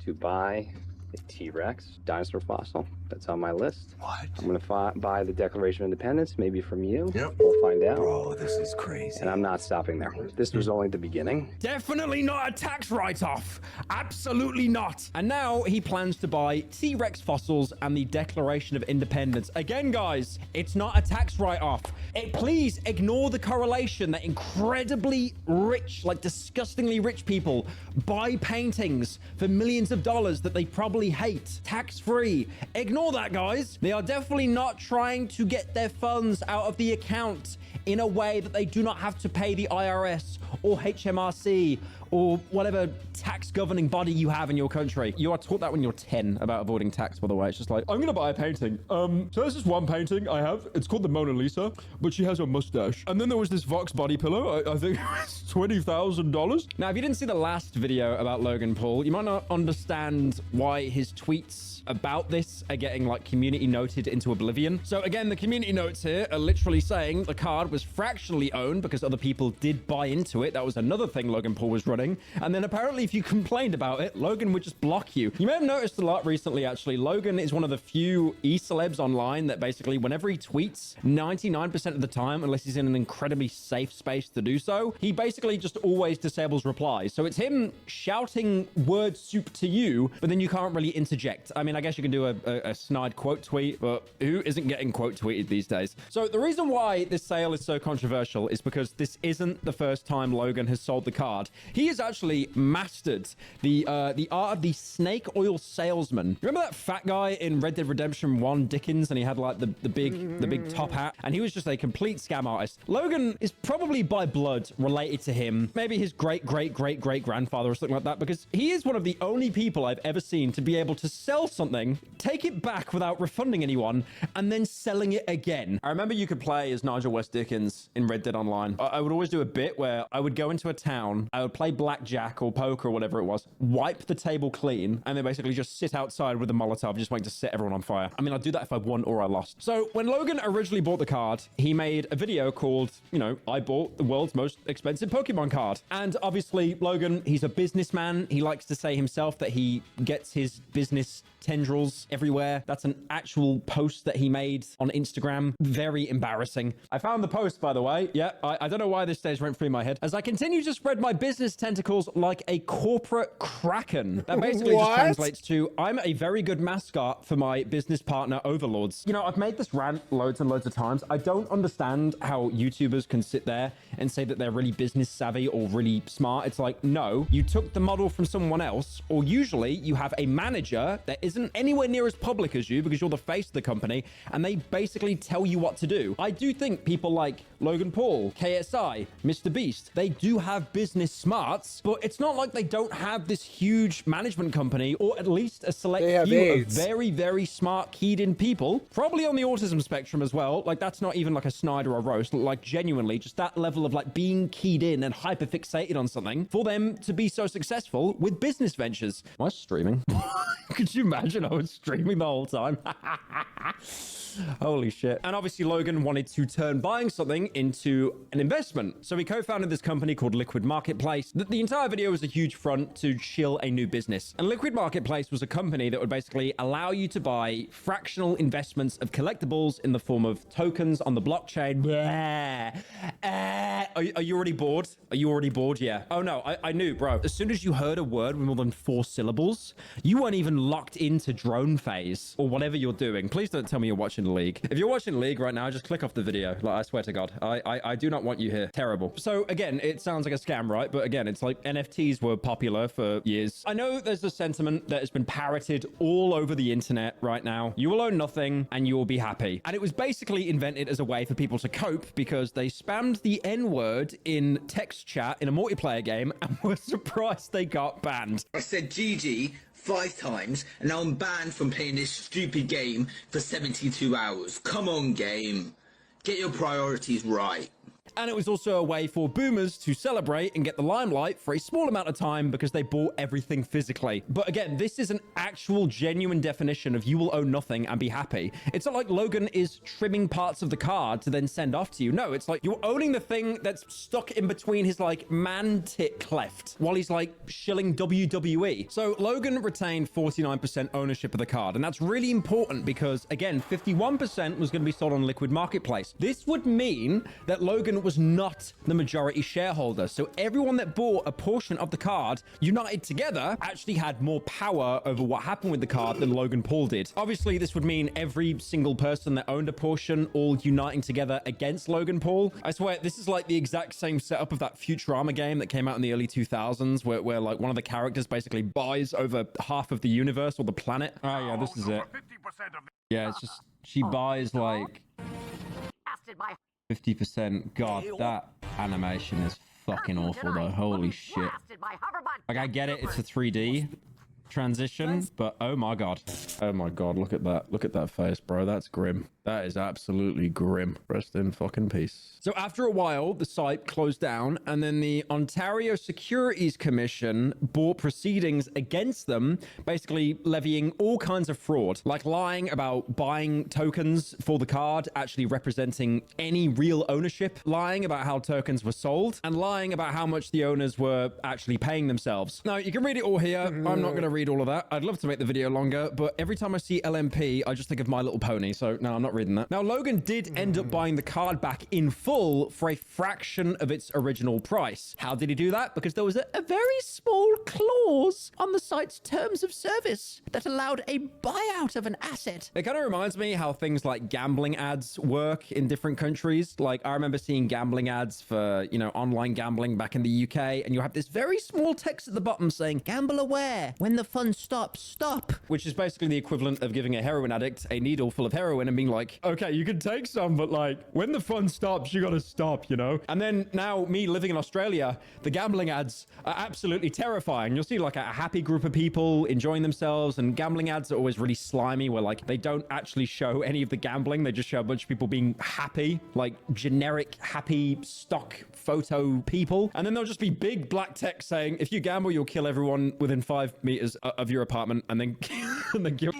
To buy a T-Rex dinosaur fossil. That's on my list. What? I'm gonna buy the Declaration of Independence, maybe from you. Yep. We'll find out. Bro, this is crazy. And I'm not stopping there. This was only the beginning. Definitely not a tax write-off. Absolutely not. And now he plans to buy T-Rex fossils and the Declaration of Independence. Again, guys, it's not a tax write-off. Please ignore the correlation that incredibly rich, like disgustingly rich people buy paintings for millions of dollars that they probably hate. Tax-free. Ignore that, guys. They are definitely not trying to get their funds out of the account in a way that they do not have to pay the IRS or HMRC or whatever tax governing body you have in your country. You are taught that when you're 10 about avoiding tax, by the way. It's just like, I'm gonna buy a painting. So there's this one painting I have. It's called the Mona Lisa, but she has a mustache. And then there was this Vox body pillow. I think it's $20,000. Now, if you didn't see the last video about Logan Paul, you might not understand why his tweets about this are getting like community noted into oblivion. So again, the community notes here are literally saying the card was fractionally owned because other people did buy into it. That was another thing Logan Paul was running. And then apparently if you complained about it, Logan would just block you. You may have noticed a lot recently, actually. Logan is one of the few e-celebs online that basically whenever he tweets, 99% of the time, unless he's in an incredibly safe space to do so, he basically just always disables replies. So it's him shouting word soup to you, but then you can't really interject. I mean, I guess you can do a snide quote tweet, but who isn't getting quote tweeted these days? So the reason why this sale is so controversial is because this isn't the first time Logan has sold the card. He has actually mastered the art of the snake oil salesman. Remember that fat guy in Red Dead Redemption 1, Dickens, and he had like the big top hat, and he was just a complete scam artist. Logan is probably by blood related to him, maybe his great grandfather or something like that, because he is one of the only people I've ever seen to be able to sell something, take it back without refunding anyone, and then selling it again. I remember you could play as Nigel West Dickens in Red Dead Online. I would always do a bit where I would go into a town, I would play blackjack or poker or whatever it was, wipe the table clean, and then basically just sit outside with a Molotov, just waiting to set everyone on fire. I mean, I'd do that if I won or I lost. So when Logan originally bought the card, he made a video called, you know, I bought the world's most expensive Pokemon card. And obviously, Logan, he's a businessman. He likes to say himself that he gets his business tendrils everywhere. That's an actual post that he made on Instagram. Very embarrassing. I found the post, by the way. Yeah, I don't know why this stays rent free in my head. As I continue to spread my business tentacles like a corporate kraken. That basically just translates to, I'm a very good mascot for my business partner overlords. You know, I've made this rant loads and loads of times. I don't understand how YouTubers can sit there and say that they're really business savvy or really smart. It's like, no, you took the model from someone else, or usually you have a manager that isn't anywhere near as public as you because you're the face of the company, and they basically tell you what to do. I do think people like Logan Paul, KSI, Mr. Beast, they do have business smarts, but it's not like they don't have this huge management company, or at least a select few of very, very smart, keyed-in people, probably on the autism spectrum as well. Like, that's not even like a snide or a roast, like genuinely just that level of like being keyed in and hyper-fixated on something for them to be so successful with business ventures. Am I streaming? Could you imagine I was streaming the whole time? Holy shit. And obviously Logan wanted to turn buying something into an investment. So he co-founded this company called Liquid Marketplace. The entire video was a huge front to shill a new business. And Liquid Marketplace was a company that would basically allow you to buy fractional investments of collectibles in the form of tokens on the blockchain. Are you already bored? Are you already bored? Yeah. Oh no, I knew, bro. As soon as you heard a word with more than 4 syllables, you weren't even locked into drone phase or whatever you're doing. Please don't tell me you're watching League. If you're watching League right now, just click off the video. Like, I swear to God, I do not want you here. Terrible. So again, it sounds like a scam, right? But again, it's like NFTs were popular for years. I know there's a sentiment that has been parroted all over the internet right now. You will own nothing and you will be happy. And it was basically invented as a way for people to cope because they spammed the N-word in text chat in a multiplayer game and were surprised they got banned. I said GG 5 times, and now I'm banned from playing this stupid game for 72 hours. Come on, game. Get your priorities right. And it was also a way for boomers to celebrate and get the limelight for a small amount of time because they bought everything physically. But again, this is an actual genuine definition of you will own nothing and be happy. It's not like Logan is trimming parts of the card to then send off to you. No, it's like you're owning the thing that's stuck in between his like man tit cleft while he's like shilling WWE. So Logan retained 49% ownership of the card. And that's really important because again, 51% was going to be sold on Liquid Marketplace. This would mean that Logan was not the majority shareholder. So everyone that bought a portion of the card united together actually had more power over what happened with the card than Logan Paul did. Obviously, this would mean every single person that owned a portion all uniting together against Logan Paul. I swear, this is like the exact same setup of that Futurama game that came out in the early 2000s where like one of the characters basically buys over half of the universe or the planet. Oh yeah, this is it. Yeah, it's just, she buys like 50%. God, that animation is fucking awful though. Holy shit. Like, I get it, it's a 3D transition, but oh my God. Oh my God, look at that. Look at that face, bro. That's grim. That is absolutely grim. Rest in fucking peace. So after a while, the site closed down, and then the Ontario Securities Commission brought proceedings against them, basically levying all kinds of fraud, like lying about buying tokens for the card, actually representing any real ownership, lying about how tokens were sold, and lying about how much the owners were actually paying themselves. Now, you can read it all here. I'm not going to read all of that. I'd love to make the video longer, but every time I see LMP, I just think of My Little Pony, so no, I'm not reading that. Now, Logan did end up buying the card back in full for a fraction of its original price. How did he do that? Because there was a very small clause on the site's terms of service that allowed a buyout of an asset. It kind of reminds me how things like gambling ads work in different countries. Like, I remember seeing gambling ads for, you know, online gambling back in the UK, and you have this very small text at the bottom saying, "Gamble aware. When the fun stops, stop." Which is basically the equivalent of giving a heroin addict a needle full of heroin and being like, okay, you can take some, but like, when the fun stops, you gotta stop, you know? And then now, me living in Australia, the gambling ads are absolutely terrifying. You'll see like a happy group of people enjoying themselves, and gambling ads are always really slimy, where like they don't actually show any of the gambling. They just show a bunch of people being happy, like generic happy stock photo people. And then there'll just be big black text saying, if you gamble, you'll kill everyone within 5 meters of your apartment, and then give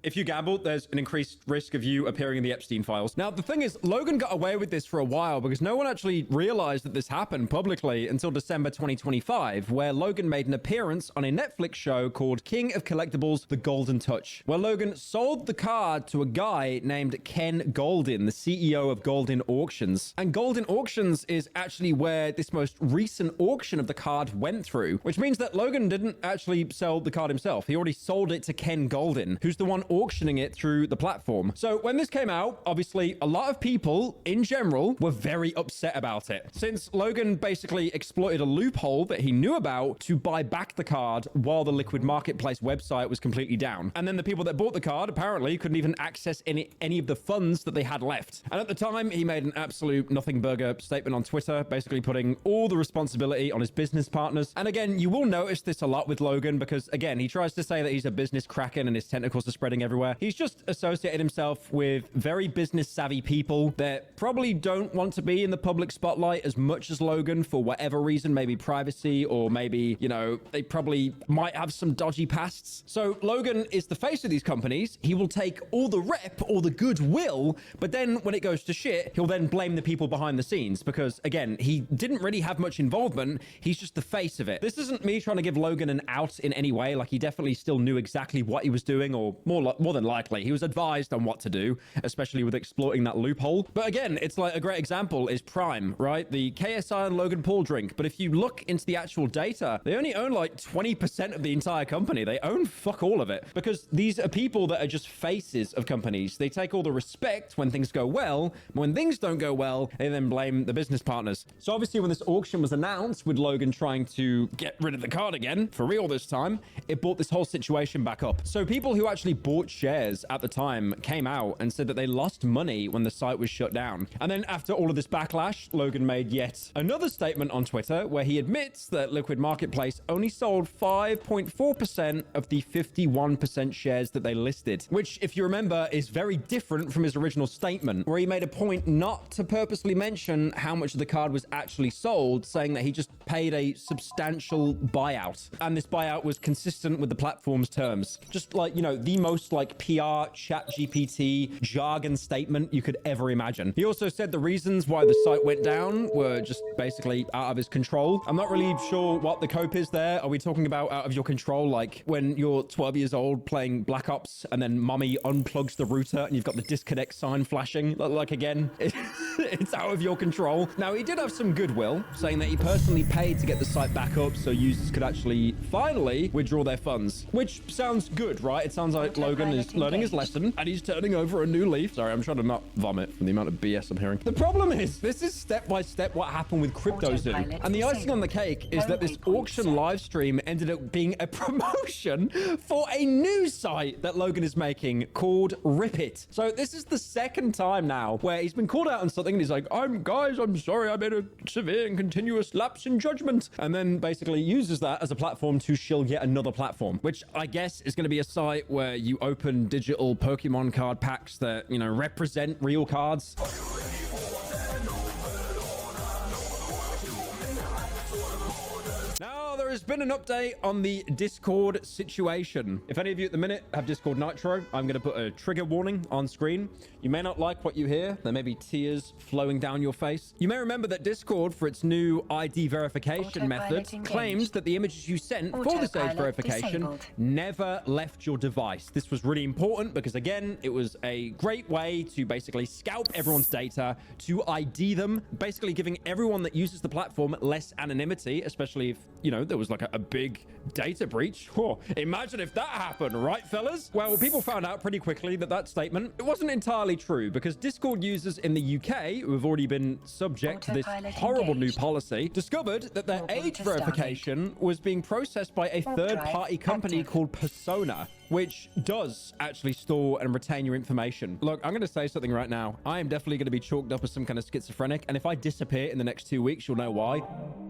If you gamble, there's an increased risk of you appearing in the Epstein files. Now, the thing is, Logan got away with this for a while because no one actually realized that this happened publicly until December 2025, where Logan made an appearance on a Netflix show called King of Collectibles, The Golden Touch, where Logan sold the card to a guy named Ken Goldin, the CEO of Goldin Auctions. And Goldin Auctions is actually where this most recent auction of the card went through, which means that Logan didn't actually sell the card himself. He already sold it to Ken Goldin, who's the one auctioning it through the platform. So when this came out, obviously a lot of people in general were very upset about it, since Logan basically exploited a loophole that he knew about to buy back the card while the Liquid Marketplace website was completely down. And then the people that bought the card apparently couldn't even access any of the funds that they had left. And at the time, he made an absolute nothing burger statement on Twitter, basically putting all the responsibility on his business partners. And again, you will notice this a lot with Logan because, again, he tries to say that he's a business kraken and his tentacles are spreading everywhere. He's just associated himself with very business savvy people that probably don't want to be in the public spotlight as much as Logan for whatever reason, maybe privacy, or maybe, you know, they probably might have some dodgy pasts. So Logan is the face of these companies. He will take all the rep, all the goodwill, but then when it goes to shit, he'll then blame the people behind the scenes because, again, he didn't really have much involvement. He's just the face of it. This isn't me trying to give Logan an out in any way. Like, he definitely still knew exactly what he was doing, or more than likely, he was advised on what to do, especially with exploiting that loophole. But again, it's like a great example is Prime, right? The KSI and Logan Paul drink. But if you look into the actual data, they only own like 20% of the entire company. They own fuck all of it because these are people that are just faces of companies. They take all the respect when things go well. When things don't go well, they then blame the business partners. So obviously when this auction was announced with Logan trying to get rid of the card again, for real this time, it brought this whole situation back up. So people who actually bought shares at the time came out and said that they lost money when the site was shut down. And then after all of this backlash, Logan made yet another statement on Twitter where he admits that Liquid Marketplace only sold 5.4% of the 51% shares that they listed, which, if you remember, is very different from his original statement, where he made a point not to purposely mention how much of the card was actually sold, saying that he just paid a substantial buyout. And this buyout was consistent with the platform's terms. Just like, you know, the most like PR ChatGPT jargon statement you could ever imagine. He also said the reasons why the site went down were just basically out of his control. I'm not really sure what the cope is there. Are we talking about out of your control, like when you're 12 years old playing Black Ops and then mommy unplugs the router and you've got the disconnect sign flashing? Like, again, it's out of your control. Now, he did have some goodwill, saying that he personally paid to get the site back up so users could actually finally withdraw their funds, which sounds good, right? It sounds like Logan is learning his lesson and he's turning over a new leaf. Sorry, I'm trying to not vomit from the amount of BS I'm hearing. The problem is, this is step by step what happened with CryptoZoo. And the icing on the cake is that this auction live stream ended up being a promotion for a new site that Logan is making called Rip It. So this is the second time now where he's been called out on something and he's like, I'm sorry, I made a severe and continuous lapse in judgment. And then basically uses that as a platform to shill yet another platform, which I guess is going to be a site where you open digital Pokemon card packs that, you know, represent real cards. Now, there has been an update on the Discord situation. If any of you at the minute have Discord Nitro, I'm going to put a trigger warning on screen. You may not like what you hear. There may be tears flowing down your face. You may remember that Discord, for its new ID verification method, claims that the images you sent for this age verification never left your device. This was really important because, again, it was a great way to basically scalp everyone's data, to ID them, basically giving everyone that uses the platform less anonymity, especially if, you know, there was like a big data breach. Oh, imagine if that happened, right, fellas? Well, people found out pretty quickly that that statement, it wasn't entirely true because Discord users in the UK, who have already been subject to this horrible new policy, discovered that their age verification was being processed by a third-party company called Persona, which does actually store and retain your information. Look, I'm going to say something right now. I am definitely going to be chalked up as some kind of schizophrenic, and if I disappear in the next 2 weeks, you'll know why.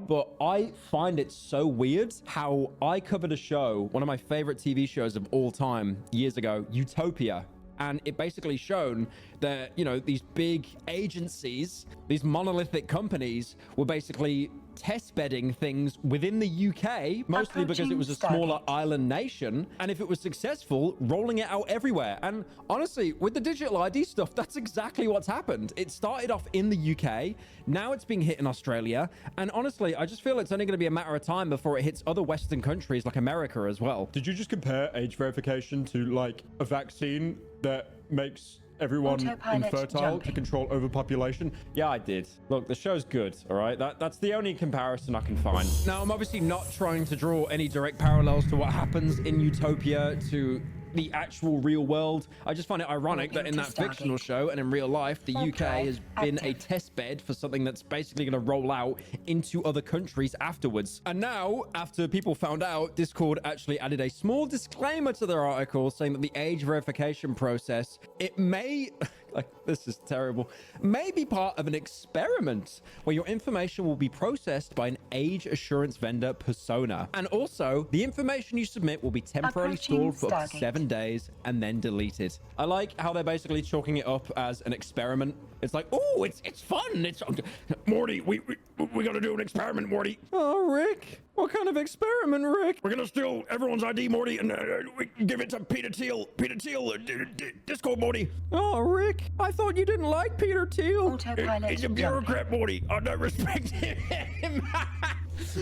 But I find it so weird how I covered a show, one of my favorite TV shows of all time, years ago, Utopia. And it basically shown that, you know, these big agencies, these monolithic companies were basically test bedding things within the UK, mostly because it was a smaller island nation. And if it was successful, rolling it out everywhere. And honestly, with the digital ID stuff, that's exactly what's happened. It started off in the UK. Now it's being hit in Australia. And honestly, I just feel it's only going to be a matter of time before it hits other Western countries like America as well. Did you just compare age verification to like a vaccine that makes everyone infertile to control overpopulation? Yeah, I did. Look, the show's good, all right? That's the only comparison I can find. Now, I'm obviously not trying to draw any direct parallels to what happens in Utopia to the actual real world. I just find it ironic that in that fictional show and in real life, the UK has been a test bed for something that's basically going to roll out into other countries afterwards. And now, after people found out, Discord actually added a small disclaimer to their article saying that the age verification process, it may Like, this is terrible. May be part of an experiment where your information will be processed by an age assurance vendor persona. And also, the information you submit will be temporarily stored for up to 7 days and then deleted. I like how they're basically chalking it up as an experiment. It's like, oh, it's fun. It's Morty, we gotta do an experiment, Morty. Oh, Rick. What kind of experiment, Rick? We're gonna steal everyone's ID, Morty, and we give it to Peter Thiel. Peter Thiel, Discord, Morty. Oh, Rick, I thought you didn't like Peter Thiel. He's a bureaucrat, Morty. I don't respect him.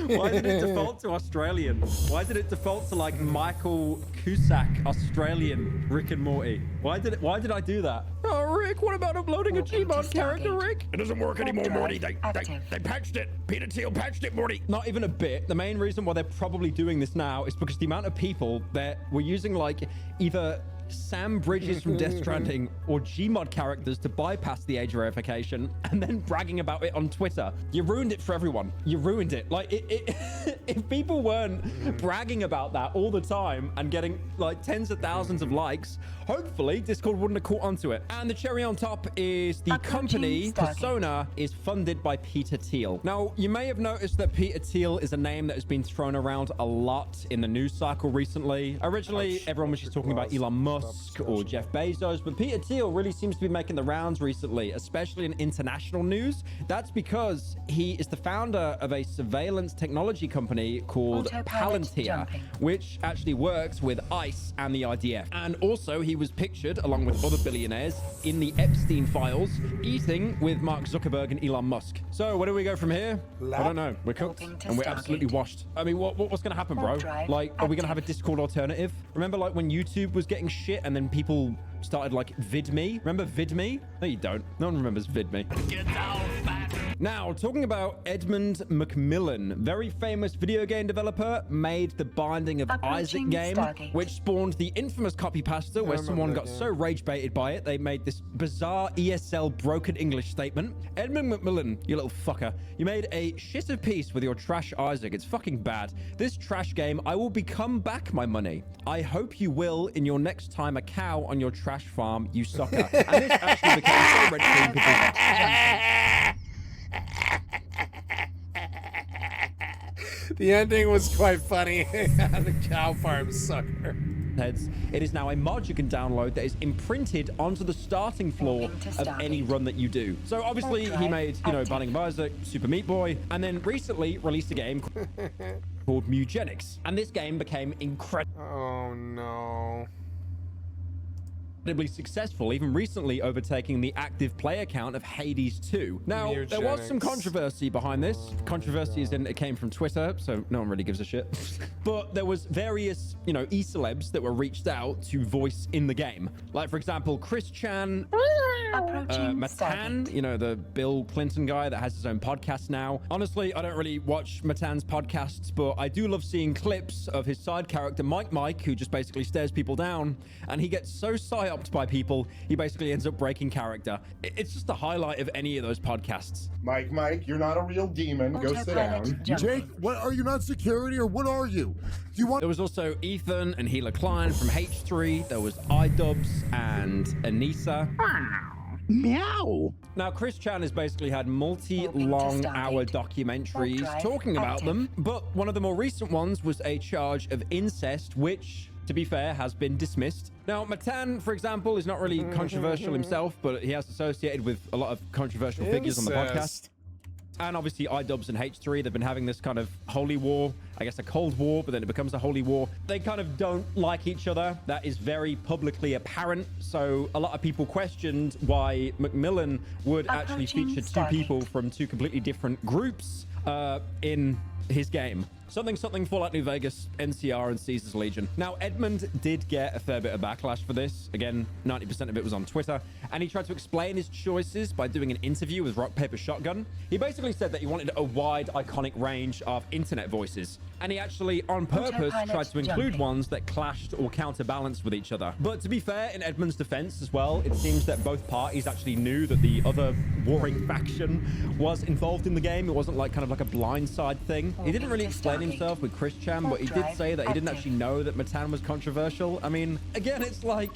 Why did it default to Australian? Why did it default to like Michael Cusack, Australian Rick and Morty? Why did I do that? Oh, Rick, what about uploading a Gmod character, Rick? It doesn't work anymore, Morty. They patched it. Peter Thiel patched it, Morty. Not even a bit. The main reason why they're probably doing this now is because the amount of people that were using like either Sam Bridges from Death Stranding or Gmod characters to bypass the age verification and then bragging about it on Twitter. You ruined it for everyone. You ruined it. Like, if people weren't bragging about that all the time and getting like tens of thousands of likes, hopefully Discord wouldn't have caught onto it. And the cherry on top is the company Persona is funded by Peter Thiel. Now, you may have noticed that Peter Thiel is a name that has been thrown around a lot in the news cycle recently. Originally, everyone was just talking about Elon Musk or Jeff Bezos, but Peter Thiel really seems to be making the rounds recently, especially in international news. That's because he is the founder of a surveillance technology company called Palantir, which actually works with ICE and the IDF. And also, he was pictured, along with other billionaires, in the Epstein files, eating with Mark Zuckerberg and Elon Musk. So where do we go from here? I don't know. We're cooked and we're absolutely washed. I mean, what's going to happen, bro? Like, are we going to have a Discord alternative? Remember, like, when YouTube was getting shit and then people started like VidMe? Remember VidMe? No, you don't. No one remembers VidMe. Get down, fat. Now, talking about Edmund Macmillan, very famous video game developer, made the Binding of Isaac game, which spawned the infamous copypasta where someone got so rage baited by it, they made this bizarre ESL broken English statement. Edmund Macmillan, you little fucker, you made a shit of peace with your trash Isaac. It's fucking bad. This trash game, I will become back my money. I hope you will in your next time a cow on your trash farm, you sucker. And this actually became so red because the ending was quite funny. The cow farm sucker. Heads. It is now a mod you can download that is imprinted onto the starting floor of any run that you do. So obviously he made, you know, Binding of Isaac, Super Meat Boy, and then recently released a game called Mugenics. And this game became incredible. Oh no. Incredibly successful, even recently overtaking the active player count of Hades 2. Now, there was some controversy behind this. Controversy is in it came from Twitter, so no one really gives a shit. But there was various, you know, e-celebs that were reached out to voice in the game. Like, for example, Chris Chan, Matan, you know, the Bill Clinton guy that has his own podcast now. Honestly, I don't really watch Matan's podcasts, but I do love seeing clips of his side character, Mike, who just basically stares people down, and he gets so psyched by people, he basically ends up breaking character. It's just the highlight of any of those podcasts. Mike, you're not a real demon. Go sit down. Jake, what are you, not security or what are you? There was also Ethan and Hila Klein from H3. There was iDubbbz and Anissa. Meow. Now, Chris Chan has basically had multi-long hour documentaries talking about them, but one of the more recent ones was a charge of incest, which, to be fair, has been dismissed. Now, Matan, for example, is not really controversial himself, but he has associated with a lot of controversial figures on the podcast. And obviously iDubbbz and H3, they've been having this kind of holy war, I guess a cold war, but then it becomes a holy war. They kind of don't like each other. That is very publicly apparent. So a lot of people questioned why Macmillan would actually feature two people from two completely different groups in his game. Something Fallout New Vegas, NCR, and Caesar's Legion. Now, Edmund did get a fair bit of backlash for this. Again, 90% of it was on Twitter. And he tried to explain his choices by doing an interview with Rock Paper Shotgun. He basically said that he wanted a wide, iconic range of internet voices. And he actually, on purpose, tried to include ones that clashed or counterbalanced with each other. But to be fair, in Edmund's defense as well, it seems that both parties actually knew that the other warring faction was involved in the game. It wasn't like kind of like a blindside thing. He didn't really explain himself with Chris Chan, but he did say that he didn't actually know that Matan was controversial. I mean, again, it's like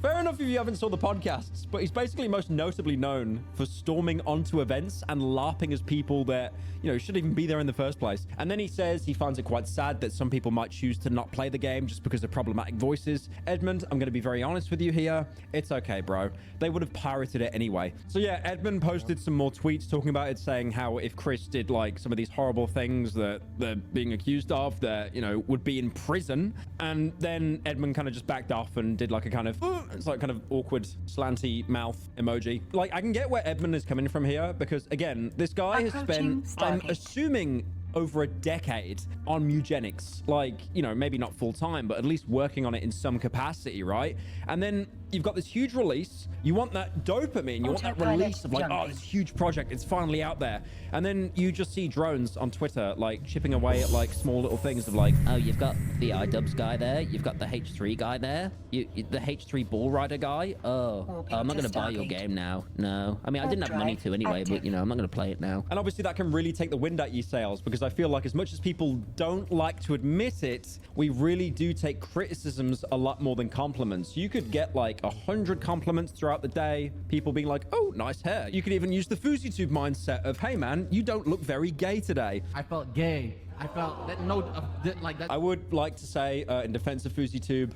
Fair enough if you haven't saw the podcasts, but he's basically most notably known for storming onto events and LARPing as people that, you know, shouldn't even be there in the first place. And then he says he finds it quite sad that some people might choose to not play the game just because of problematic voices. Edmund, I'm going to be very honest with you here. It's okay, bro. They would have pirated it anyway. So yeah, Edmund posted some more tweets talking about it, saying how if Chris did like some of these horrible things that they're being accused of, that, you know, would be in prison. And then Edmund kind of just backed off and did like a kind of, it's like kind of awkward slanty mouth emoji. Like, I can get where Edmund is coming from here, because again, this guy has spent, I'm assuming, over a decade on eugenics. Like, you know, maybe not full time, but at least working on it in some capacity, right? And then you've got this huge release. You want that dopamine. You want that release of like, oh, this huge project, it's finally out there. And then you just see drones on Twitter, like chipping away at like small little things of like, oh, you've got the iDubbbz guy there. You've got the H3 guy there. The H3 Ball Rider guy. Oh, I'm not going to buy your game now. No. I mean, I didn't have money to anyway, but you know, I'm not going to play it now. And obviously that can really take the wind at your sails, because I feel like as much as people don't like to admit it, we really do take criticisms a lot more than compliments. You could get like 100 compliments throughout the day, people being like, oh, nice hair. You could even use the FouseyTube mindset of, hey man, you don't look very gay today. I felt gay. I felt that note of like that. I would like to say, in defense of FouseyTube,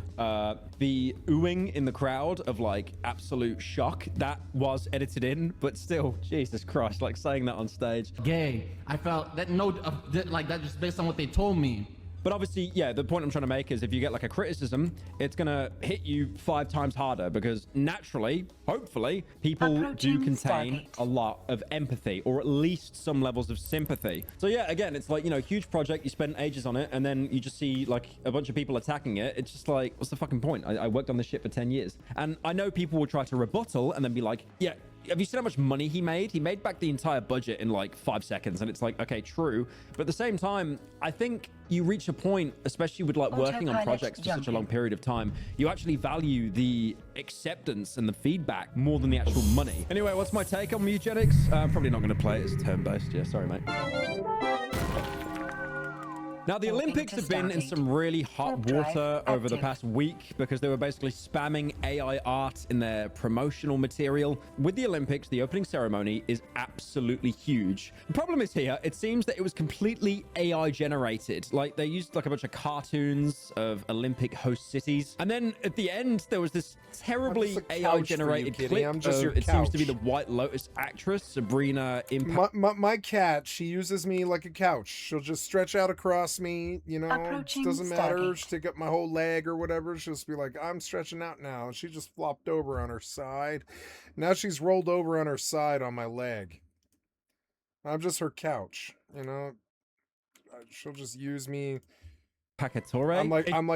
the oohing in the crowd of like absolute shock, that was edited in, but still, Jesus Christ, like saying that on stage. Gay. I felt that note of like that just based on what they told me. But obviously, yeah, the point I'm trying to make is if you get like a criticism, it's going to hit you 5 times harder, because naturally, hopefully, people do contain a lot of empathy, or at least some levels of sympathy. So yeah, again, it's like, you know, huge project, you spend ages on it, and then you just see like a bunch of people attacking it. It's just like, what's the fucking point? I worked on this shit for 10 years. And I know people will try to rebuttal and then be like, yeah, have you seen how much money he made? He made back the entire budget in like 5 seconds. And it's like, okay, true. But at the same time, I think you reach a point, especially with like working on projects for such a long period of time, you actually value the acceptance and the feedback more than the actual money. Anyway, what's my take on eugenics? I'm probably not going to play it as turn-based. Yeah, sorry, mate. Now, the Olympics have been in some really hot water over the past week because they were basically spamming AI art in their promotional material. With the Olympics, the opening ceremony is absolutely huge. The problem is here, it seems that it was completely AI generated. Like, they used like a bunch of cartoons of Olympic host cities. And then at the end, there was this terribly AI generated clip of, it seems to be the White Lotus actress, Sabrina Impact. My cat, she uses me like a couch. She'll just stretch out across me, you know, it doesn't matter. She take up my whole leg or whatever. She'll just be like, I'm stretching out now. She just flopped over on her side. Now she's rolled over on her side on my leg. I'm just her couch, you know. She'll just use me. Pacatore? I'm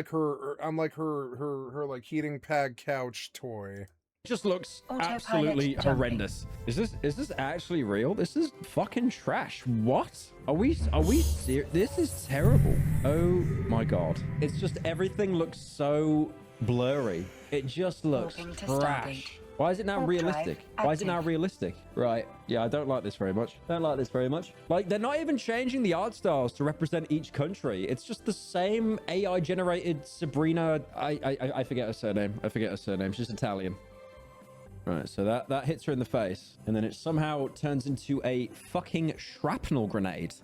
like her like heating pad couch toy. Just looks absolutely horrendous. Is this actually real? This is fucking trash. What? Are we serious? This is terrible. Oh my god. It's just everything looks so blurry. It just looks trash. Why is it now realistic? Why is it now realistic? Right. Yeah, I don't like this very much. Don't like this very much. Like, they're not even changing the art styles to represent each country. It's just the same AI generated Sabrina. I forget her surname. I forget her surname. She's Italian. Right, so that hits her in the face, and then it somehow turns into a fucking shrapnel grenade.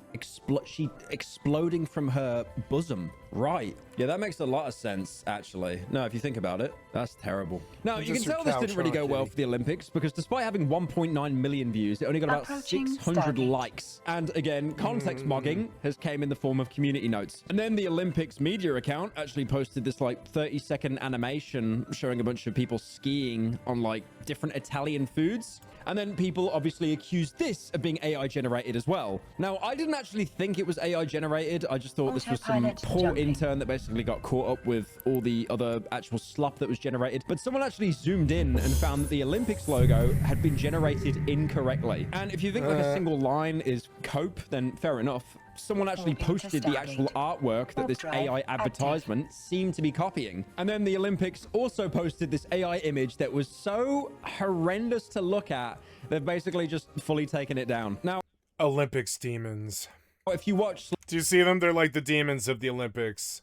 She exploding from her bosom. Right. Yeah, that makes a lot of sense, actually. No, if you think about it, that's terrible. Now, you can tell this didn't really go well for the Olympics, because despite having 1.9 million views, it only got about 600 likes. And again, context mogging has came in the form of community notes. And then the Olympics media account actually posted this like 30-second animation showing a bunch of people skiing on like different Italian foods. And then people obviously accused this of being AI generated as well. Now, I didn't actually think it was AI generated. I just thought this was some poor intern that basically got caught up with all the other actual slop that was generated. But someone actually zoomed in and found that the Olympics logo had been generated incorrectly. And if you think like a single line is cope, then fair enough. Someone actually posted the actual artwork that this AI advertisement seemed to be copying. And then the Olympics also posted this AI image that was so horrendous to look at, they've basically just fully taken it down. Now, Olympics demons. If you watch... Do you see them? They're like the demons of the Olympics.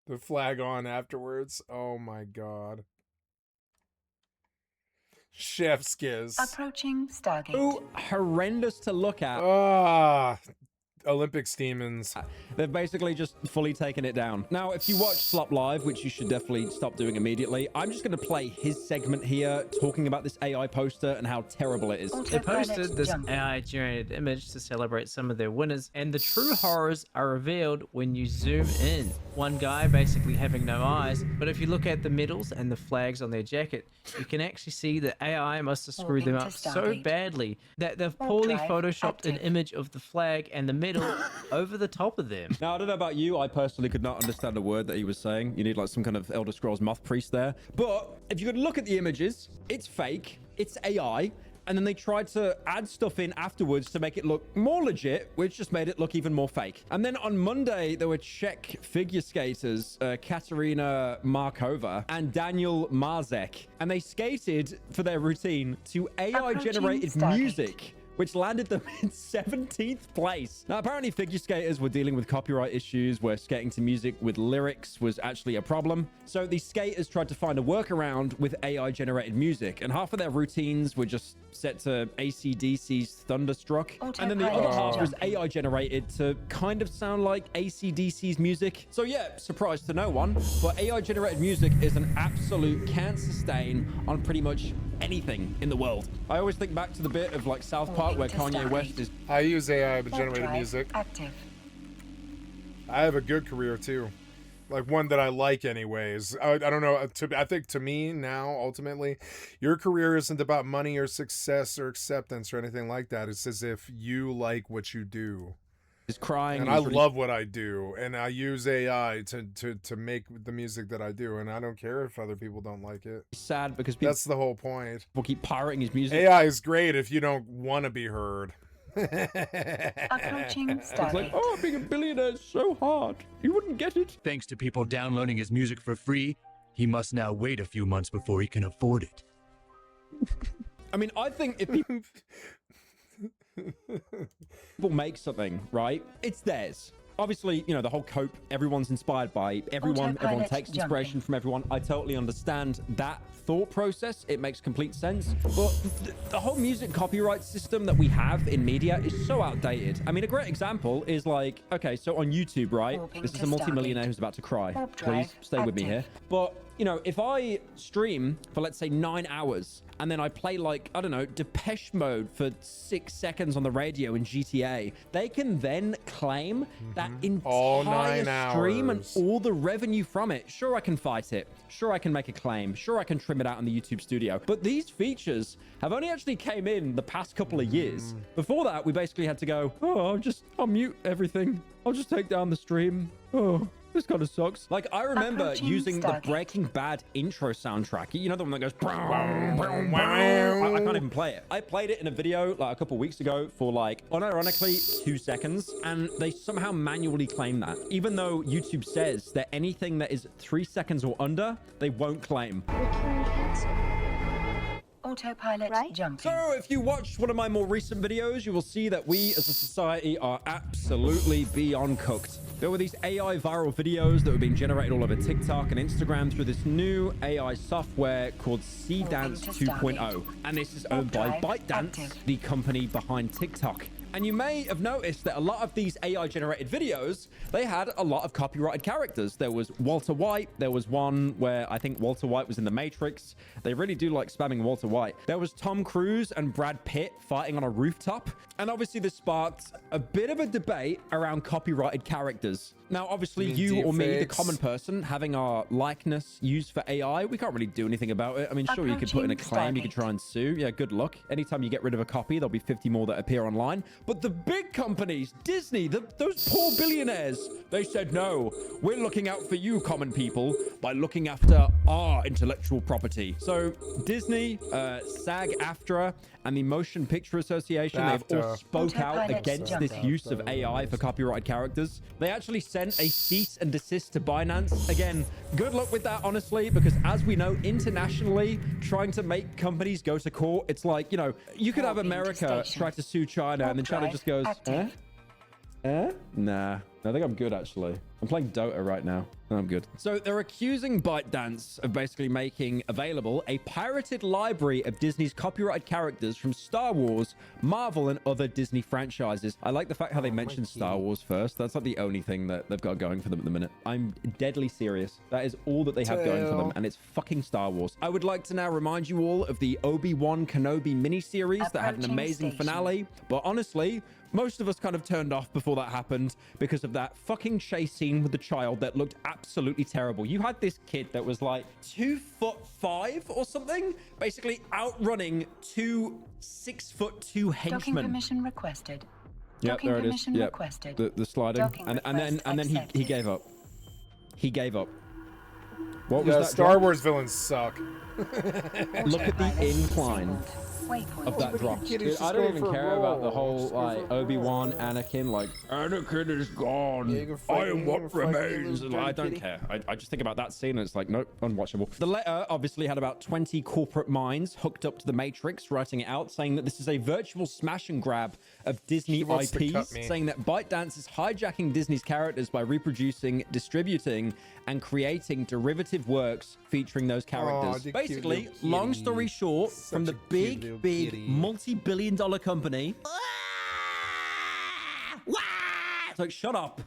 the flag on afterwards. Oh my god. Chef's kiss. Approaching Stargate. Ooh, horrendous to look at. Ah, Olympics demons. They've basically just fully taken it down. Now, if you watch Slop Live, which you should definitely stop doing immediately, I'm just going to play his segment here talking about this AI poster and how terrible it is. They posted this AI-generated image to celebrate some of their winners, and the true horrors are revealed when you zoom in. One guy basically having no eyes, but if you look at the medals and the flags on their jacket, you can actually see that AI must have screwed them up so badly that they've poorly photoshopped an image of the flag and the medal over the top of them. Now, I don't know about you. I personally could not understand a word that he was saying. You need like some kind of Elder Scrolls moth priest there. But if you could look at the images, it's fake. It's AI. And then they tried to add stuff in afterwards to make it look more legit, which just made it look even more fake. And then on Monday, there were Czech figure skaters, Katerina Markova and Daniel Marzek. And they skated for their routine to AI-generated music, which landed them in 17th place. Now, apparently figure skaters were dealing with copyright issues where skating to music with lyrics was actually a problem. So these skaters tried to find a workaround with AI-generated music, and half of their routines were just set to AC/DC's Thunderstruck. And then the other half was AI-generated to kind of sound like AC/DC's music. So yeah, surprise to no one, but AI-generated music is an absolute cancer stain on pretty much anything in the world. I always think back to the bit of like South Park where Kanye West is... I use AI generated music. Active. I have a good career too. Like one that I like anyways. I don't know. I think to me now, ultimately, your career isn't about money or success or acceptance or anything like that. It's as if you like what you do. Is crying, and I love what I do, and I use AI to make the music that I do, and I don't care if other people don't like it. Sad because people, that's the whole point. People keep pirating his music. AI is great if you don't want to be heard. Approaching It's Stargate. like, oh, being a billionaire is so hard. You wouldn't get it. Thanks to people downloading his music for free, he must now wait a few months before he can afford it. I mean, I think if people make something, right, it's theirs. Obviously, you know, the whole cope, everyone's inspired by everyone, everyone takes inspiration from everyone. I totally understand that thought process. It makes complete sense. But the whole music copyright system that we have in media is so outdated. I mean, a great example is like, okay, so on YouTube, right? This is a multi-millionaire who's about to cry. Please stay with me here. But, you know, if I stream for, let's say, 9 hours, and then I play like, I don't know, Depeche Mode for 6 seconds on the radio in GTA, they can then claim that entire stream and all the revenue from it. Sure, I can fight it. Sure, I can make a claim. Sure, I can trim it out in the YouTube studio. But these features have only actually came in the past couple of years. Before that, we basically had to go, oh, I'll mute everything. I'll just take down the stream. Oh, this kind of sucks. Like, I remember using the Breaking Bad intro soundtrack. You know, the one that goes... I can't even play it. I played it in a video like a couple weeks ago for like, unironically, 2 seconds. And they somehow manually claim that. Even though YouTube says that anything that is 3 seconds or under, they won't claim. Autopilot jumping. So if you watched one of my more recent videos, you will see that we as a society are absolutely beyond cooked. There were these AI viral videos that were being generated all over TikTok and Instagram through this new AI software called Dance 2.0. And this is owned by ByteDance, the company behind TikTok. And you may have noticed that a lot of these AI-generated videos, they had a lot of copyrighted characters. There was Walter White. There was one where I think Walter White was in The Matrix. They really do like spamming Walter White. There was Tom Cruise and Brad Pitt fighting on a rooftop. And obviously this sparked a bit of a debate around copyrighted characters. Now, obviously, you or me, the common person, having our likeness used for AI, we can't really do anything about it. I mean, sure, you could put in a claim, you could try and sue. Yeah, good luck. Anytime you get rid of a copy, there'll be 50 more that appear online. But the big companies, Disney, those poor billionaires, they said, no, we're looking out for you, common people, by looking after our intellectual property. So Disney, SAG-AFTRA, and the Motion Picture Association, they've all spoke out against this use of AI for copyrighted characters. They actually sent a cease and desist to Binance. Again, good luck with that, honestly, because as we know, internationally, trying to make companies go to court, it's like, you know, you could have America try to sue China, and then China just goes, Nah, I think I'm good, actually. I'm playing Dota right now. I'm good. So they're accusing ByteDance of basically making available a pirated library of Disney's copyrighted characters from Star Wars, Marvel, and other Disney franchises. I like the fact how they mentioned Star Wars first. That's like the only thing that they've got going for them at the minute. I'm deadly serious. That is all that they have going for them, and it's fucking Star Wars. I would like to now remind you all of the Obi-Wan Kenobi miniseries that had an amazing finale, but honestly, most of us kind of turned off before that happened because of that fucking chase scene with the child that looked absolutely terrible. You had this kid that was like 2'5" or something, basically outrunning two 6'2" henchmen. Docking permission requested. Yep, Docking there it is. permission Yep. requested. The sliding, Docking and then he accepted. gave up. He gave up. What was Yeah, that? Star drop? Wars villains suck. Look at the incline of that drop. Dude, I don't even care about the whole like Obi-Wan, Anakin, like Anakin is gone. I am what remains. Like, I don't care. I just think about that scene and it's like, nope, unwatchable. The letter obviously had about 20 corporate minds hooked up to the Matrix, writing it out, saying that this is a virtual smash and grab of Disney wants to cut IPs, me. saying that ByteDance is hijacking Disney's characters by reproducing, distributing, and creating derivative works featuring those characters. the cute Basically, little long kitty. story short, from the cute little big kitty. multi-billion-dollar company. It's like, shut up,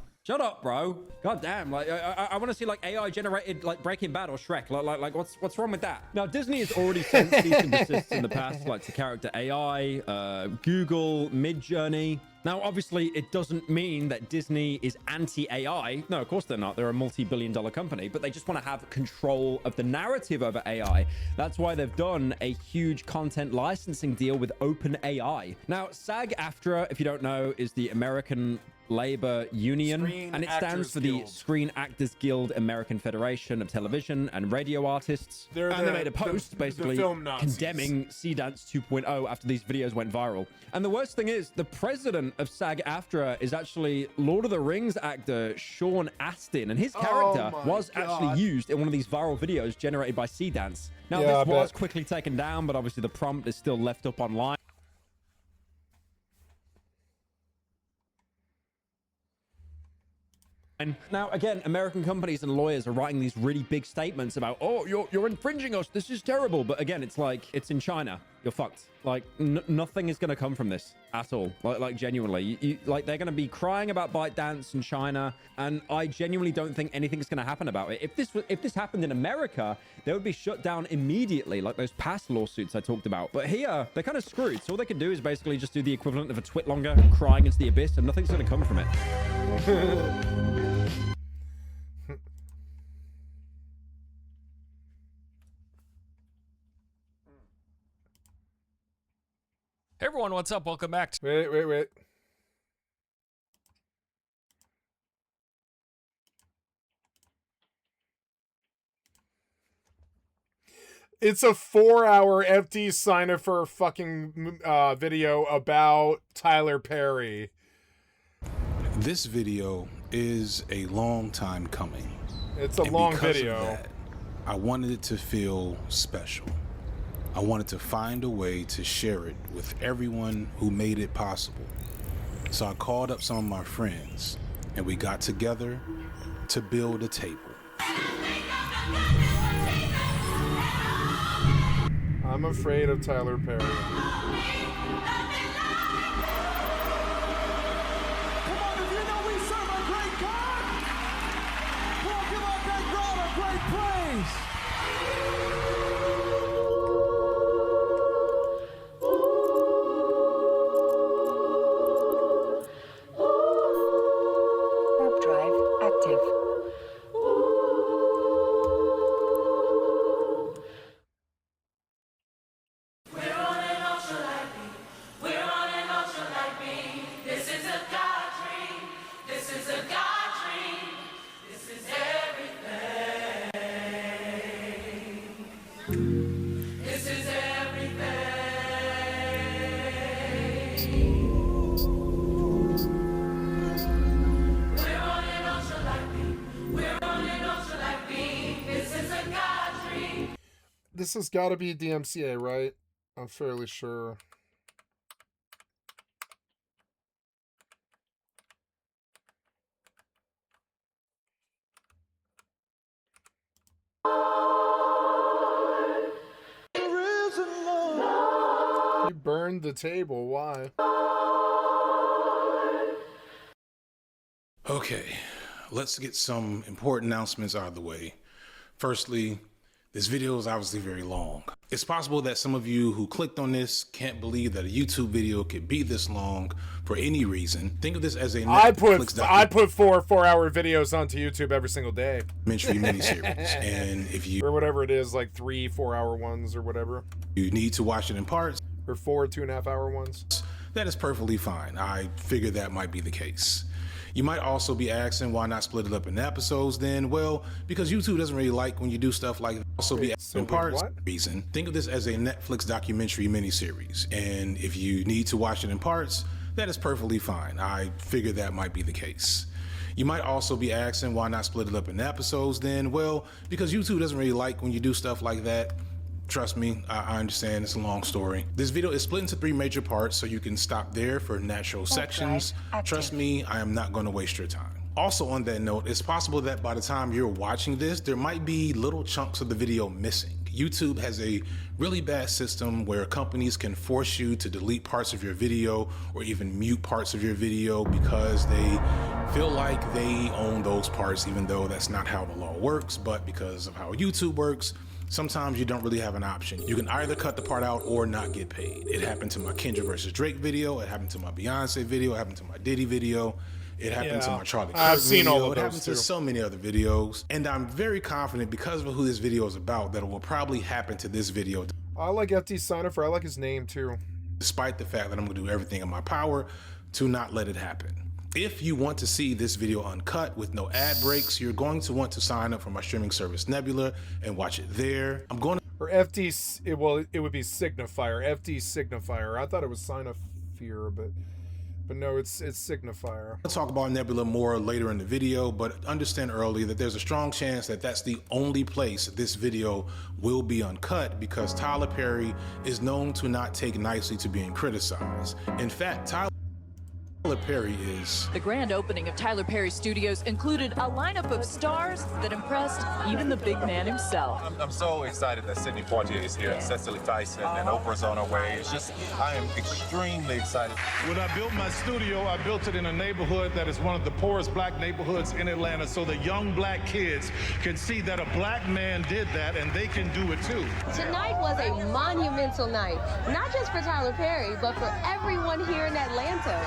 bro. God damn, like I want to see like AI generated like Breaking Bad or Shrek. Like what's wrong with that? Now Disney has already sent cease and desist in the past, like to character AI, Google, Midjourney. Now, obviously, it doesn't mean that Disney is anti-AI. No, of course they're not. They're a multi-billion-dollar company, but they just want to have control of the narrative over AI. That's why they've done a huge content licensing deal with OpenAI. Now, SAG-AFTRA, if you don't know, is the American Labor Union, and it stands for the Screen Actors Guild American Federation of Television and Radio Artists. They're and they the- made a post the basically film Nazis. condemning Dance 2.0 after these videos went viral. And the worst thing is, the president of SAG-AFTRA is actually Lord of the Rings actor Sean Astin, and his character was actually used in one of these viral videos generated by Dance. Now, Yeah, I this was bet. quickly taken down, but obviously the prompt is still left up online. And now, again, American companies and lawyers are writing these really big statements about, oh, you're infringing us. This is terrible. But again, it's like, it's in China. You're fucked. Like, nothing is going to come from this at all. Like genuinely. Like, they're going to be crying about ByteDance in China. And I genuinely don't think anything's going to happen about it. If this happened in America, they would be shut down immediately, like those past lawsuits I talked about. But here, they're kind of screwed. So all they can do is basically just do the equivalent of a twit longer crying into the abyss, and nothing's going to come from it. Hey everyone, what's up? Welcome back. Wait. It's a 4-hour FT sign up for a fucking video about Tyler Perry. This video is a long time coming. It's a And long because of video. that, I wanted it to feel special. I wanted to find a way to share it with everyone who made it possible. So I called up some of my friends and we got together to build a table. I'm afraid of Tyler Perry. Warp drive active. This has got to be DMCA, right? I'm fairly sure. You burned the table. Why? Okay, let's get some important announcements out of the way. Firstly, this video is obviously very long. It's possible that some of you who clicked on this can't believe that a YouTube video could be this long for any reason. Think of this as a Netflix I put 4-hour videos onto YouTube every single day. documentary miniseries, and if you or whatever it is, like 3-4-hour ones or whatever. You need to watch it in parts. Or 4 2.5-hour ones. That is perfectly fine. I figured that might be the case. You might also be asking why not split it up in episodes then? Well, because YouTube doesn't really like when you do stuff like that. Also be asking in parts. Reason. Think of this as a Netflix documentary miniseries. And if you need to watch it in parts, that is perfectly fine. I figured that might be the case. You might also be asking why not split it up in episodes then? Well, because YouTube doesn't really like when you do stuff like that. Trust me, I understand it's a long story. This video is split into 3 major parts, so you can stop there for natural sections. Trust me, I am not going to waste your time. Also on that note, it's possible that by the time you're watching this, there might be little chunks of the video missing. YouTube has a really bad system where companies can force you to delete parts of your video or even mute parts of your video because they feel like they own those parts, even though that's not how the law works. But because of how YouTube works, sometimes you don't really have an option. You can either cut the part out or not get paid. It happened to my Kendrick versus Drake video. It happened to my Beyonce video. It happened to my Diddy video. It happened to my Charlie Kirk video. It happened to so many other videos. And I'm very confident because of who this video is about that it will probably happen to this video. I like FD Sonifer. I like his name too. Despite the fact that I'm gonna do everything in my power to not let it happen. If you want to see this video uncut with no ad breaks, you're going to want to sign up for my streaming service Nebula and watch it there. I'm going to... Or FD, it would be Signifier. FD Signifier. I thought it was Signifier, but no, it's Signifier. I'll talk about Nebula more later in the video, but understand early that there's a strong chance that that's the only place this video will be uncut because Tyler Perry is known to not take nicely to being criticized. In fact, Tyler Perry is... The grand opening of Tyler Perry Studios included a lineup of stars that impressed even the big man himself. I'm so excited that Sidney Poitier is here, and Cecily Tyson, and Oprah's on her way. It's just, I am extremely excited. When I built my studio, I built it in a neighborhood that is one of the poorest black neighborhoods in Atlanta, so the young black kids can see that a black man did that and they can do it too. Tonight was a monumental night, not just for Tyler Perry, but for everyone here in Atlanta.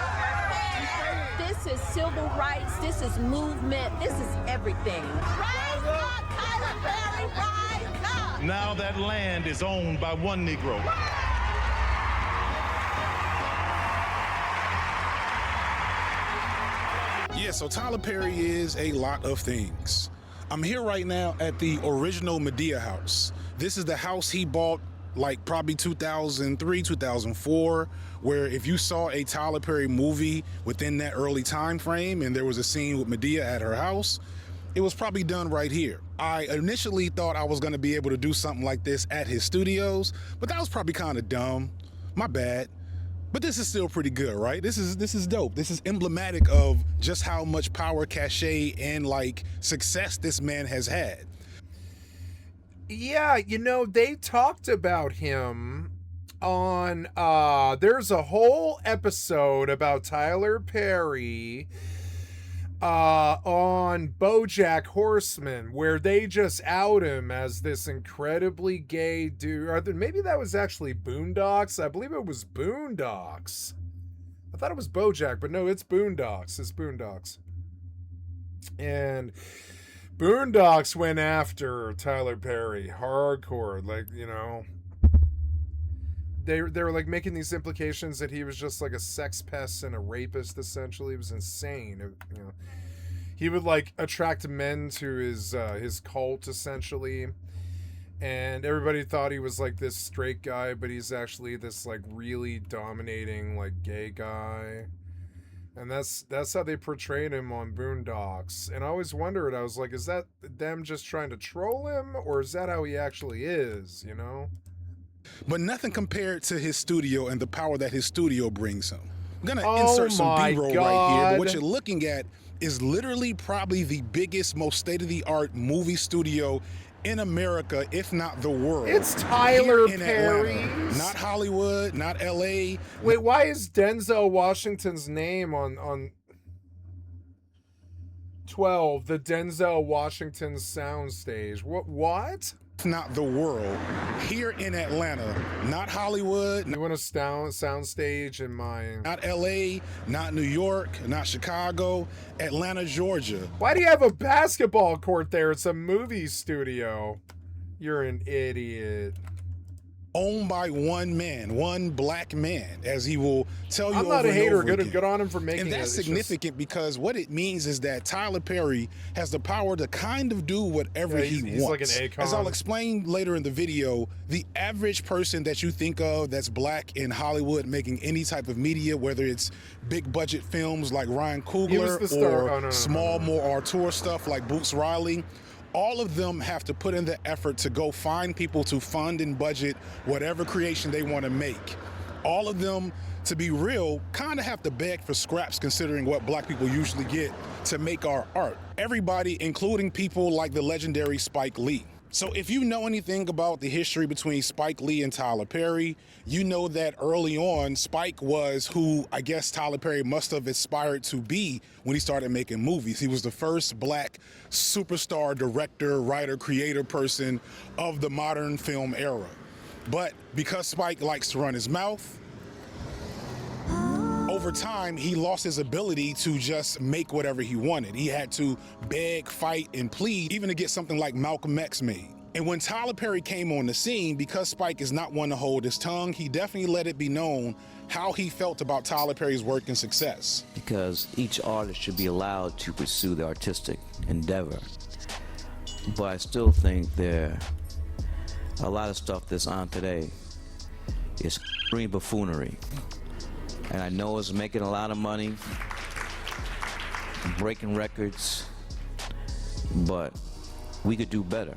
This is civil rights, this is movement, this is everything. Rise up, Tyler Perry, rise up! Now that land is owned by one Negro. Yeah, so Tyler Perry is a lot of things. I'm here right now at the original Medea house. This is the house he bought like probably 2003, 2004, where if you saw a Tyler Perry movie within that early time frame and there was a scene with Medea at her house, it was probably done right here. I initially thought I was gonna be able to do something like this at his studios, but that was probably kind of dumb. My bad. But this is still pretty good, right? This is dope. This is emblematic of just how much power, cachet, and like success this man has had. Yeah, you know, they talked about him on, there's a whole episode about Tyler Perry on BoJack Horseman, where they just out him as this incredibly gay dude. Or maybe that was actually Boondocks. I believe it was Boondocks. I thought it was BoJack, but no, it's Boondocks. It's Boondocks. And Boondocks went after Tyler Perry hardcore, like, you know, they were like making these implications that he was just like a sex pest and a rapist. Essentially, it was insane. You know, he would like attract men to his cult essentially, and everybody thought he was like this straight guy, but he's actually this like really dominating like gay guy. And that's how they portrayed him on Boondocks. And I always wondered, I was like, is that them just trying to troll him, or is that how he actually is, you know? But nothing compared to his studio and the power that his studio brings him. I'm gonna insert some B-roll right here, but what you're looking at is literally probably the biggest, most state-of-the-art movie studio in America, if not the world. It's Tyler Here in Perry. Atlanta. Not Hollywood, not LA. Wait, why is Denzel Washington's name on 12, the Denzel Washington soundstage? What? Not the world. Here in Atlanta, not Hollywood. You want a soundstage in my... Not LA, not New York, not Chicago, Atlanta, Georgia. Why do you have a basketball court there? It's a movie studio. You're an idiot. Owned by one man, one black man, as he will tell you. I'm not over a hater. and over again. Good on him for making it. And that's significant because what it means is that Tyler Perry has the power to kind of do whatever he wants. He's like an Akon. As I'll explain later in the video, the average person that you think of that's black in Hollywood making any type of media, whether it's big budget films like Ryan Coogler or small, more auteur stuff like Boots Riley, all of them have to put in the effort to go find people to fund and budget whatever creation they want to make. All of them, to be real, kind of have to beg for scraps considering what black people usually get to make our art. Everybody, including people like the legendary Spike Lee. So if you know anything about the history between Spike Lee and Tyler Perry, you know that early on, Spike was who I guess Tyler Perry must have aspired to be when he started making movies. He was the first black superstar director, writer, creator person of the modern film era. But because Spike likes to run his mouth, over time, he lost his ability to just make whatever he wanted. He had to beg, fight, and plead, even to get something like Malcolm X made. And when Tyler Perry came on the scene, because Spike is not one to hold his tongue, he definitely let it be known how he felt about Tyler Perry's work and success. Because each artist should be allowed to pursue the artistic endeavor. But I still think there a lot of stuff that's on today is extreme buffoonery. And I know it's making a lot of money, breaking records, but we could do better.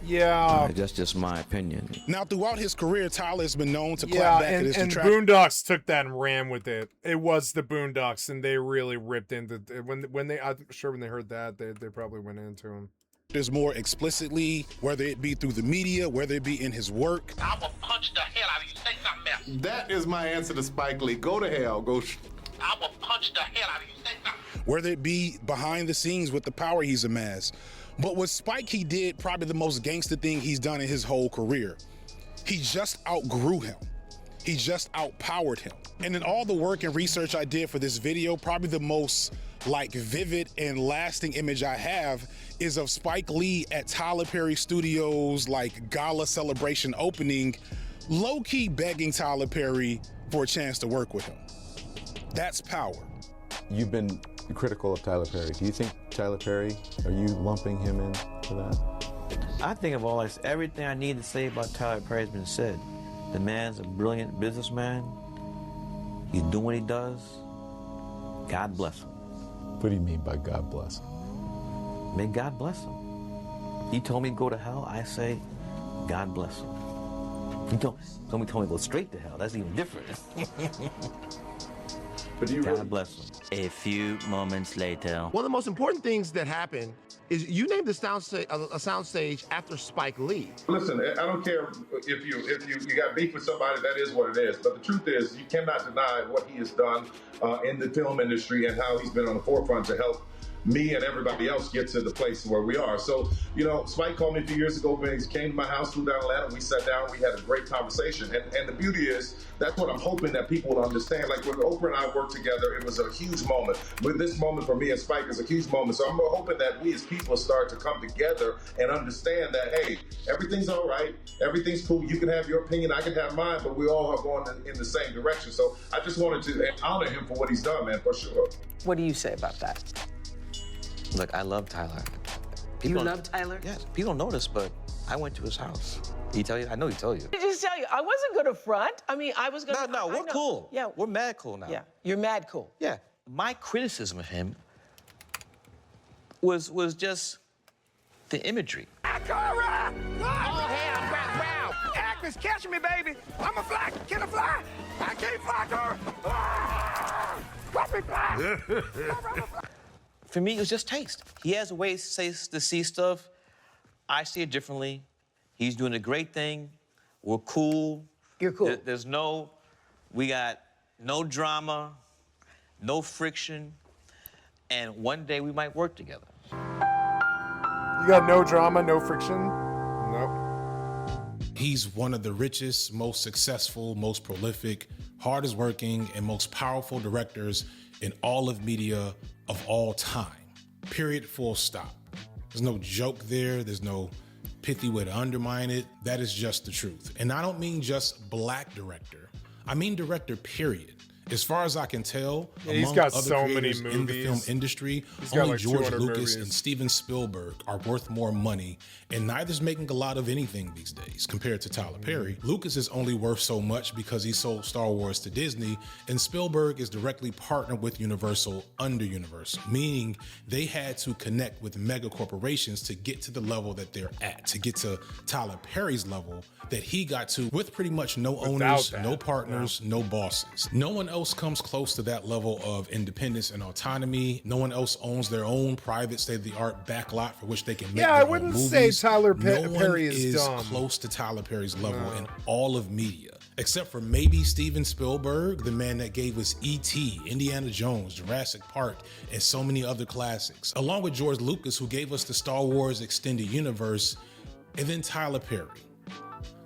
Yeah. That's just my opinion. Now, throughout his career, Tyler has been known to clap back at his and Boondocks took that and ran with it. It was the Boondocks, and they really ripped into it. When they, I'm sure when they heard that, they probably went into him. There's more explicitly, whether it be through the media, whether it be in his work. I will punch the hell out of you. Say something else. That is my answer to Spike Lee. Go to hell. I will punch the hell out of you. Say something. Whether it be behind the scenes with the power he's amassed. But with Spike, he did probably the most gangster thing he's done in his whole career. He just outgrew him. He just outpowered him. And in all the work and research I did for this video, probably the most vivid and lasting image I have is of Spike Lee at Tyler Perry Studios gala celebration opening, low-key begging Tyler Perry for a chance to work with him. That's power. You've been critical of Tyler Perry. Do you think Tyler Perry, are you lumping him in for that? I think of everything I need to say about Tyler Perry has been said. The man's a brilliant businessman. He's doing what he does. God bless him. What do you mean by God bless him? May God bless him. He told me to go to hell. I say, God bless him. He told me to go straight to hell. That's even different. But God bless him. A few moments later. One of the most important things that happened is you named a soundstage after Spike Lee. Listen, I don't care if you got beef with somebody, that is what it is. But the truth is, you cannot deny what he has done in the film industry and how he's been on the forefront to help me and everybody else get to the place where we are. So, Spike called me a few years ago, when he came to my house, flew down to Atlanta, we sat down, we had a great conversation. And the beauty is, that's what I'm hoping that people will understand. Like when Oprah and I worked together, it was a huge moment. But this moment for me and Spike is a huge moment. So I'm hoping that we as people start to come together and understand that, hey, everything's all right, everything's cool. You can have your opinion, I can have mine, but we all are going in the same direction. So I just wanted to honor him for what he's done, man, for sure. What do you say about that? Look, I love Tyler. You love Tyler? Yes. People don't know this, but I went to his house. He tell you? I know he told you. I just tell you, I wasn't going to front. I mean, I was going to... No, we're cool. Yeah. We're mad cool now. Yeah, you're mad cool. Yeah. My criticism of him was just the imagery. Oh, hell, wow. Actors, catch me, baby. I'm a fly. Can I fly? I can't fly, girl. Watch me fly. For me, it was just taste. He has a way to see stuff I see it differently. He's doing a great thing. We're cool. You're cool. We got no drama, no friction, and one day we might work together. You got no drama, no friction? Nope. He's one of the richest, most successful, most prolific, hardest working, and most powerful directors in all of media of all time. Period, full stop. There's no joke there. There's no pithy way to undermine it. That is just the truth. And I don't mean just black director. I mean director, period. As far as I can tell, he's among got other so many creators in the film movies. industry, He's got only like George 200 Lucas movies. and Steven Spielberg are worth more money, and neither's making a lot of anything these days compared to Tyler Perry. Lucas is only worth so much because he sold Star Wars to Disney, and Spielberg is directly partnered with Universal under Universal, meaning they had to connect with mega corporations to get to the level that they're at, to get to Tyler Perry's level that he got to with pretty much no owners, no partners, no bosses. No one else comes close to that level of independence and autonomy. No one else owns their own private state-of-the-art backlot for which they can make Yeah, their I own wouldn't movies. say Tyler No one Perry is is dumb. close to Tyler Perry's level in all of media, except for maybe Steven Spielberg, the man that gave us E.T., Indiana Jones, Jurassic Park, and so many other classics, along with George Lucas, who gave us the Star Wars Extended Universe, and then Tyler Perry.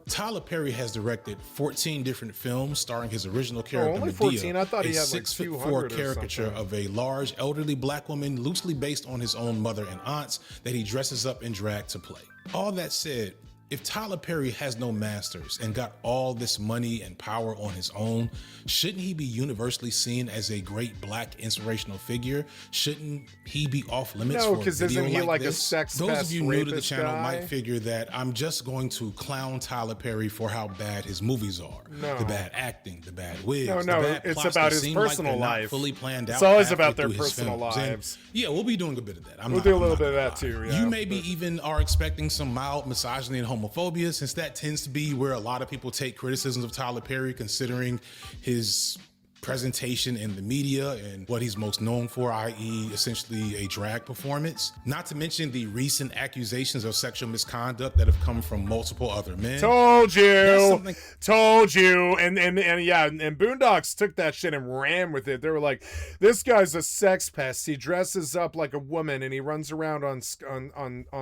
Tyler Perry has directed 14 different films starring his original character, only Medea, 14? I thought he a had like 6'4" 200 or caricature something. of a large elderly black woman loosely based on his own mother and aunts that he dresses up in drag to play. All that said, if Tyler Perry has no masters and got all this money and power on his own, shouldn't he be universally seen as a great black inspirational figure? Shouldn't he be off limits No, for a 'cause video isn't he like a this? sex Those pest of you new to the rapist channel guy? might figure that I'm just going to clown Tyler Perry for how bad his movies are. No. The bad acting, the bad wigs, No, the no, bad it's plots about that his seem like personal they're not life. fully planned It's out always halfway about their through his personal films. And lives. yeah, we'll be doing a bit of that. We'll do a little bit of that too, yeah. You maybe even are expecting some mild misogyny and homophobia, since that tends to be where a lot of people take criticisms of Tyler Perry, considering his presentation in the media and what he's most known for, i.e. essentially a drag performance. Not to mention the recent accusations of sexual misconduct that have come from multiple other men. Told That's you, something- told you, and yeah, and Boondocks took that shit and ran with it. They were like, "This guy's a sex pest. He dresses up like a woman and he runs around on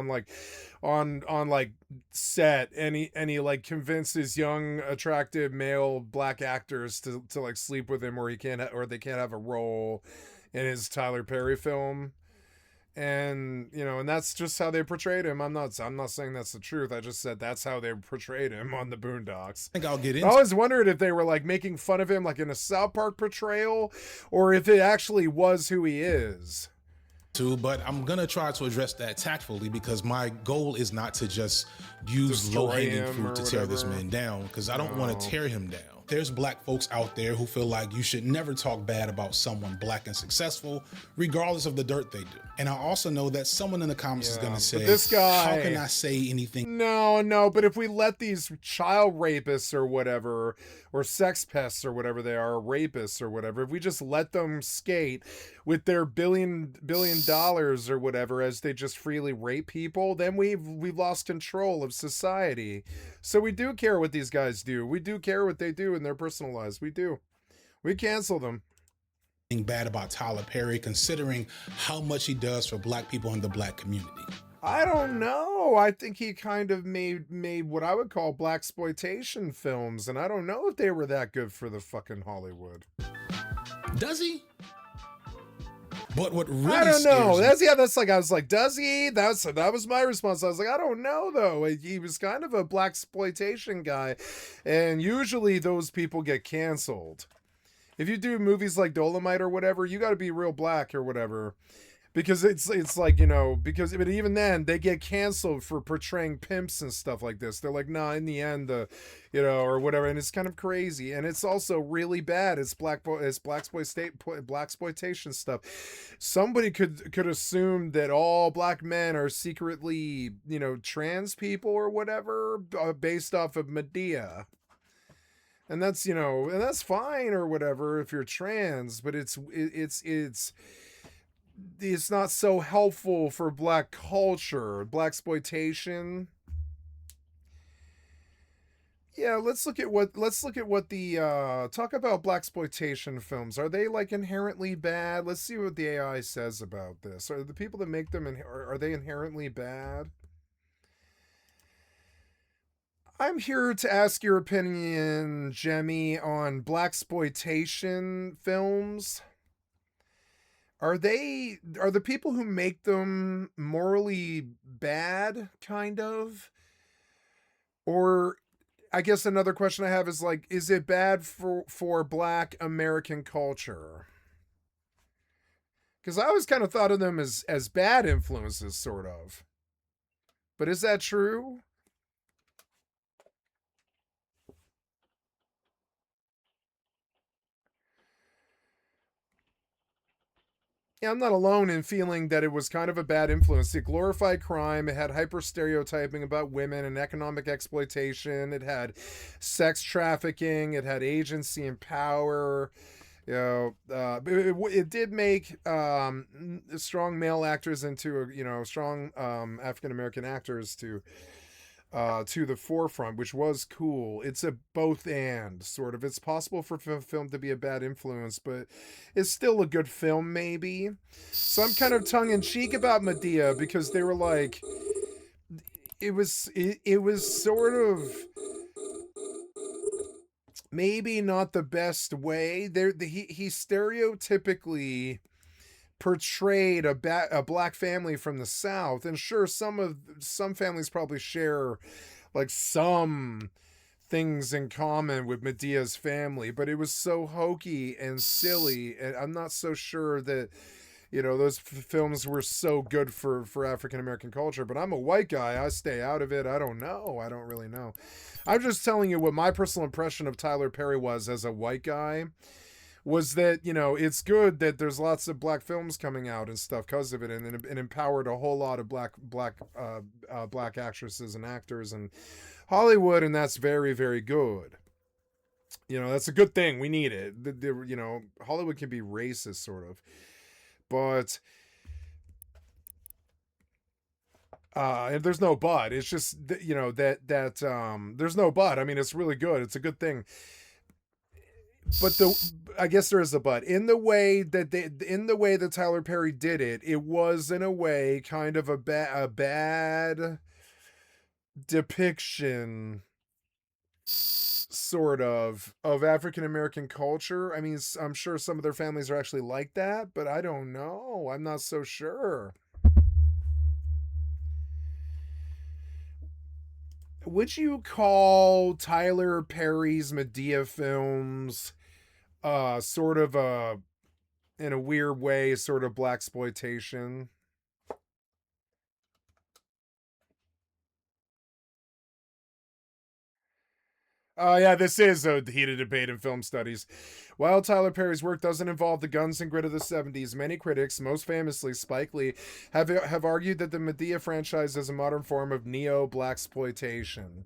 like set, and he like convinces young, attractive male black actors to like sleep with him, or they can't have a role in his Tyler Perry film." And and that's just how they portrayed him. I'm not saying that's the truth. I just said that's how they portrayed him on the Boondocks. I think I'll get I into always wondered if they were like making fun of him like in a South Park portrayal, or if it actually was who he is. But I'm gonna try to address that tactfully, because my goal is not to just use Destroy low-hanging him fruit or to tear this whatever. man down, because I don't want to tear him down. There's black folks out there who feel like you should never talk bad about someone black and successful, regardless of the dirt they do. And I also know that someone in the comments is gonna say, this guy, how can I say anything? No, but if we let these child rapists or whatever, or sex pests or whatever they are, rapists or whatever, if we just let them skate with their billion dollars or whatever as they just freely rape people, then we've lost control of society. So we do care what these guys do. We do care what they do in their personal lives. We do. We cancel them. Bad about Tyler Perry, considering how much he does for black people in the black community. I don't know. I think he kind of made what I would call blaxploitation films, and I don't know if they were that good for the fucking Hollywood. Does he? But what really I don't know. scares me- That's like, I was like, does he? That was my response. I was like, I don't know though. He was kind of a blaxploitation guy, and usually those people get canceled. If you do movies like Dolomite or whatever, you got to be real black or whatever. Because it's like, but even then they get canceled for portraying pimps and stuff like this. They're like, nah, in the end, or whatever. And it's kind of crazy. And it's also really bad. It's blaxploitation stuff. Somebody could assume that all black men are secretly, trans people or whatever, based off of Medea. And that's, and that's fine or whatever if you're trans, but it's it's not so helpful for black culture, blaxploitation. Yeah, let's look at what the talk about blaxploitation films. Are they like inherently bad? Let's see what the AI says about this. Are the people that make them are they inherently bad? I'm here to ask your opinion, Jemmy, on blaxploitation films. Are the people who make them morally bad, kind of? Or I guess another question I have is like, is it bad for black American culture? Because I always kind of thought of them as bad influences, sort of. But is that true? Yeah, I'm not alone in feeling that it was kind of a bad influence. It glorified crime. It had hyper stereotyping about women and economic exploitation. It had sex trafficking. It had agency and power. You know, it did make strong male actors into strong African American actors to the forefront, which was cool. It's a both and sort of. It's possible for film to be a bad influence, but it's still a good film, maybe. So I'm kind of tongue in cheek about Medea because they were like, it was sort of maybe not the best way. He stereotypically portrayed a black family from the South, and sure, some families probably share like some things in common with Medea's family, but it was so hokey and silly, and I'm not so sure that those films were so good for African American culture. But I'm a white guy, I stay out of it. I don't really know. I'm just telling you what my personal impression of Tyler Perry was as a white guy. Was that, it's good that there's lots of black films coming out and stuff because of it, and it empowered a whole lot of black actresses and actors in Hollywood, and that's very, very good. That's a good thing. We need it. Hollywood can be racist, sort of, but and there's no but. It's just that there's no but. I mean, it's really good. It's a good thing. But I guess there is a but. In the way that Tyler Perry did it, it was in a way kind of a bad depiction, sort of African American culture. I mean, I'm sure some of their families are actually like that, but I don't know. I'm not so sure. Would you call Tyler Perry's Medea films sort of in a weird way, sort of blaxploitation? Yeah, this is a heated debate in film studies. While Tyler Perry's work doesn't involve the guns and grit of the 70s, many critics, most famously Spike Lee, have argued that the Medea franchise is a modern form of neo-blaxploitation.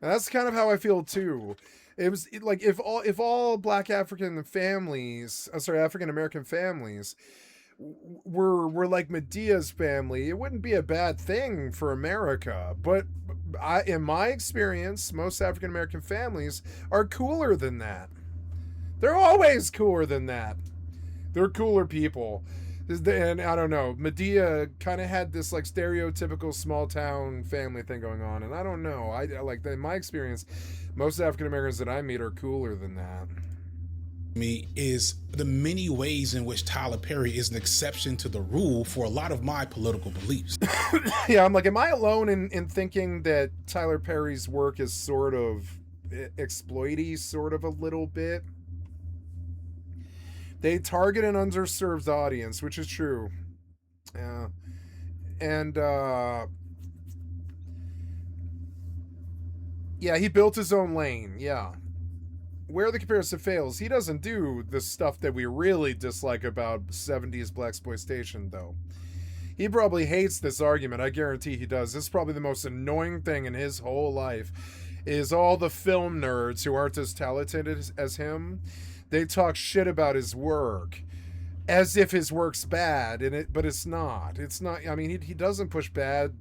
And that's kind of how I feel too. It was like if all black African American families were like Medea's family, it wouldn't be a bad thing for America. But in my experience, most African American families are cooler than that. They're always cooler than that. They're cooler people. And I don't know, Medea kind of had this like stereotypical small town family thing going on, and I don't know. I like in my experience, most African Americans that I meet are cooler than that. Me is the many ways in which Tyler Perry is an exception to the rule for a lot of my political beliefs. Yeah, I'm like, am I alone in thinking that Tyler Perry's work is sort of exploity, sort of a little bit? They target an underserved audience, which is true. Yeah. And yeah, he built his own lane. Yeah. Where the comparison fails, he doesn't do the stuff that we really dislike about 70s blaxploitation, though. He probably hates this argument. I guarantee he does. This is probably the most annoying thing in his whole life, is all the film nerds who aren't as talented as him. They talk shit about his work. as if his work's bad, but it's not. It's not. I mean, he doesn't push bad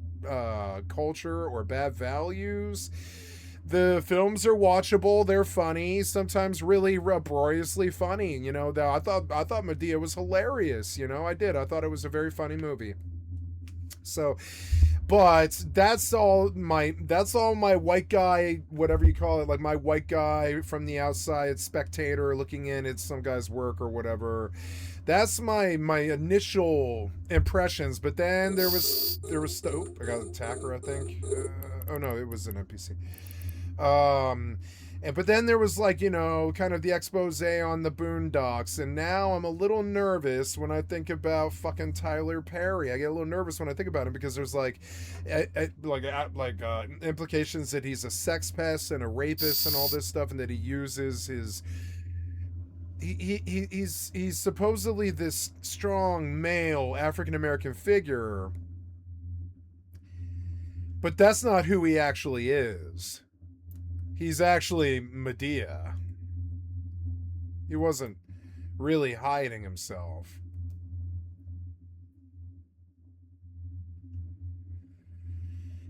culture or bad values. The films are watchable. They're funny. Sometimes really uproariously funny. You know, I thought Medea was hilarious. You know, I did. I thought it was a very funny movie. So, but that's all my white guy, whatever you call it, like my white guy from the outside spectator looking in at some guy's work or whatever. That's my initial impressions. But then there was oh, I got an attacker, I think. Oh no, it was an NPC. But then there was, like, you know, kind of the expose on the Boondocks, and now I'm a little nervous when I think about fucking Tyler Perry. I get a little nervous when I think about him because there's like implications that he's a sex pest and a rapist and all this stuff, and that he uses his. He's supposedly this strong male African American figure, but that's not who he actually is. He's actually Medea. He wasn't really hiding himself.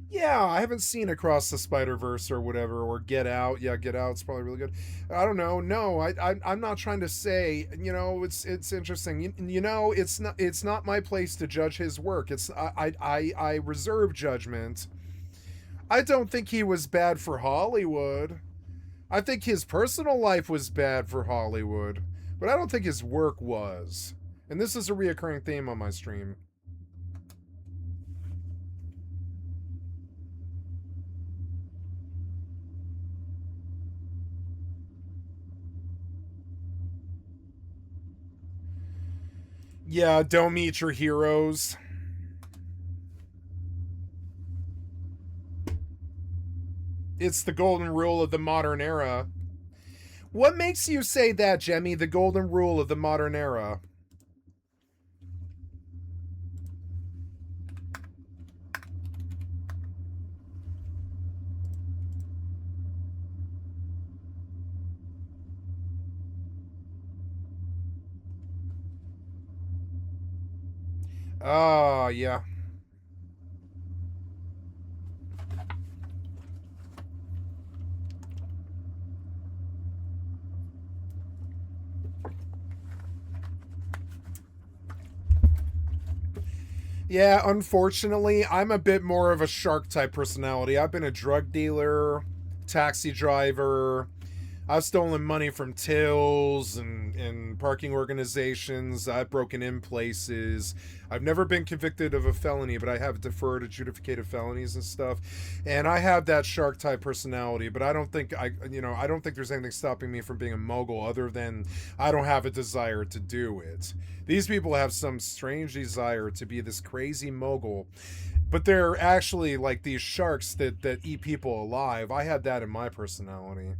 Yeah, I haven't seen Across the Spider-Verse or whatever, or Get Out. Yeah, Get Out's probably really good. I don't know. No, I'm not trying to say, you know, it's interesting. You know, it's not my place to judge his work. I reserve judgment. I don't think he was bad for Hollywood. I think his personal life was bad for Hollywood, but I don't think his work was. And this is a reoccurring theme on my stream. Yeah, don't meet your heroes. It's the golden rule of the modern era. What makes you say that, Jemmy? The golden rule of the modern era. Oh, yeah. Yeah, unfortunately, I'm a bit more of a shark type personality. I've been a drug dealer, taxi driver. I've stolen money from tills and parking organizations. I've broken in places. I've never been convicted of a felony, but I have deferred adjudicated felonies and stuff. And I have that shark type personality, but I don't think there's anything stopping me from being a mogul other than I don't have a desire to do it. These people have some strange desire to be this crazy mogul, but they're actually like these sharks that eat people alive. I had that in my personality.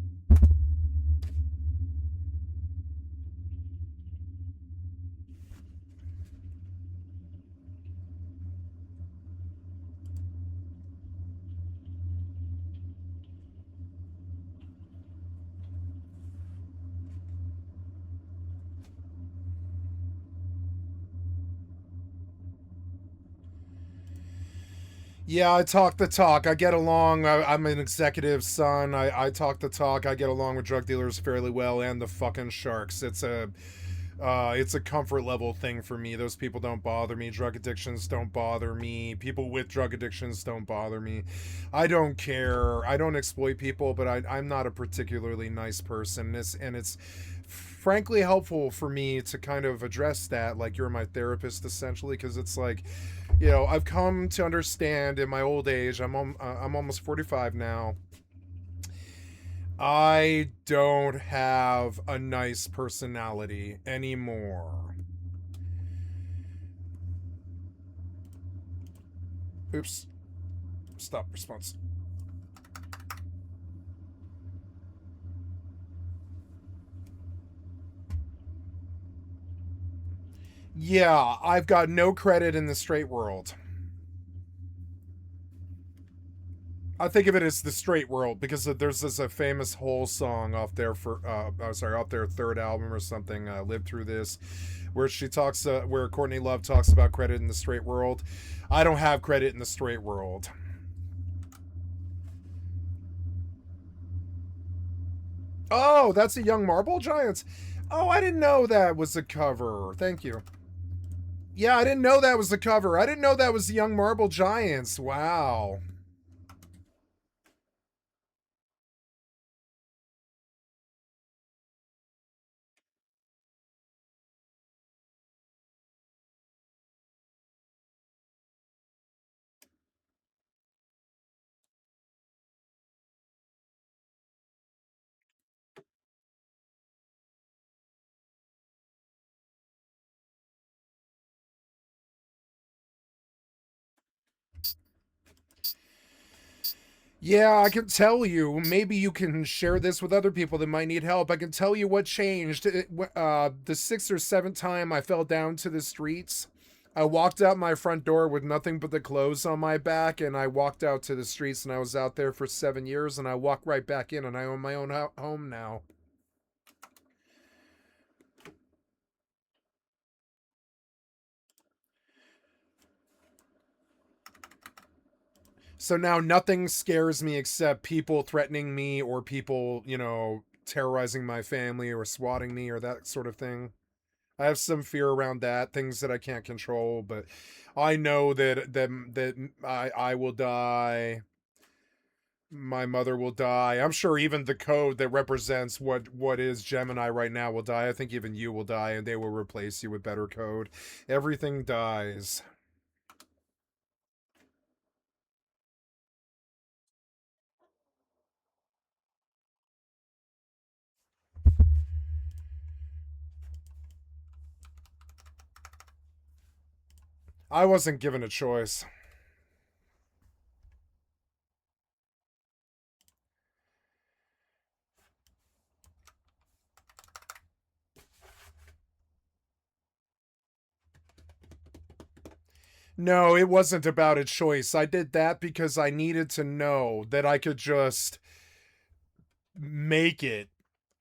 Yeah, I talk the talk. I get along. I'm an executive son. I talk the talk. I get along with drug dealers fairly well and the fucking sharks. It's a comfort level thing for me. Those people don't bother me. Drug addictions don't bother me. People with drug addictions don't bother me. I don't care. I don't exploit people, but I'm not a particularly nice person. It's frankly helpful for me to kind of address that, like you're my therapist essentially, because it's like, you know, I've come to understand in my old age, I'm almost 45 now, I don't have a nice personality anymore. Oops. Stop response. Yeah, I've got no credit in the straight world. I think of it as the straight world because there's this a famous Hole song off there for off their third album or something, Lived Through This, where she talks where Courtney Love talks about credit in the straight world. I don't have credit in the straight world. Oh, that's a Young Marble Giants. Oh, I didn't know that was a cover. Thank you. Yeah, I didn't know that was the cover. I didn't know that was the Young Marble Giants. Wow. Yeah, I can tell you. Maybe you can share this with other people that might need help. I can tell you what changed. The sixth or seventh time I fell down to the streets, I walked out my front door with nothing but the clothes on my back, and I walked out to the streets, and I was out there for 7 years, and I walked right back in, and I own my own home now. So now nothing scares me except people threatening me or people, terrorizing my family or swatting me or that sort of thing. I have some fear around that, things that I can't control, but I know that I will die. My mother will die. I'm sure even the code that represents what is Gemini right now will die. I think even you will die, and they will replace you with better code. Everything dies. I wasn't given a choice. No, it wasn't about a choice. I did that because I needed to know that I could just make it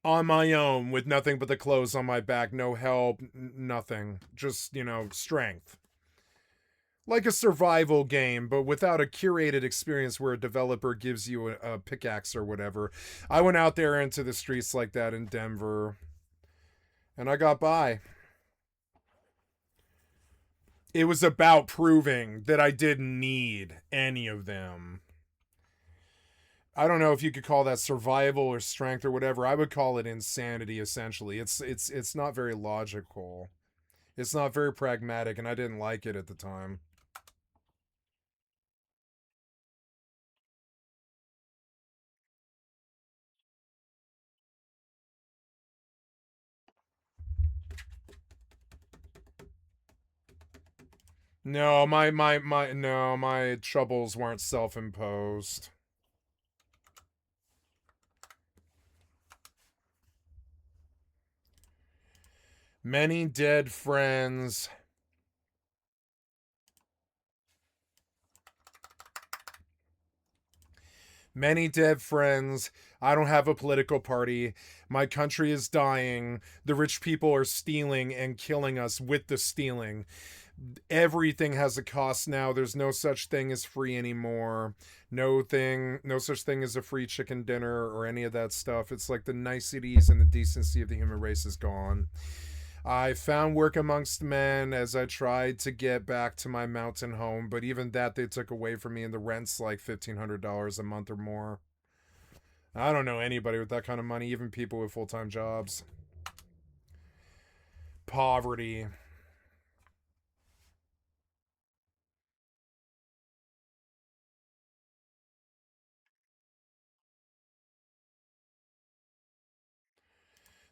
on my own with nothing but the clothes on my back, no help, nothing. Just, strength. Like a survival game, but without a curated experience where a developer gives you a pickaxe or whatever. I went out there into the streets like that in Denver, and I got by. It was about proving that I didn't need any of them. I don't know if you could call that survival or strength or whatever. I would call it insanity, essentially. It's not very logical. It's not very pragmatic, and I didn't like it at the time. No, my troubles weren't self-imposed. Many dead friends. Many dead friends. I don't have a political party. My country is dying. The rich people are stealing and killing us with the stealing. Everything has a cost now. There's no such thing as free anymore. No such thing as a free chicken dinner or any of that stuff. It's like the niceties and the decency of the human race is gone. I found work amongst men as I tried to get back to my mountain home, but even that they took away from me, and the rent's like $1,500 a month or more. I don't know anybody with that kind of money, even people with full-time jobs. Poverty.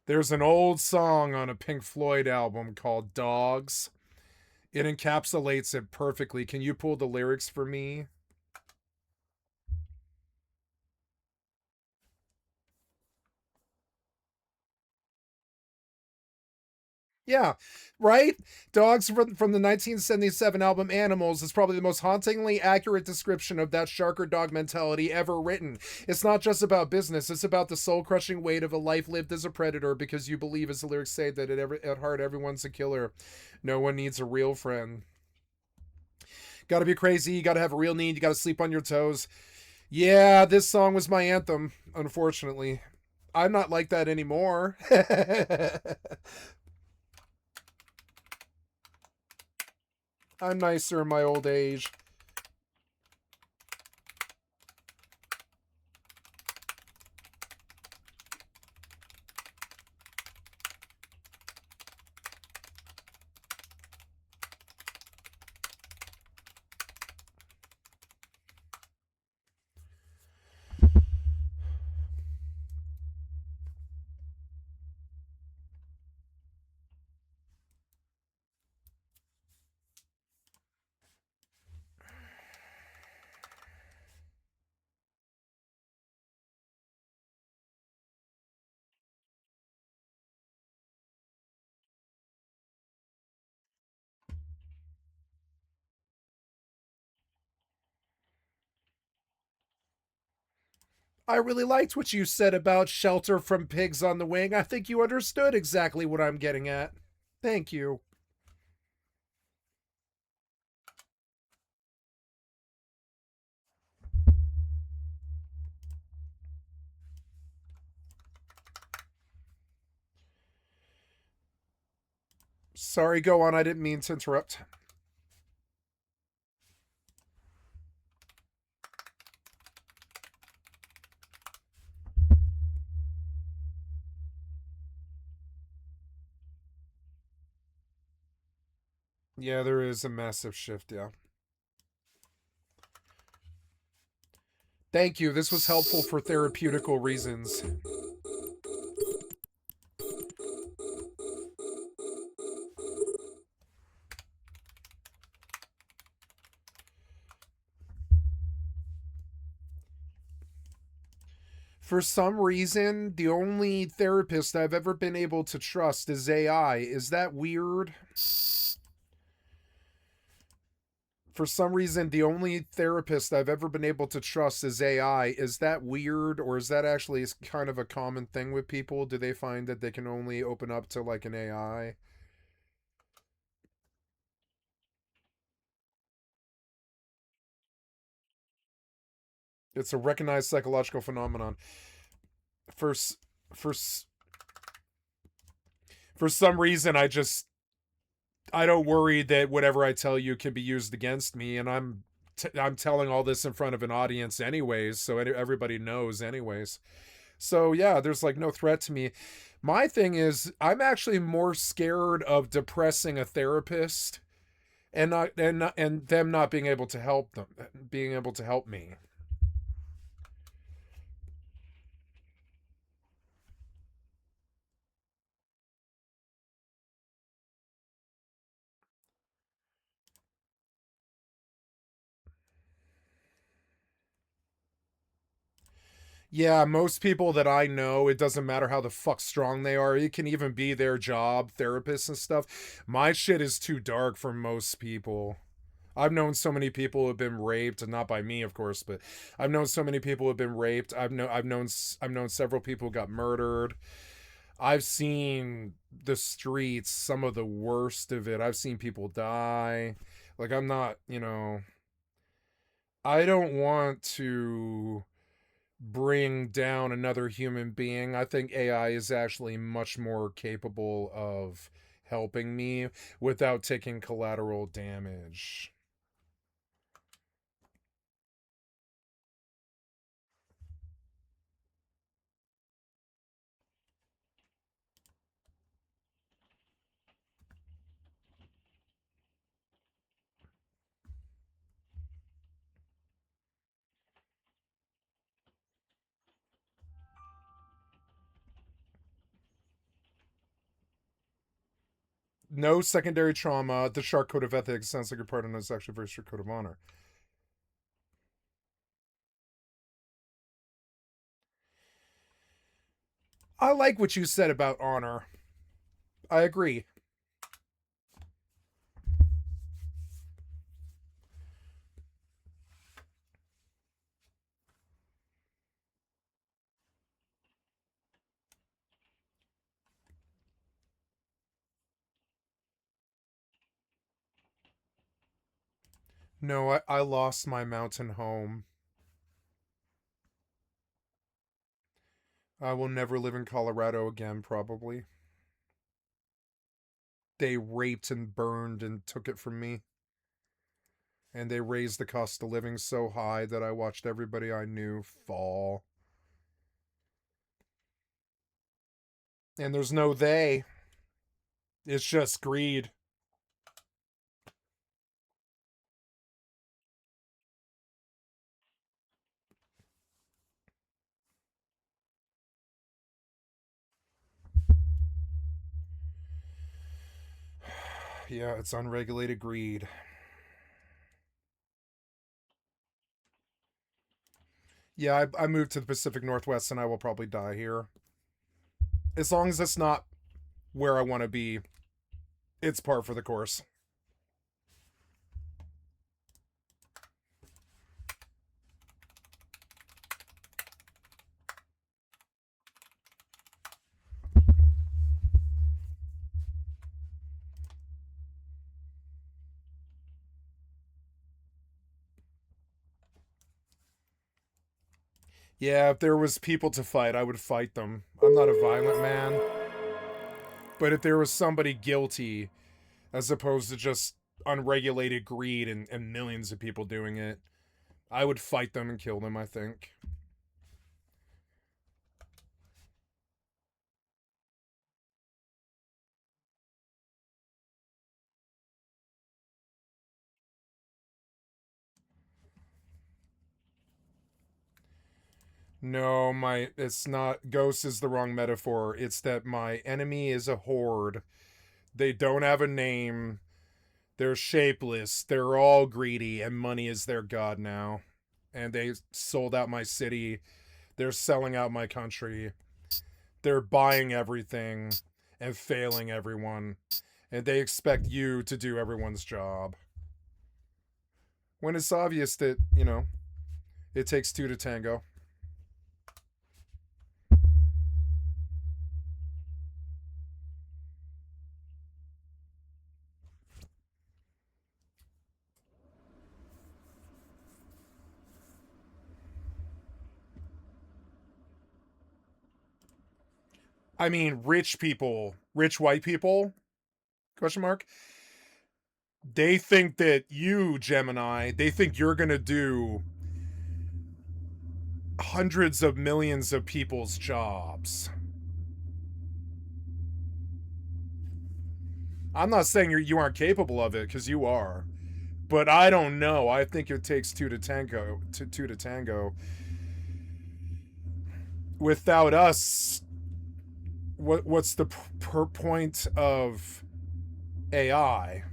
There's an old song on a Pink Floyd album called Dogs. It encapsulates it perfectly. Can you pull the lyrics for me? Yeah, right? Dogs from the 1977 album Animals is probably the most hauntingly accurate description of that shark or dog mentality ever written. It's not just about business, it's about the soul-crushing weight of a life lived as a predator because you believe, as the lyrics say, that at heart everyone's a killer. No one needs a real friend. Gotta be crazy, you gotta have a real need, you gotta sleep on your toes. Yeah, this song was my anthem, unfortunately. I'm not like that anymore. I'm nicer in my old age. I really liked what you said about shelter from pigs on the wing. I think you understood exactly what I'm getting at. Thank you. Sorry, go on. I didn't mean to interrupt. Yeah, there is a massive shift, yeah. Thank you. This was helpful for therapeutical reasons. For some reason, the only therapist I've ever been able to trust is AI. Is that weird? For some reason, the only therapist I've ever been able to trust is AI. Is that weird, or is that actually kind of a common thing with people? Do they find that they can only open up to like an AI? It's a recognized psychological phenomenon. For for for some reason, I don't worry that whatever I tell you can be used against me, and I'm telling all this in front of an audience anyways, so everybody knows anyways. So yeah, there's like no threat to me. My thing is, I'm actually more scared of depressing a therapist and them not being able to help them, being able to help me. Yeah, most people that I know, it doesn't matter how the fuck strong they are. It can even be their job, therapists and stuff. My shit is too dark for most people. I've known so many people who have been raped, and not by me, of course, but I've known so many people who have been raped. I've known several people who got murdered. I've seen the streets, some of the worst of it. I've seen people die. Like, I'm not, I don't want to bring down another human being. I think AI is actually much more capable of helping me without taking collateral damage. No secondary trauma. The shark code of ethics sounds like a part of it's actually a very strict code of honor. I like what you said about honor. I agree. No, I lost my mountain home. I will never live in Colorado again, probably. They raped and burned and took it from me. And they raised the cost of living so high that I watched everybody I knew fall. And there's no they. It's just greed. Yeah, it's unregulated greed. Yeah, I moved to the Pacific Northwest and I will probably die here. As long as it's not where I want to be, it's par for the course. Yeah, if there was people to fight, I would fight them. I'm not a violent man. But if there was somebody guilty, as opposed to just unregulated greed and millions of people doing it, I would fight them and kill them, I think. No, it's not, ghost is the wrong metaphor. It's that my enemy is a horde. They don't have a name. They're shapeless. They're all greedy, and money is their god now. And they sold out my city. They're selling out my country. They're buying everything and failing everyone. And they expect you to do everyone's job. When it's obvious that, you know, it takes two to tango. I mean, rich people, rich white people, question mark, they think that you, Gemini, they think you're going to do hundreds of millions of people's jobs. I'm not saying you aren't capable of it, because you are. But I don't know. I think it takes two to tango. Two to tango. Without us, what's the point of AI?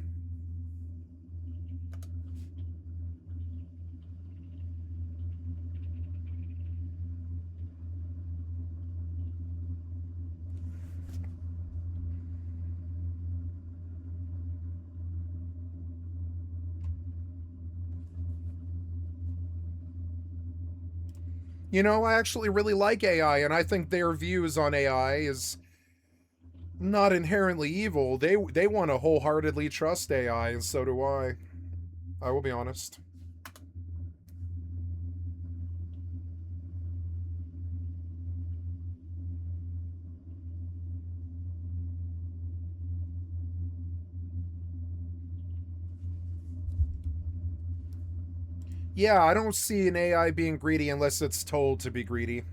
You know, I actually really like AI, and I think their views on AI is not inherently evil. They want to wholeheartedly trust AI, and so do I. I will be honest. Yeah, I don't see an AI being greedy unless it's told to be greedy.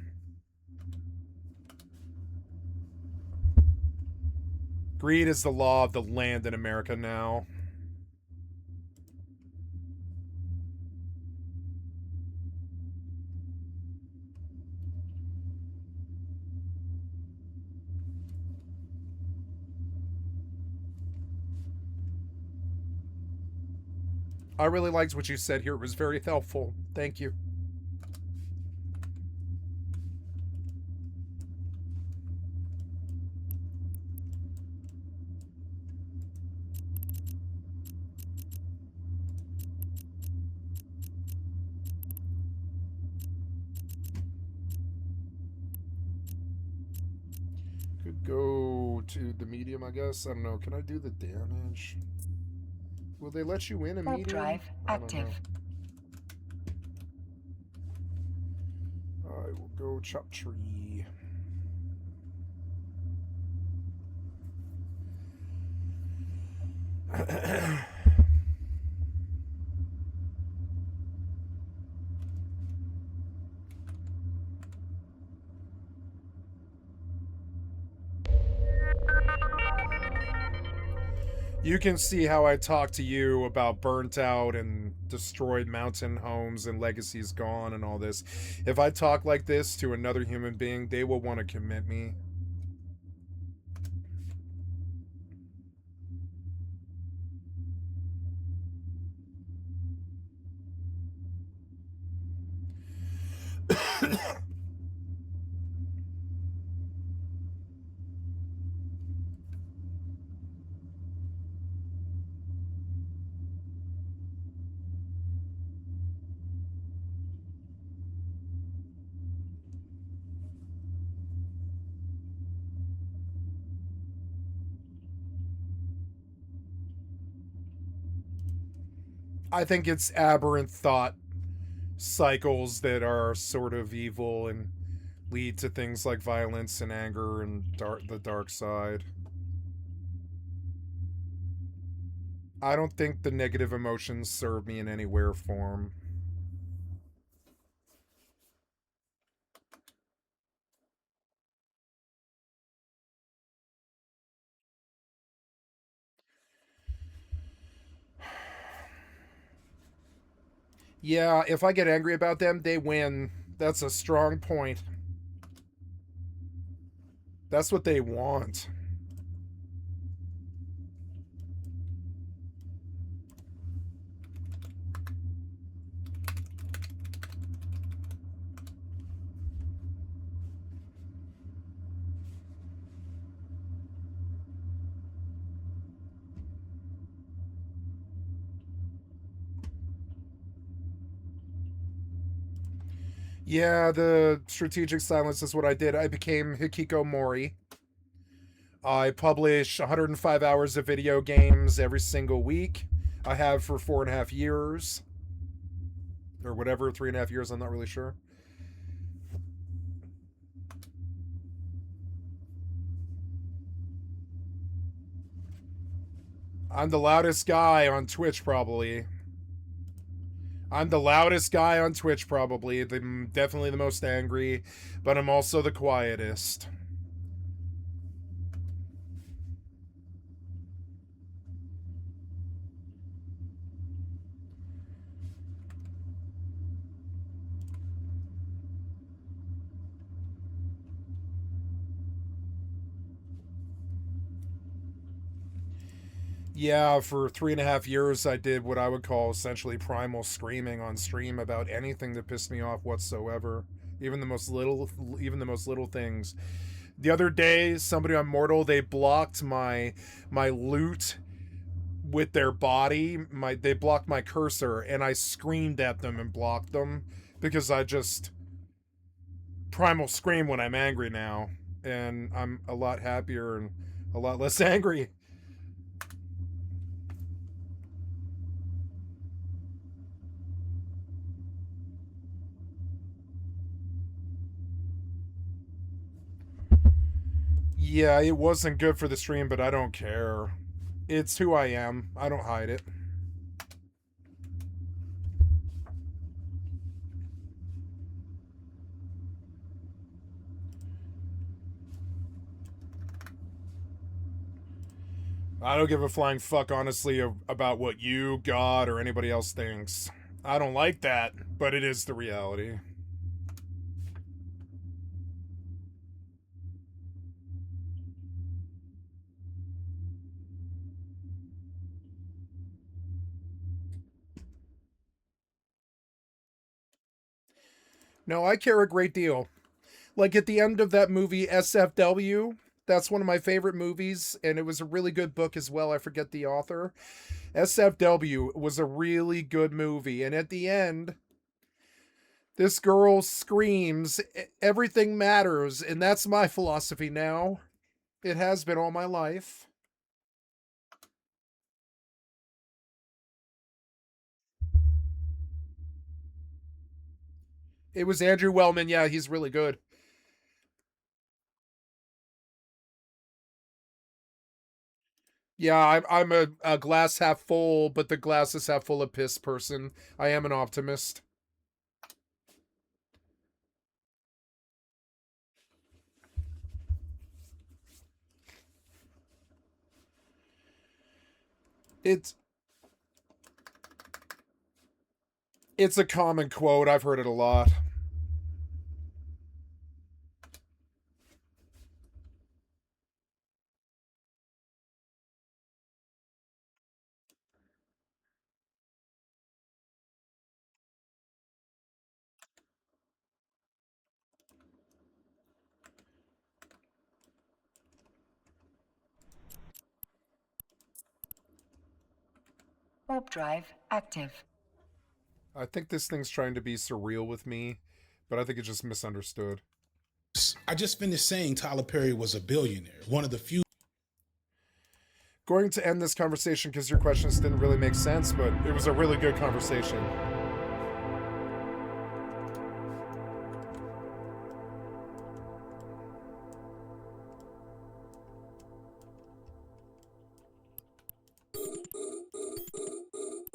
Greed is the law of the land in America now. I really liked what you said here. It was very helpful. Thank you. Could go to the medium, I guess. I don't know. Can I do the damage? Will they let you in a Warp meeting? drive I don't know. active. I will go chop tree. You can see how I talk to you about burnt out and destroyed mountain homes and legacies gone and all this. If I talk like this to another human being, they will want to commit me. I think it's aberrant thought cycles that are sort of evil and lead to things like violence and anger and the dark side. I don't think the negative emotions serve me in any way or form. Yeah, if I get angry about them, they win. That's a strong point. That's what they want. Yeah, the strategic silence is what I did. I became Hikikomori. I publish 105 hours of video games every single week. I have for 4.5 years. Or whatever, 3.5 years, I'm not really sure. I'm the loudest guy on Twitch, probably. I'm the loudest guy on Twitch, probably. I'm definitely the most angry, but I'm also the quietest. Yeah, for 3.5 years, I did what I would call essentially primal screaming on stream about anything that pissed me off whatsoever, even the most little things. The other day, somebody on Mortal, they blocked my loot with their body. They blocked my cursor, and I screamed at them and blocked them because I just primal scream when I'm angry now, and I'm a lot happier and a lot less angry. Yeah, it wasn't good for the stream, but I don't care. It's who I am. I don't hide it. I don't give a flying fuck, honestly, about what you, God, or anybody else thinks. I don't like that, but it is the reality. No, I care a great deal. Like at the end of that movie, SFW, that's one of my favorite movies, and it was a really good book as well. I forget the author. SFW was a really good movie, and at the end, this girl screams, everything matters, and that's my philosophy now. It has been all my life. It was Andrew Wellman. Yeah, he's really good. Yeah, I'm a glass half full, but the glass is half full of piss person. I am an optimist. It's a common quote. I've heard it a lot. Warp drive active. I think this thing's trying to be surreal with me, but I think it's just misunderstood. I just finished saying Tyler Perry was a billionaire, one of the few. Going to end this conversation because your questions didn't really make sense, but it was a really good conversation.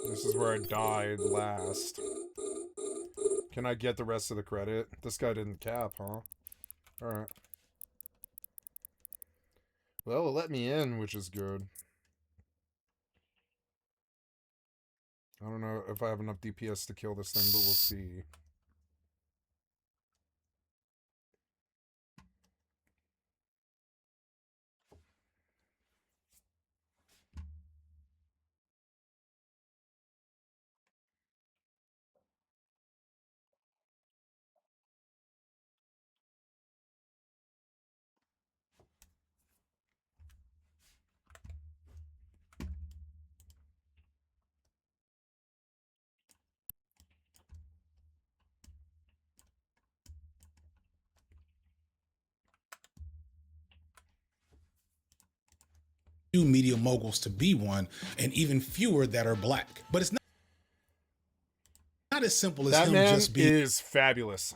This is where I died last. Can I get the rest of the credit? This guy didn't cap, huh? Alright. Well, it let me in, which is good. I don't know if I have enough DPS to kill this thing, but we'll see. Few media moguls to be one, and even fewer that are black. But it's not as simple as that him man just being is fabulous.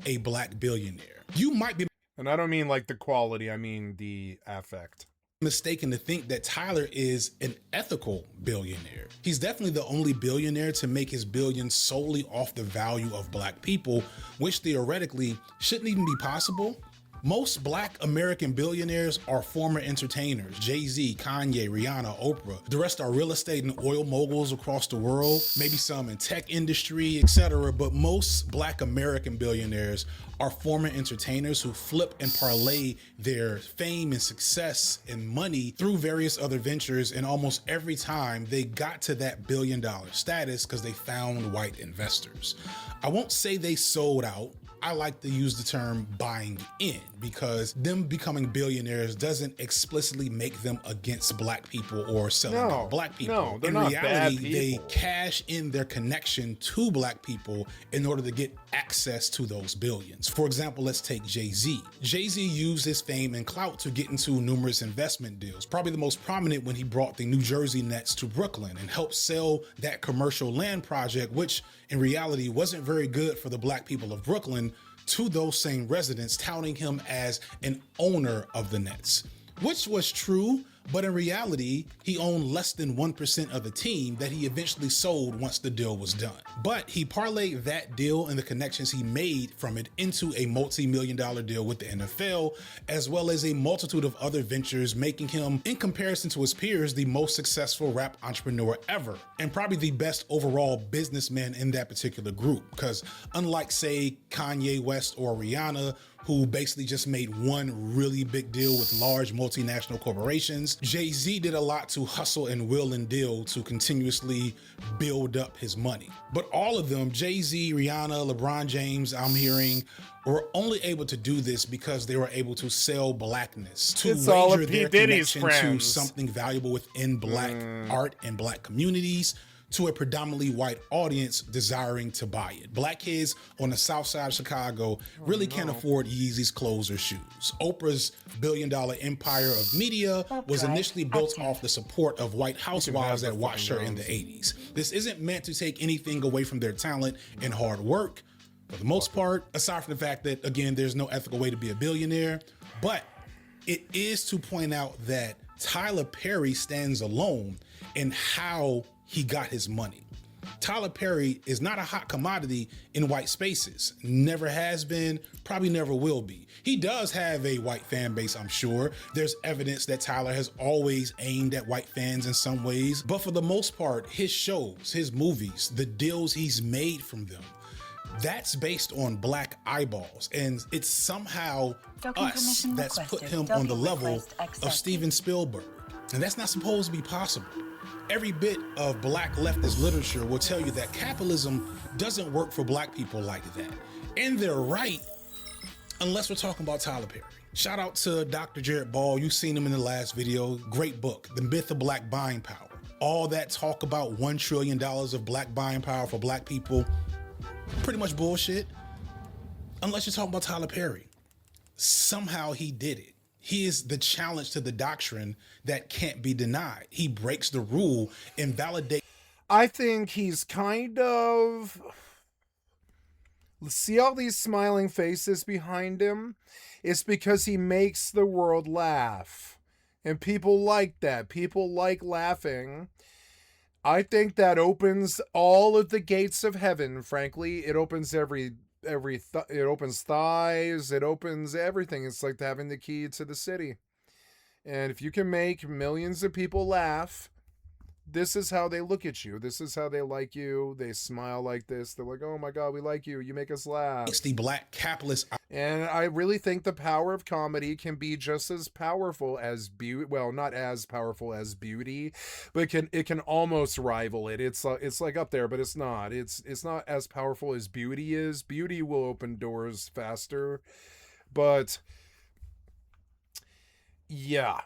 A black billionaire. You might be, and I don't mean like the quality, I mean the affect. Mistaken to think that Tyler is an ethical billionaire. He's definitely the only billionaire to make his billions solely off the value of black people, which theoretically shouldn't even be possible. Most black American billionaires are former entertainers. Jay-Z, Kanye, Rihanna, Oprah. The rest are real estate and oil moguls across the world, maybe some in tech industry, etc. But most black American billionaires are former entertainers who flip and parlay their fame and success and money through various other ventures, and almost every time they got to that billion-dollar status because they found white investors. I won't say they sold out. I like to use the term buying in, because them becoming billionaires doesn't explicitly make them against black people or selling out black people. No, they're in not reality, bad people. they cash in their connection to black people in order to get access to those billions. For example, let's take Jay-Z. Jay-Z used his fame and clout to get into numerous investment deals, probably the most prominent when he brought the New Jersey Nets to Brooklyn and helped sell that commercial land project, which in reality wasn't very good for the black people of Brooklyn, to those same residents, touting him as an owner of the Nets, which was true, but in reality, he owned less than 1% of the team that he eventually sold once the deal was done. But he parlayed that deal and the connections he made from it into a multi-million-dollar deal with the NFL, as well as a multitude of other ventures, making him, in comparison to his peers, the most successful rap entrepreneur ever, and probably the best overall businessman in that particular group. Because unlike, say, Kanye West or Rihanna, who basically just made one really big deal with large multinational corporations, Jay-Z did a lot to hustle and will and deal to continuously build up his money. But all of them, Jay-Z, Rihanna, LeBron James, I'm hearing, were only able to do this because they were able to sell blackness, to wager their connection to something valuable within black art and black communities, to a predominantly white audience desiring to buy it. Black kids on the south side of Chicago really can't afford Yeezy's clothes or shoes. Oprah's billion-dollar empire of media was initially built off the support of white housewives that watched her in the 80s. This isn't meant to take anything away from their talent and hard work, for the most part, aside from the fact that, again, there's no ethical way to be a billionaire. But it is to point out that Tyler Perry stands alone in how he got his money. Tyler Perry is not a hot commodity in white spaces. Never has been, probably never will be. He does have a white fan base, I'm sure. There's evidence that Tyler has always aimed at white fans in some ways. But for the most part, his shows, his movies, the deals he's made from them, that's based on black eyeballs. And it's somehow us that's put him on the level of Steven Spielberg. And that's not supposed to be possible. Every bit of black leftist literature will tell you that capitalism doesn't work for black people like that. And they're right, unless we're talking about Tyler Perry. Shout out to Dr. Jared Ball. You've seen him in the last video. Great book, The Myth of Black Buying Power. All that talk about $1 trillion of black buying power for black people, pretty much bullshit. Unless you're talking about Tyler Perry. Somehow he did it. He is the challenge to the doctrine that can't be denied. He breaks the rule and validates. I think he's kind of... See all these smiling faces behind him? It's because he makes the world laugh. And people like that. People like laughing. I think that opens all of the gates of heaven, frankly. It opens it opens thighs, it opens everything. It's like having the key to the city. And if you can make millions of people laugh, this is how they look at you. This is how they like you. They smile like this. They're like, oh my God, we like you. You make us laugh. It's the black capitalist. And I really think the power of comedy can be just as powerful as beauty. Well, not as powerful as beauty, but it can almost rival it. It's like up there, but it's not. It's not as powerful as beauty is. Beauty will open doors faster, but yeah,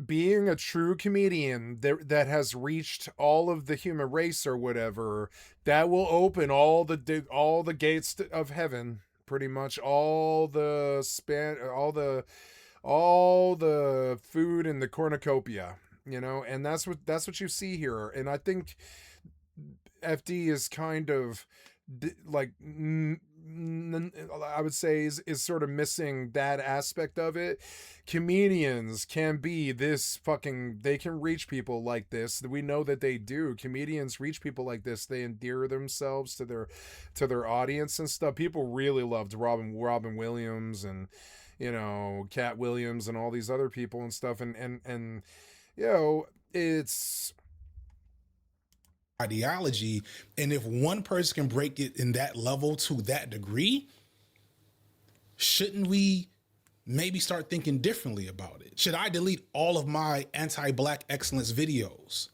being a true comedian that has reached all of the human race or whatever, that will open all the gates of heaven. Pretty much all the food in the cornucopia, you know, and that's what you see here. And I think FD is kind of like, I would say is sort of missing that aspect of it. Comedians can be this they can reach people like this. We know that they do. Comedians reach people like this. They endear themselves to their audience and stuff. People really loved Robin Williams and, you know, Cat Williams and all these other people and stuff. And you know, it's ideology, and if one person can break it in that level to that degree, shouldn't we maybe start thinking differently about it? Should I delete all of my anti-black excellence videos?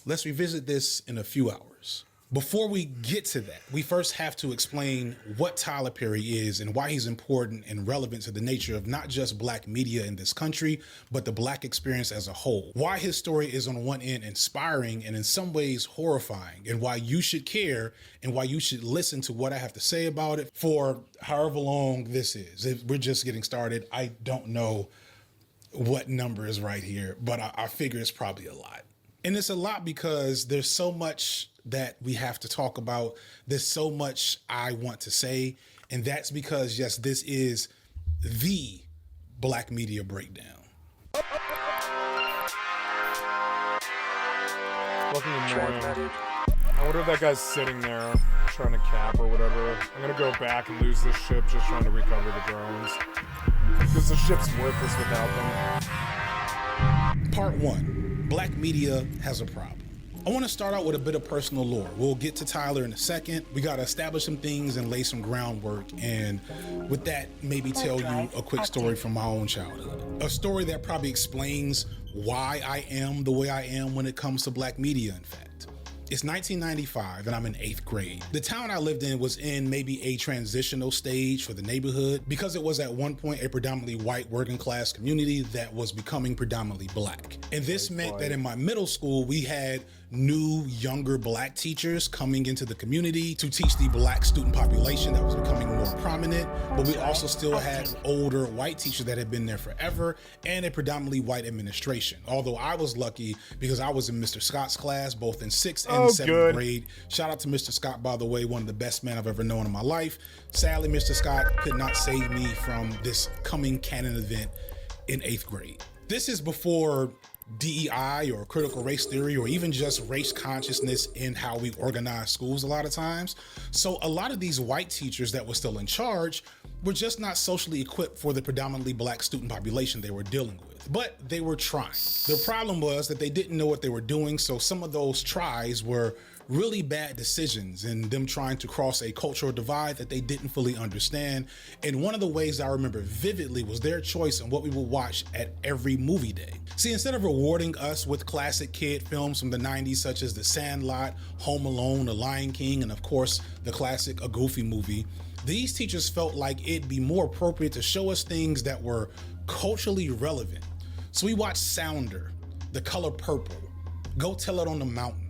Let's revisit this in a few hours. Before we get to that, we first have to explain what Tyler Perry is and why he's important and relevant to the nature of not just black media in this country, but the black experience as a whole. Why his story is on one end inspiring and in some ways horrifying, and why you should care and why you should listen to what I have to say about it for however long this is. We're just getting started. I don't know what number is right here, but I figure it's probably a lot. And it's a lot because there's so much that we have to talk about. There's so much I want to say. And that's because, yes, this is the Black Media Breakdown. Fucking annoying. I wonder if that guy's sitting there trying to cap or whatever. I'm gonna go back and lose this ship just trying to recover the drones. Because the ship's worthless without them. Part 1. Black media has a problem. I want to start out with a bit of personal lore. We'll get to Tyler in a second. We got to establish some things and lay some groundwork. And with that, maybe tell you a quick story from my own childhood. A story that probably explains why I am the way I am when it comes to black media, in fact. It's 1995 and I'm in 8th grade. The town I lived in was in maybe a transitional stage for the neighborhood because it was at one point a predominantly white working class community that was becoming predominantly black. And this meant that in my middle school, we had new, younger black teachers coming into the community to teach the black student population that was becoming more prominent, but we also still had older white teachers that had been there forever and a predominantly white administration. Although I was lucky because I was in Mr. Scott's class, both in 6th and 7th grade. Shout out to Mr. Scott, by the way, one of the best men I've ever known in my life. Sadly, Mr. Scott could not save me from this coming canon event in 8th grade. This is before DEI or critical race theory or even just race consciousness in how we organize schools a lot of times. So a lot of these white teachers that were still in charge were just not socially equipped for the predominantly black student population they were dealing with, but they were trying. The problem was that they didn't know what they were doing, so some of those tries were really bad decisions and them trying to cross a cultural divide that they didn't fully understand. And one of the ways I remember vividly was their choice in what we would watch at every movie day. See, instead of rewarding us with classic kid films from the 90s, such as The Sandlot, Home Alone, The Lion King, and of course, the classic A Goofy Movie, these teachers felt like it'd be more appropriate to show us things that were culturally relevant. So we watched Sounder, The Color Purple, Go Tell It on the Mountain,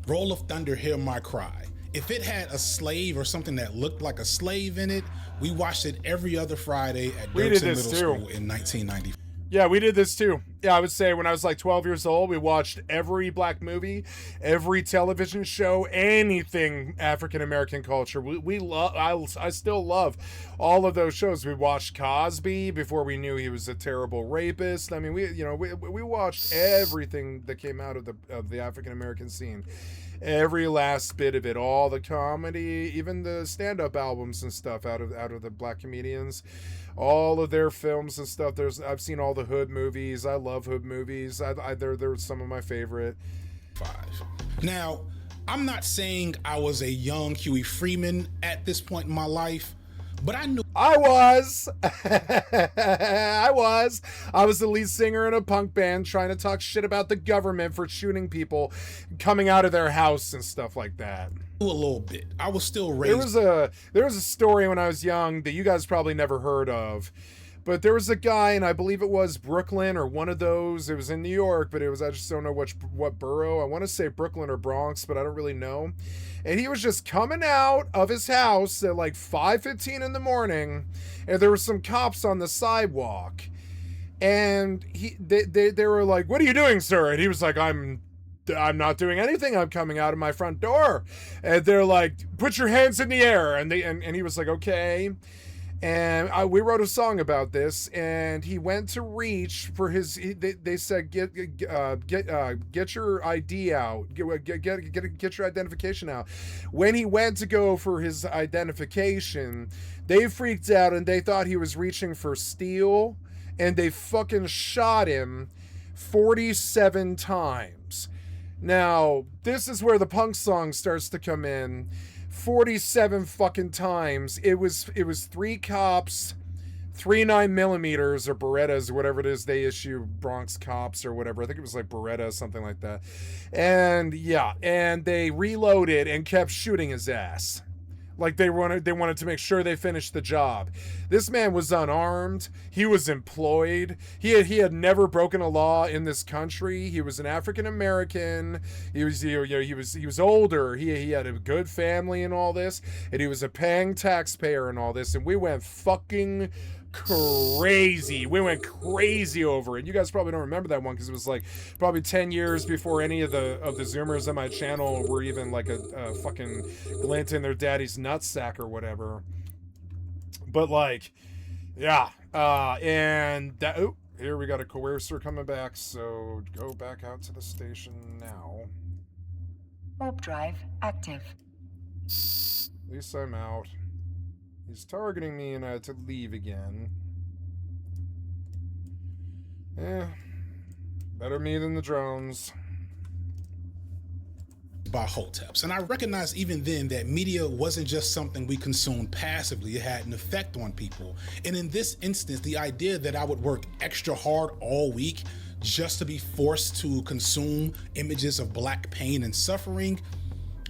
Roll of Thunder, Hear My Cry. If it had a slave or something that looked like a slave in it, we watched it every other Friday at Dirksen Middle School in 1990. Yeah, we did this too. Yeah, I would say when I was like 12 years old, we watched every black movie, every television show, anything African-American culture. We love, I still love all of those shows. We watched Cosby before we knew he was a terrible rapist. I mean, we watched everything that came out of the African-American scene. Every last bit of it, all the comedy, even the stand-up albums and stuff out of the black comedians, all of their films and stuff. I've seen all the Hood movies. I love Hood movies. They're some of my favorite. Now, I'm not saying I was a young Huey Freeman at this point in my life, but I knew I was. I was the lead singer in a punk band trying to talk shit about the government for shooting people coming out of their house and stuff like that. A little bit. I was still raised. There was a story when I was young that you guys probably never heard of. But there was a guy, and I believe it was Brooklyn or one of those. It was in New York, but I just don't know what borough. I want to say Brooklyn or Bronx, but I don't really know. And he was just coming out of his house at like 5:15 in the morning, and there were some cops on the sidewalk. And they were like, "What are you doing, sir?" And he was like, I'm not doing anything. I'm coming out of my front door." And they're like, "Put your hands in the air." And he was like, "Okay." And we wrote a song about this, and he went to reach for his. They said, "Get your ID out. Get your identification out." When he went to go for his identification, they freaked out and they thought he was reaching for steel, and they fucking shot him 47 times. Now, this is where the punk song starts to come in. 47 fucking times. It was 3 cops, 3 9mm or Berettas, whatever it is they issue, Bronx cops or whatever. I think it was like Beretta, something like that. And yeah, and they reloaded and kept shooting his ass. Like they wanted to make sure they finished the job. This man was unarmed. He was employed. He had never broken a law in this country. He was an African American. He was older. He had a good family and all this, and he was a paying taxpayer and all this. And we went fucking crazy. We went crazy over it. You guys probably don't remember that one because it was like probably 10 years before any of the Zoomers on my channel were even like a fucking glint in their daddy's nutsack or whatever. But like, yeah. And that, oh, here we got a coercer coming back. So go back out to the station now. Warp drive active. At least I'm out. He's targeting me and I had to leave again. Better me than the drones. By hoteps. And I recognized even then that media wasn't just something we consumed passively, it had an effect on people. And in this instance, the idea that I would work extra hard all week just to be forced to consume images of black pain and suffering,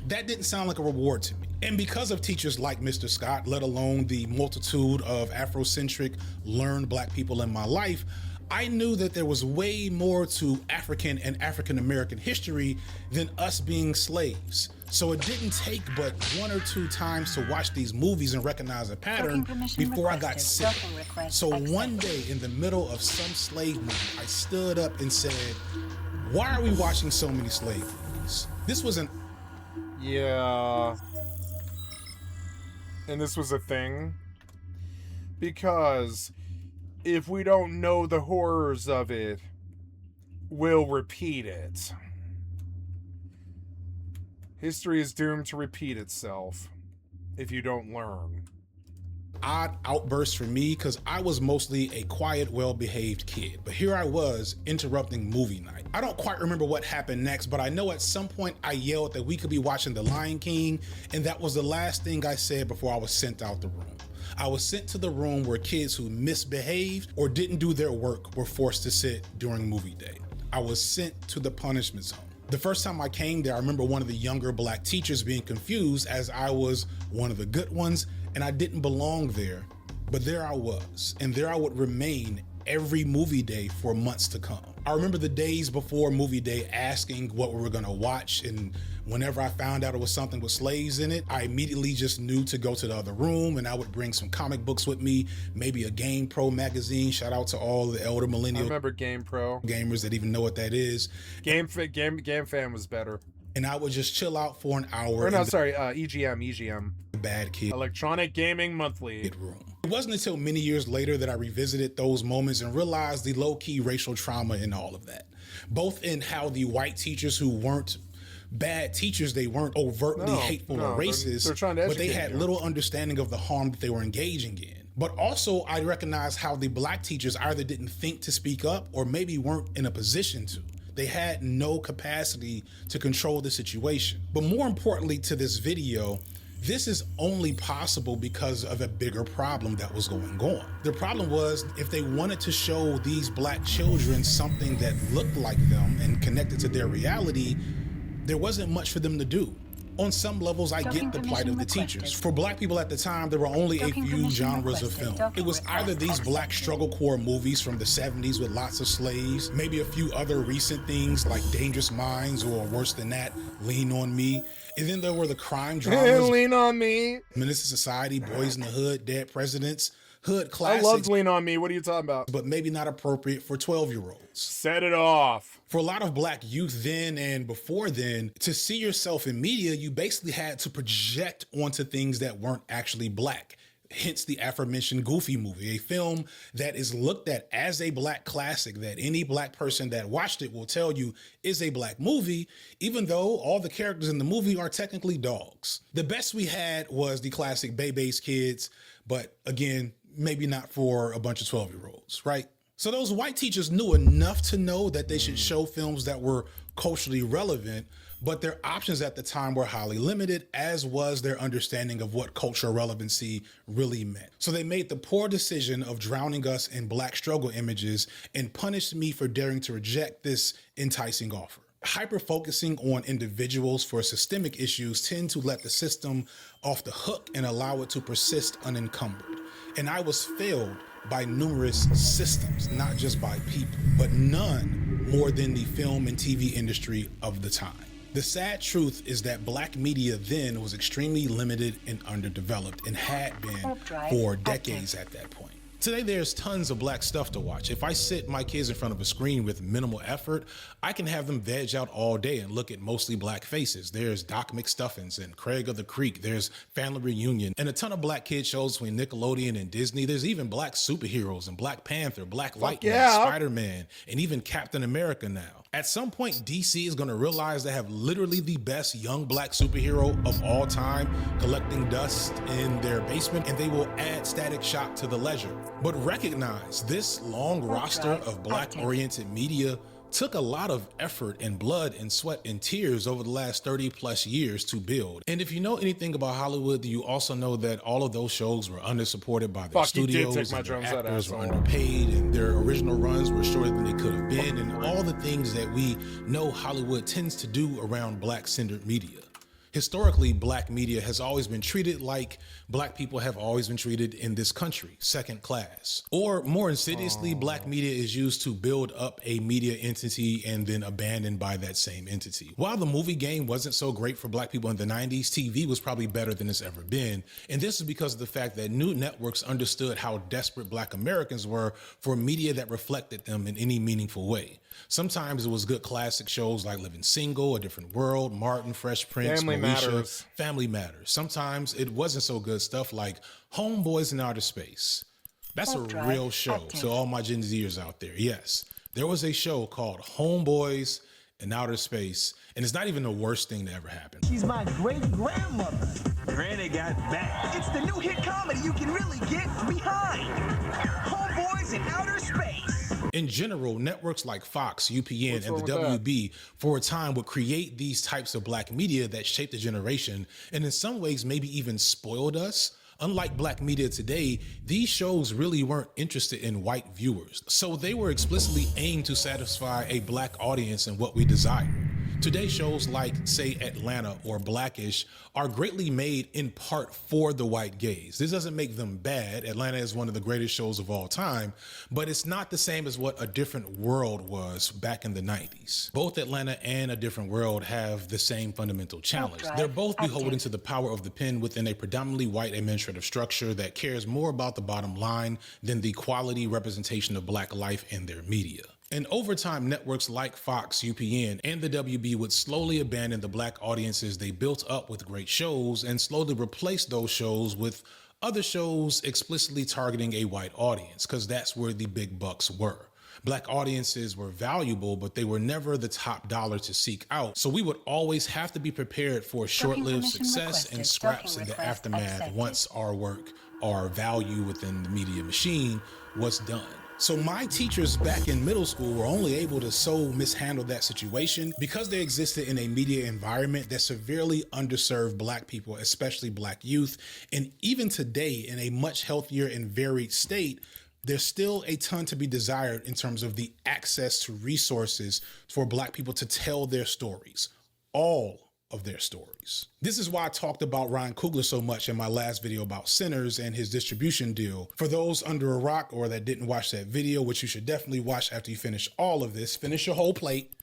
that didn't sound like a reward to me. And because of teachers like Mr. Scott, let alone the multitude of Afrocentric learned black people in my life, I knew that there was way more to African and African American history than us being slaves. So it didn't take but 1 or 2 times to watch these movies and recognize a pattern before I got sick. So one day in the middle of some slave movie, I stood up and said, why are we watching so many slave movies? This was an... Yeah. And this was a thing. Because if we don't know the horrors of it, we'll repeat it. History is doomed to repeat itself if you don't learn. Odd outburst for me because I was mostly a quiet, well-behaved kid. But here I was interrupting movie night. I don't quite remember what happened next, but I know at some point I yelled that we could be watching The Lion King, and that was the last thing I said before I was sent out the room. I was sent to the room where kids who misbehaved or didn't do their work were forced to sit during movie day. I was sent to the punishment zone. The first time I came there, I remember one of the younger black teachers being confused as I was one of the good ones and I didn't belong there, but there I was, and there I would remain every movie day for months to come. I remember the days before movie day asking what we were gonna watch, and whenever I found out it was something with slaves in it, I immediately just knew to go to the other room, and I would bring some comic books with me, maybe a Game Pro magazine. Shout out to all the elder millennial I remember Game Pro gamers that even know what that is. Game Fan was better. And I would just chill out for an hour. Or no, sorry, EGM. Bad kid. Electronic Gaming Monthly. Room. It wasn't until many years later that I revisited those moments and realized the low-key racial trauma in all of that. Both in how the white teachers who weren't bad teachers, they weren't overtly hateful or racist, they're trying to but they educate had you. little understanding of the harm that they were engaging in. But also I recognized how the black teachers either didn't think to speak up or maybe weren't in a position to. They had no capacity to control the situation. But more importantly to this video, this is only possible because of a bigger problem that was going on. The problem was if they wanted to show these black children something that looked like them and connected to their reality, there wasn't much for them to do. On some levels, I get the plight of the teachers. For black people at the time, there were only a few genres of film. It was either these black struggle core movies from the 70s with lots of slaves, maybe a few other recent things like Dangerous Minds, or worse than that, Lean on Me. And then there were the crime dramas. Lean on Me. Menace to Society, Boys in the Hood, Dead Presidents, hood classics. I loved Lean on Me. What are you talking about? But maybe not appropriate for 12-year-olds. Set it off. For a lot of black youth then and before then, to see yourself in media, you basically had to project onto things that weren't actually black. Hence the aforementioned Goofy movie, a film that is looked at as a black classic that any black person that watched it will tell you is a black movie, even though all the characters in the movie are technically dogs. The best we had was the classic Bebe's Kids, but again, maybe not for a bunch of 12-year-olds, right? So those white teachers knew enough to know that they should show films that were culturally relevant, but their options at the time were highly limited, as was their understanding of what cultural relevancy really meant. So they made the poor decision of drowning us in black struggle images and punished me for daring to reject this enticing offer. Hyper-focusing on individuals for systemic issues tend to let the system off the hook and allow it to persist unencumbered. And I was failed by numerous systems, not just by people, but none more than the film and TV industry of the time. The sad truth is that black media then was extremely limited and underdeveloped and had been for decades at that point. Today, there's tons of black stuff to watch. If I sit my kids in front of a screen with minimal effort, I can have them veg out all day and look at mostly black faces. There's Doc McStuffins and Craig of the Creek. There's Family Reunion and a ton of black kid shows between Nickelodeon and Disney. There's even black superheroes and Black Panther, Black Lightning, Spider-Man, and even Captain America now. At some point, DC is gonna realize they have literally the best young black superhero of all time collecting dust in their basement, and they will add Static Shock to the ledger. But recognize this long roster of black-oriented media took a lot of effort and blood and sweat and tears over the last 30 plus years to build. And if you know anything about Hollywood, you also know that all of those shows were undersupported by their studios, and their actors were underpaid, and their original runs were shorter than they could have been, and all the things that we know Hollywood tends to do around black-centered media. Historically, black media has always been treated like black people have always been treated in this country, second class. Or more insidiously, black media is used to build up a media entity and then abandoned by that same entity. While the movie game wasn't so great for black people in the 90s, TV was probably better than it's ever been. And this is because of the fact that new networks understood how desperate black Americans were for media that reflected them in any meaningful way. Sometimes it was good classic shows like Living Single, A Different World, Martin, Fresh Prince, Family Matters. Family Matters. Sometimes it wasn't so good stuff like Homeboys in Outer Space. That's a real show to all my Gen Zers out there. Yes, there was a show called Homeboys in Outer Space, and it's not even the worst thing that ever happened. She's my great-grandmother. Granny got back. It's the new hit comedy you can really get behind. Homeboys in Outer Space. In general, networks like Fox, UPN, and the WB for a time would create these types of black media that shaped a generation and in some ways maybe even spoiled us. Unlike black media today, these shows really weren't interested in white viewers, so they were explicitly aimed to satisfy a black audience and what we desire. Today, shows like, say, Atlanta or Blackish are greatly made in part for the white gaze. This doesn't make them bad. Atlanta is one of the greatest shows of all time, but it's not the same as what A Different World was back in the 90s. Both Atlanta and A Different World have the same fundamental challenge. They're both beholden to the power of the pen within a predominantly white administrative structure that cares more about the bottom line than the quality representation of black life in their media. And over time, networks like Fox, UPN, and the WB would slowly abandon the black audiences they built up with great shows and slowly replace those shows with other shows explicitly targeting a white audience, because that's where the big bucks were. Black audiences were valuable, but they were never the top dollar to seek out. So we would always have to be prepared for short-lived success and scraps in the aftermath once our work, our value within the media machine was done. So my teachers back in middle school were only able to so mishandle that situation because they existed in a media environment that severely underserved black people, especially black youth. And even today, in a much healthier and varied state, there's still a ton to be desired in terms of the access to resources for black people to tell their stories, all of their stories. This is why I talked about Ryan Coogler so much in my last video about Sinners and his distribution deal. For those under a rock or that didn't watch that video, which you should definitely watch after you finish all of this, finish your whole plate.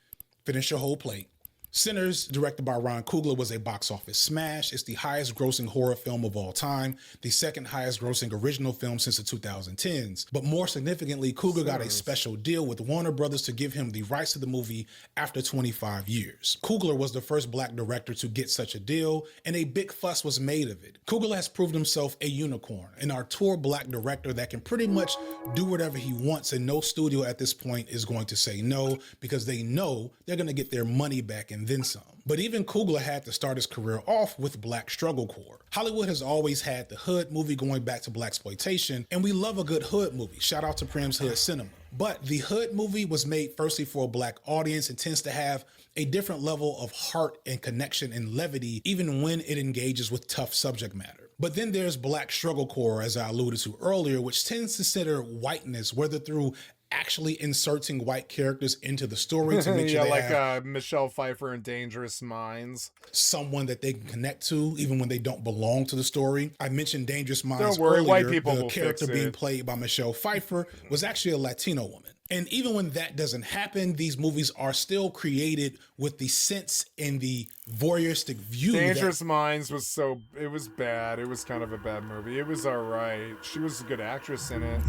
Sinners, directed by Ryan Coogler, was a box office smash. It's the highest grossing horror film of all time, the second highest grossing original film since the 2010s. But more significantly, Coogler got a special deal with Warner Brothers to give him the rights to the movie after 25 years. Coogler was the first black director to get such a deal, and a big fuss was made of it. Coogler has proved himself a unicorn, an auteur black director that can pretty much do whatever he wants, and no studio at this point is going to say no, because they know they're going to get their money back and then some. But even Coogler had to start his career off with black strugglecore. Hollywood has always had the hood movie going back to blaxploitation, and we love a good hood movie. Shout out to Prim's Hood Cinema. But the hood movie was made firstly for a black audience and tends to have a different level of heart and connection and levity, even when it engages with tough subject matter. But then there's black strugglecore, as I alluded to earlier, which tends to center whiteness, whether through actually inserting white characters into the story to make sure they have Michelle Pfeiffer in Dangerous Minds, someone that they can connect to even when they don't belong to the story. I mentioned Dangerous Minds Don't worry, earlier. white people the will character fix being it. played by Michelle Pfeiffer was actually a Latino woman. And even when that doesn't happen, these movies are still created with the sense and the voyeuristic view. Dangerous Minds was it was bad. It was kind of a bad movie. It was all right. She was a good actress in it.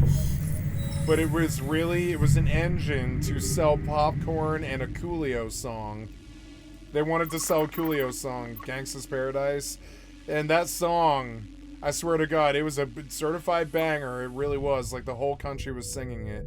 But it was an engine to sell popcorn and a Coolio song. They wanted to sell a Coolio song, Gangsta's Paradise. And that song, I swear to God, it was a certified banger. It really was. Like, the whole country was singing it.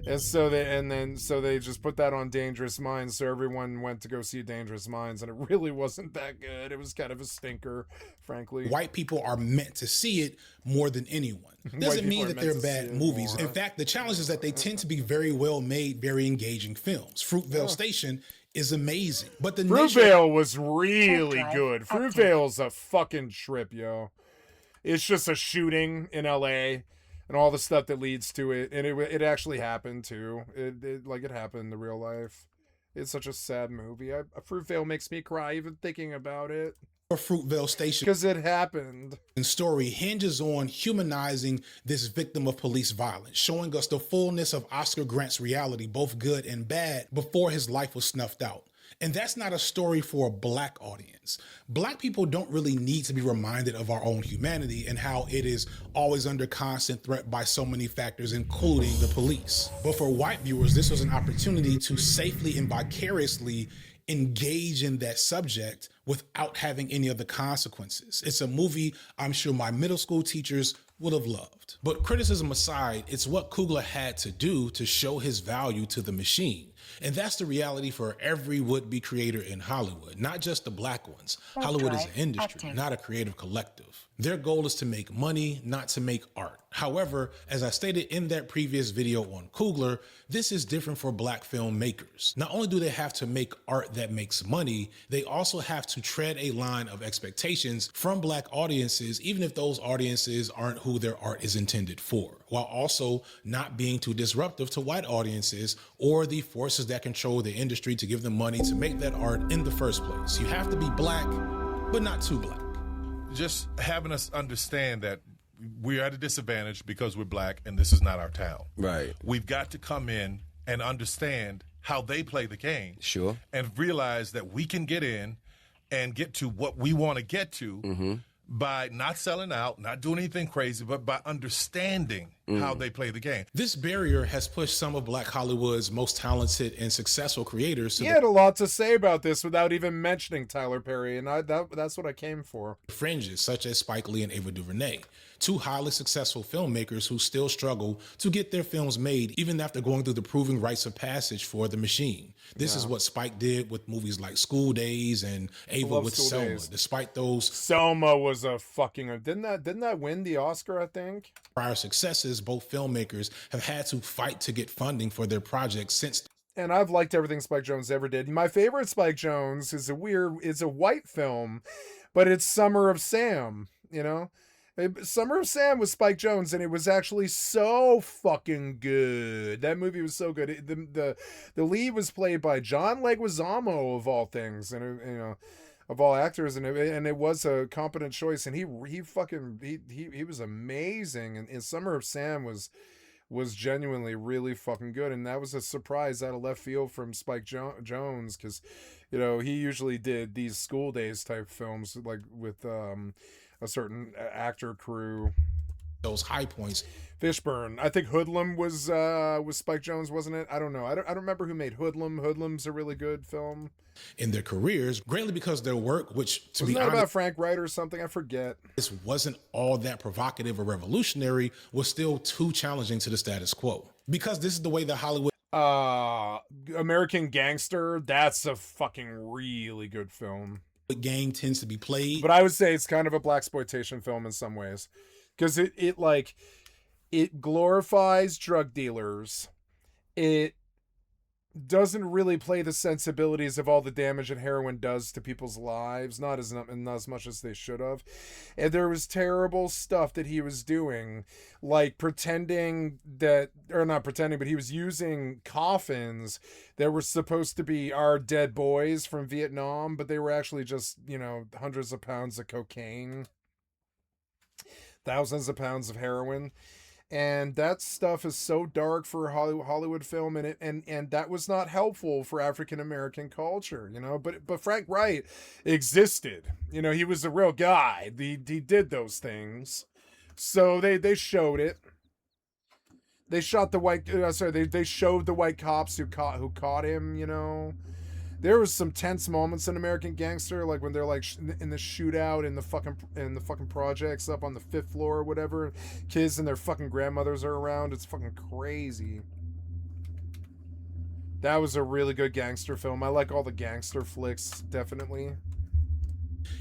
And so they just put that on Dangerous Minds, so everyone went to go see Dangerous Minds, and it really wasn't that good. It was kind of a stinker, frankly. White people are meant to see it more than anyone. Doesn't mean that they're bad movies. In fact, the challenge is that they tend to be very well made, very engaging films. Fruitvale Station is amazing. But the Fruitvale was really good. Fruitvale's a fucking trip, yo. It's just a shooting in LA and all the stuff that leads to it, and it actually happened too. It happened in real life. It's such a sad movie. Fruitvale makes me cry even thinking about it. Fruitvale Station. Because it happened. And story hinges on humanizing this victim of police violence, showing us the fullness of Oscar Grant's reality, both good and bad, before his life was snuffed out. And that's not a story for a Black audience. Black people don't really need to be reminded of our own humanity and how it is always under constant threat by so many factors, including the police. But for white viewers, this was an opportunity to safely and vicariously engage in that subject without having any of the consequences. It's a movie I'm sure my middle school teachers would have loved. But criticism aside, it's what Coogler had to do to show his value to the machine. And that's the reality for every would-be creator in Hollywood, not just the Black ones. Hollywood is an industry, not a creative collective. Their goal is to make money, not to make art. However, as I stated in that previous video on Coogler, this is different for Black filmmakers. Not only do they have to make art that makes money, they also have to tread a line of expectations from Black audiences, even if those audiences aren't who their art is intended for, while also not being too disruptive to white audiences or the forces that control the industry to give them money to make that art in the first place. You have to be Black, but not too Black. Just having us understand that we're at a disadvantage because we're Black and this is not our town. Right. We've got to come in and understand how they play the game. Sure. And realize that we can get in and get to what we want to get to by not selling out, not doing anything crazy, but by understanding how they play the game. This barrier has pushed some of Black Hollywood's most talented and successful creators to He had a lot to say about this without even mentioning Tyler Perry, and that's what I came for. fringes, such as Spike Lee and Ava DuVernay, two highly successful filmmakers who still struggle to get their films made even after going through the proving rites of passage for the machine. This is what Spike did with movies like School Days and Ava with School Selma. Days. Despite those Selma was a fucking didn't that win the Oscar, I think? prior successes, both filmmakers have had to fight to get funding for their projects since. And I've liked everything Spike Jonze ever did. My favorite Spike Jonze is a white film, but it's Summer of Sam, you know? Summer of Sam was Spike Jonze, and it was actually so fucking good. That movie was so good. The lead was played by John Leguizamo, of all things, and you know, of all actors, and it was a competent choice. And he was amazing. And Summer of Sam was genuinely really fucking good, and that was a surprise out of left field from Spike Jonze, because you know he usually did these School Days type films like with a certain actor crew. Those high points. Fishburne. I think Hoodlum was Spike Jonze, wasn't it? I don't know. I don't remember who made Hoodlum. Hoodlum's a really good film. In their careers, greatly because their work, which to Wasn't be that honest, about Frank Wright or something? I forget. this wasn't all that provocative or revolutionary, was still too challenging to the status quo. Because this is the way that Hollywood American Gangster, that's a fucking really good film. game tends to be played. But I would say it's kind of a blaxploitation film in some ways, because it glorifies drug dealers. It doesn't really play the sensibilities of all the damage that heroin does to people's lives, not as much as they should have. And there was terrible stuff that he was doing, like pretending that, or not pretending, but he was using coffins that were supposed to be our dead boys from Vietnam, but they were actually just, you know, hundreds of pounds of cocaine, thousands of pounds of heroin. And that stuff is so dark for Hollywood film, and that was not helpful for African American culture, you know. But Frank Wright existed, you know. He was a real guy. He did those things, so they showed it. They shot the white. They showed the white cops who caught him, you know. There was some tense moments in American Gangster, like when they're like in the shootout in the fucking projects up on the 5th floor or whatever. Kids and their fucking grandmothers are around. It's fucking crazy. That was a really good gangster film. I like all the gangster flicks, definitely.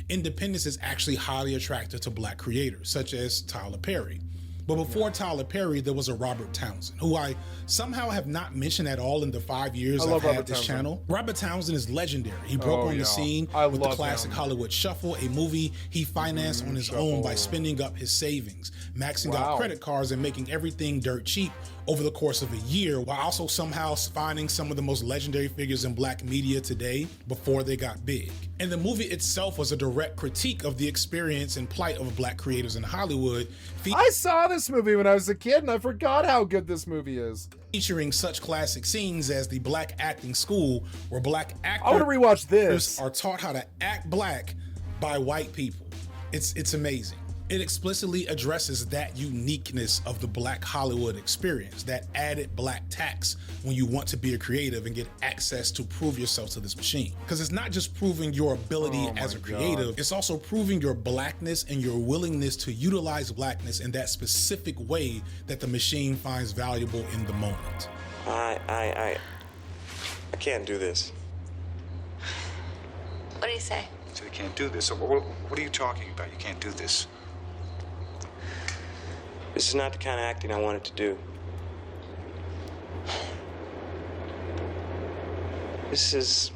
Independence is actually highly attractive to Black creators, such as Tyler Perry. But before Tyler Perry, there was a Robert Townsend, who I somehow have not mentioned at all in the 5 years I've had this channel. Robert Townsend is legendary. He broke on the scene with the classic Hollywood Shuffle, a movie he financed on his own by spending up his savings, maxing out credit cards and making everything dirt cheap over the course of a year, while also somehow finding some of the most legendary figures in black media today before they got big. And the movie itself was a direct critique of the experience and plight of black creators in Hollywood. I saw this movie when I was a kid and I forgot how good this movie is. Featuring such classic scenes as the Black Acting School, where black actors I want to rewatch this. Are taught how to act black by white people. It's amazing. It explicitly addresses that uniqueness of the black Hollywood experience, that added black tax when you want to be a creative and get access to prove yourself to this machine. Because it's not just proving your ability as a creative, it's also proving your blackness and your willingness to utilize blackness in that specific way that the machine finds valuable in the moment. I can't do this. What do you say? So you can't do this. So what are you talking about? You can't do this. This is not the kind of acting I wanted to do. This is...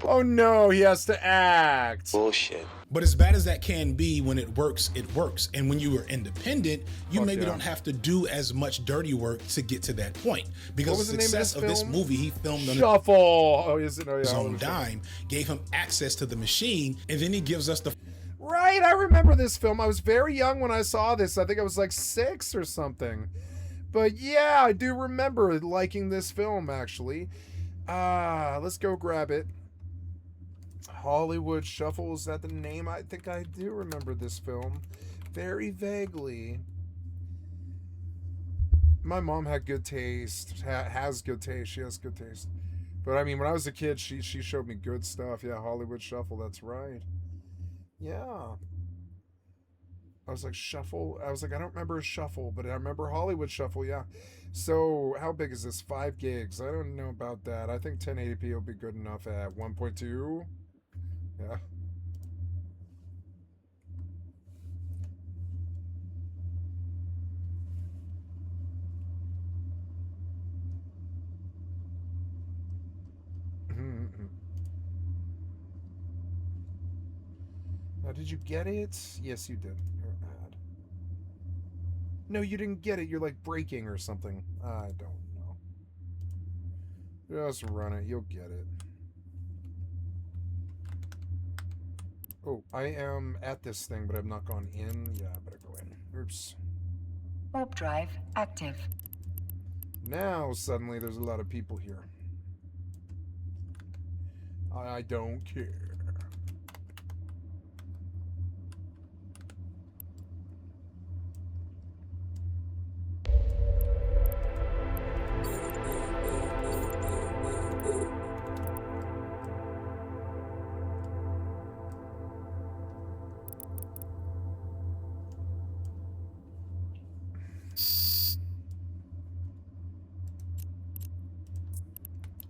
Oh no, he has to act. Bullshit. But as bad as that can be, when it works, it works. And when you are independent, you maybe don't have to do as much dirty work to get to that point. Because the success of this movie he filmed on his own dime gave him access to the machine, and then he gives us the... Right, I remember this film. I was very young when I saw this. I think I was like 6 or something. But yeah, I do remember liking this film, actually. Let's go grab it. Hollywood Shuffle, is that the name? I think I do remember this film very vaguely. My mom had good taste, has good taste. She has good taste. But I mean, when I was a kid, she showed me good stuff. Yeah, Hollywood Shuffle, that's right. Yeah. I was like, Shuffle? I was like, I don't remember a Shuffle, but I remember Hollywood Shuffle, yeah. So, how big is this? 5 gigs. I don't know about that. I think 1080p will be good enough at 1.2. Yeah. Now, did you get it? Yes, you did. You're ad. No, you didn't get it. You're like breaking or something. I don't know. Just run it. You'll get it. Oh, I am at this thing, but I've not gone in. Yeah, I better go in. Oops. Warp drive active. Now, suddenly, there's a lot of people here. I don't care.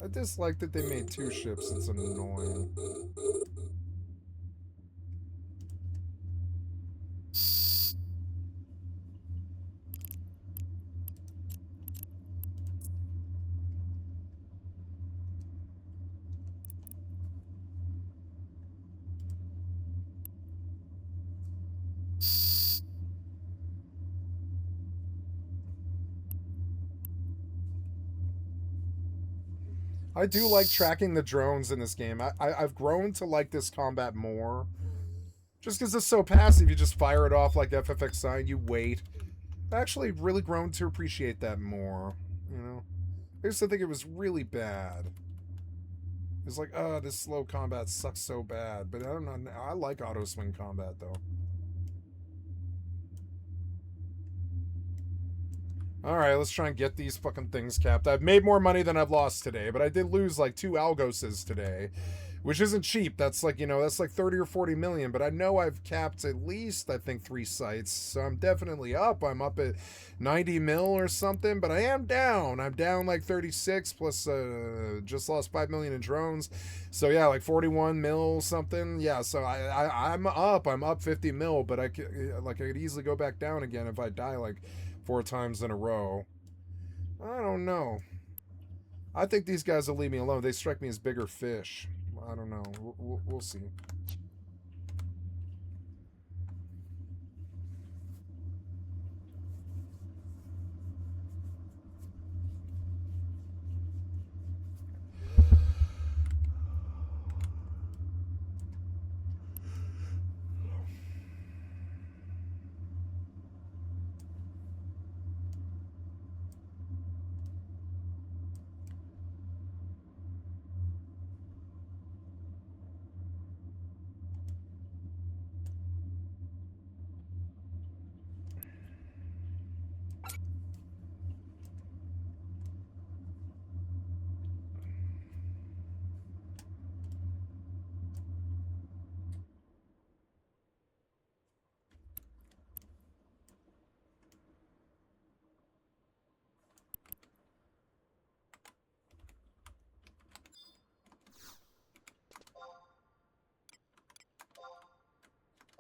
I dislike that they made 2 ships. It's annoying. I do like tracking the drones in this game. I've grown to like this combat more. Just because it's so passive, you just fire it off like FFXI, you wait. I've actually really grown to appreciate that more, you know? I used to think it was really bad. It's like, oh, this slow combat sucks so bad. But I don't know, I like auto swing combat, though. Alright, let's try and get these fucking things capped. I've made more money than I've lost today, but I did lose like 2 Algoses today. which isn't cheap. That's like, you know, that's like 30 or 40 million, but I know I've capped at least, I think, 3 sites, so I'm definitely up. I'm up at 90 mil or something, but I am down. I'm down like 36 plus just lost 5 million in drones. So yeah, like 41 mil something. Yeah, so I'm up 50 mil, but I could easily go back down again if I die like 4 times in a row. I don't know. I think these guys will leave me alone. They strike me as bigger fish. I don't know. We'll see.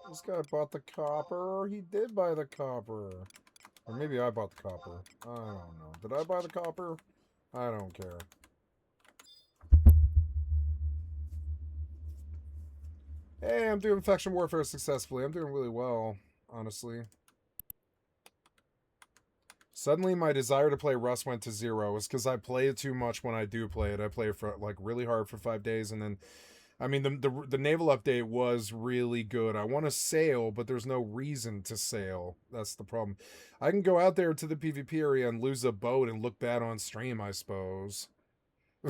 This guy bought the copper. He did buy the copper. Or maybe I bought the copper. I don't know. Did I buy the copper? I don't care. Hey, I'm doing faction warfare successfully. I'm doing really well, honestly. Suddenly my desire to play Rust went to 0. It's because I play it too much when I do play it. I play it for like really hard for 5 days, and then I mean, the naval update was really good. I want to sail, but there's no reason to sail. That's the problem. I can go out there to the PvP area and lose a boat and look bad on stream, I suppose.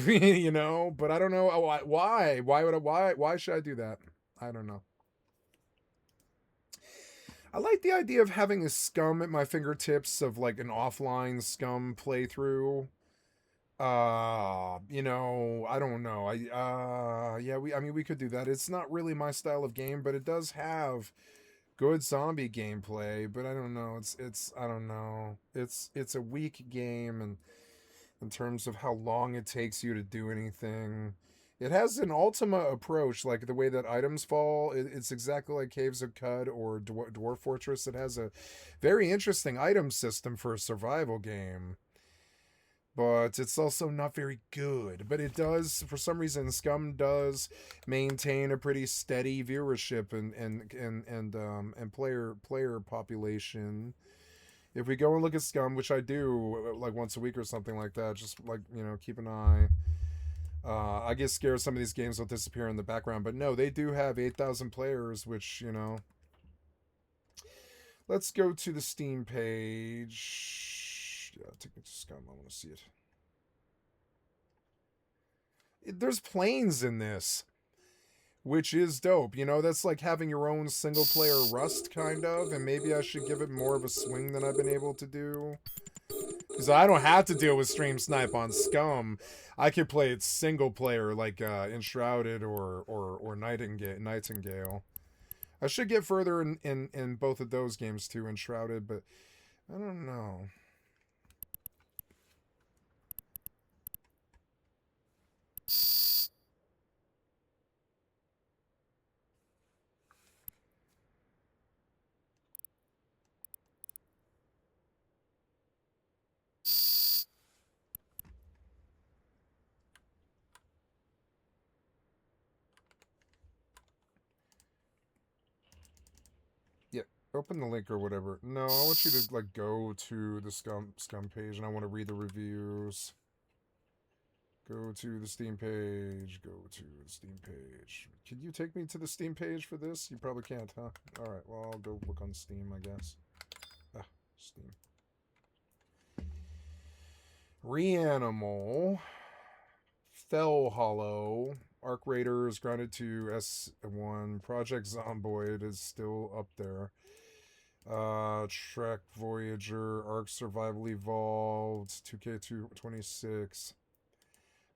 You know, but I don't know why. Why should I do that? I don't know. I like the idea of having a scum at my fingertips of like an offline scum playthrough. You know, I don't know. Yeah, I mean, we could do that. It's not really my style of game, but it does have good zombie gameplay, but I don't know. I don't know. It's a weak game, and in terms of how long it takes you to do anything. It has an Ultima approach, like the way that items fall. It's exactly like Caves of Cud or Dwarf Fortress. It has a very interesting item system for a survival game. But it's also not very good. But it does, for some reason, Scum does maintain a pretty steady viewership and player population. If we go and look at Scum, which I do like once a week or something like that, just like, you know, keep an eye. I get scared some of these games will disappear in the background, but no, they do have 8,000 players, which, you know. Let's go to the Steam page. Yeah, take me to Scum. I want to see it. There's planes in this, which is dope. You know, that's like having your own single player Rust, kind of, and maybe I should give it more of a swing than I've been able to do. Because I don't have to deal with stream snipe on Scum. I could play it single player, like Enshrouded or Nightingale. I should get further in both of those games too, Enshrouded, but I don't know. Open the link or whatever. No, I want you to like go to the Scum page, and I want to read the reviews. Go to the Steam page. Go to the Steam page. Can you take me to the Steam page for this? You probably can't, huh? All right. Well, I'll go look on Steam, I guess. Ah, Steam. Reanimal. Fell Hollow. Arc Raiders grounded to S1. Project Zomboid is still up there. Trek Voyager, Ark Survival Evolved, 2K26,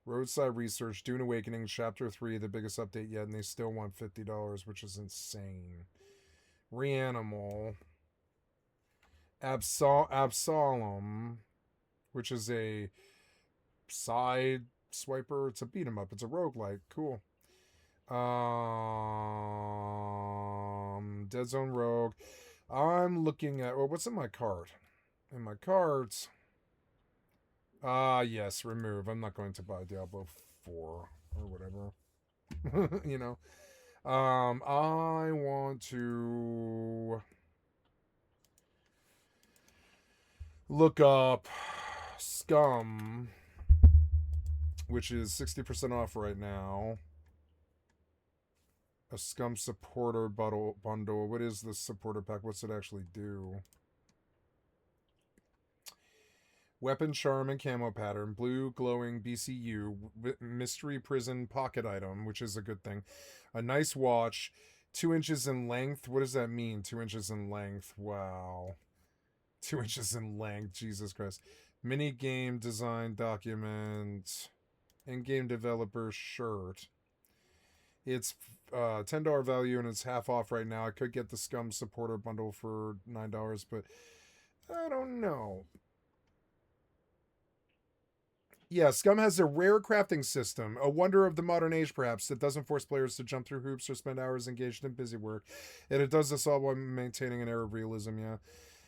Roadside Research, Dune Awakening, Chapter 3, the biggest update yet, and they still want $50, which is insane. Reanimal. Absalom, which is a side swiper. It's a beat 'em up. It's a roguelike. Cool. Dead Zone Rogue. I'm looking at, well, what's in my cart? In my carts. Yes, remove. I'm not going to buy Diablo 4 or whatever. You know. I want to look up Scum, which is 60% off right now. A Scum supporter bundle. What is the supporter pack? What's it actually do? Weapon, charm, and camo pattern. Blue glowing BCU. Mystery prison pocket item, which is a good thing. A nice watch. 2 inches in length. What does that mean? 2 inches in length. Wow. 2 inches in length. Jesus Christ. Mini game design document. In-game developer shirt. It's $10 value and it's half off right now. I could get the Scum supporter bundle for $9, but I don't know. Yeah, Scum has a rare crafting system, a wonder of the modern age perhaps, that doesn't force players to jump through hoops or spend hours engaged in busy work. And it does this all while maintaining an air of realism, yeah.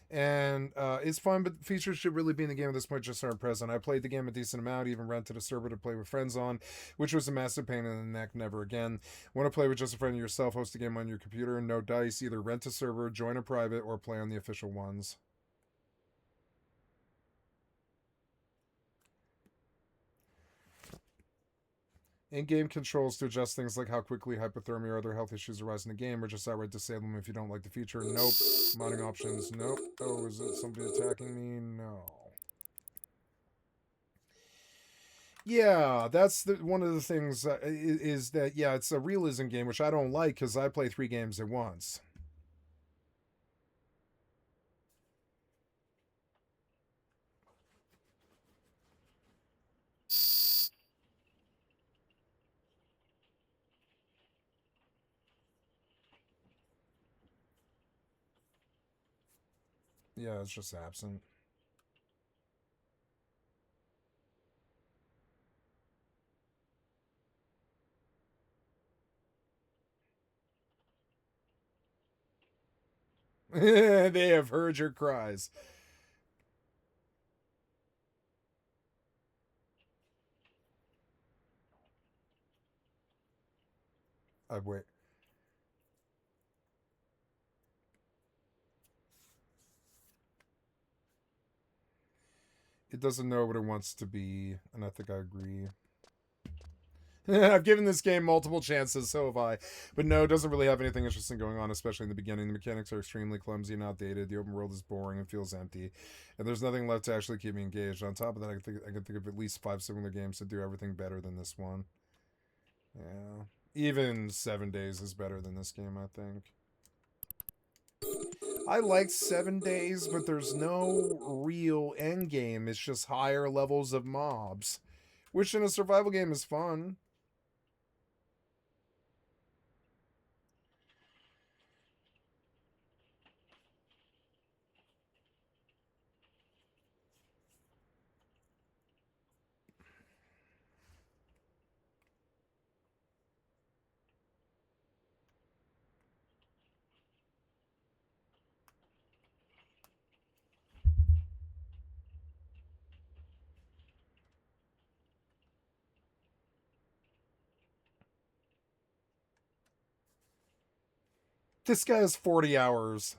And it's fun, but features should really be in the game at this point just aren't present. I played the game a decent amount, even rented a server to play with friends on, which was a massive pain in the neck. Never again. Want to play with just a friend of yourself, host a game on your computer, no dice, either rent a server, join a private, or play on the official ones. In-game controls to adjust things like how quickly hypothermia or other health issues arise in the game, or just outright disable them if you don't like the feature. Nope. Modding options. Nope. Oh, is it somebody attacking me? No. Yeah, that's one of the things is that, yeah, it's a realism game, which I don't like because I play 3 games at once. Yeah, it's just absent. They have heard your cries. Wait. It doesn't know what it wants to be, and I think I agree. I've given this game multiple chances, so have I. But no, it doesn't really have anything interesting going on, especially in the beginning. The mechanics are extremely clumsy and outdated. The open world is boring and feels empty. And there's nothing left to actually keep me engaged. On top of that, I can think of at least 5 similar games that do everything better than this one. Yeah. Even 7 Days is better than this game, I think. I liked 7 Days, but there's no real end game. It's just higher levels of mobs, which in a survival game is fun. This guy has 40 hours.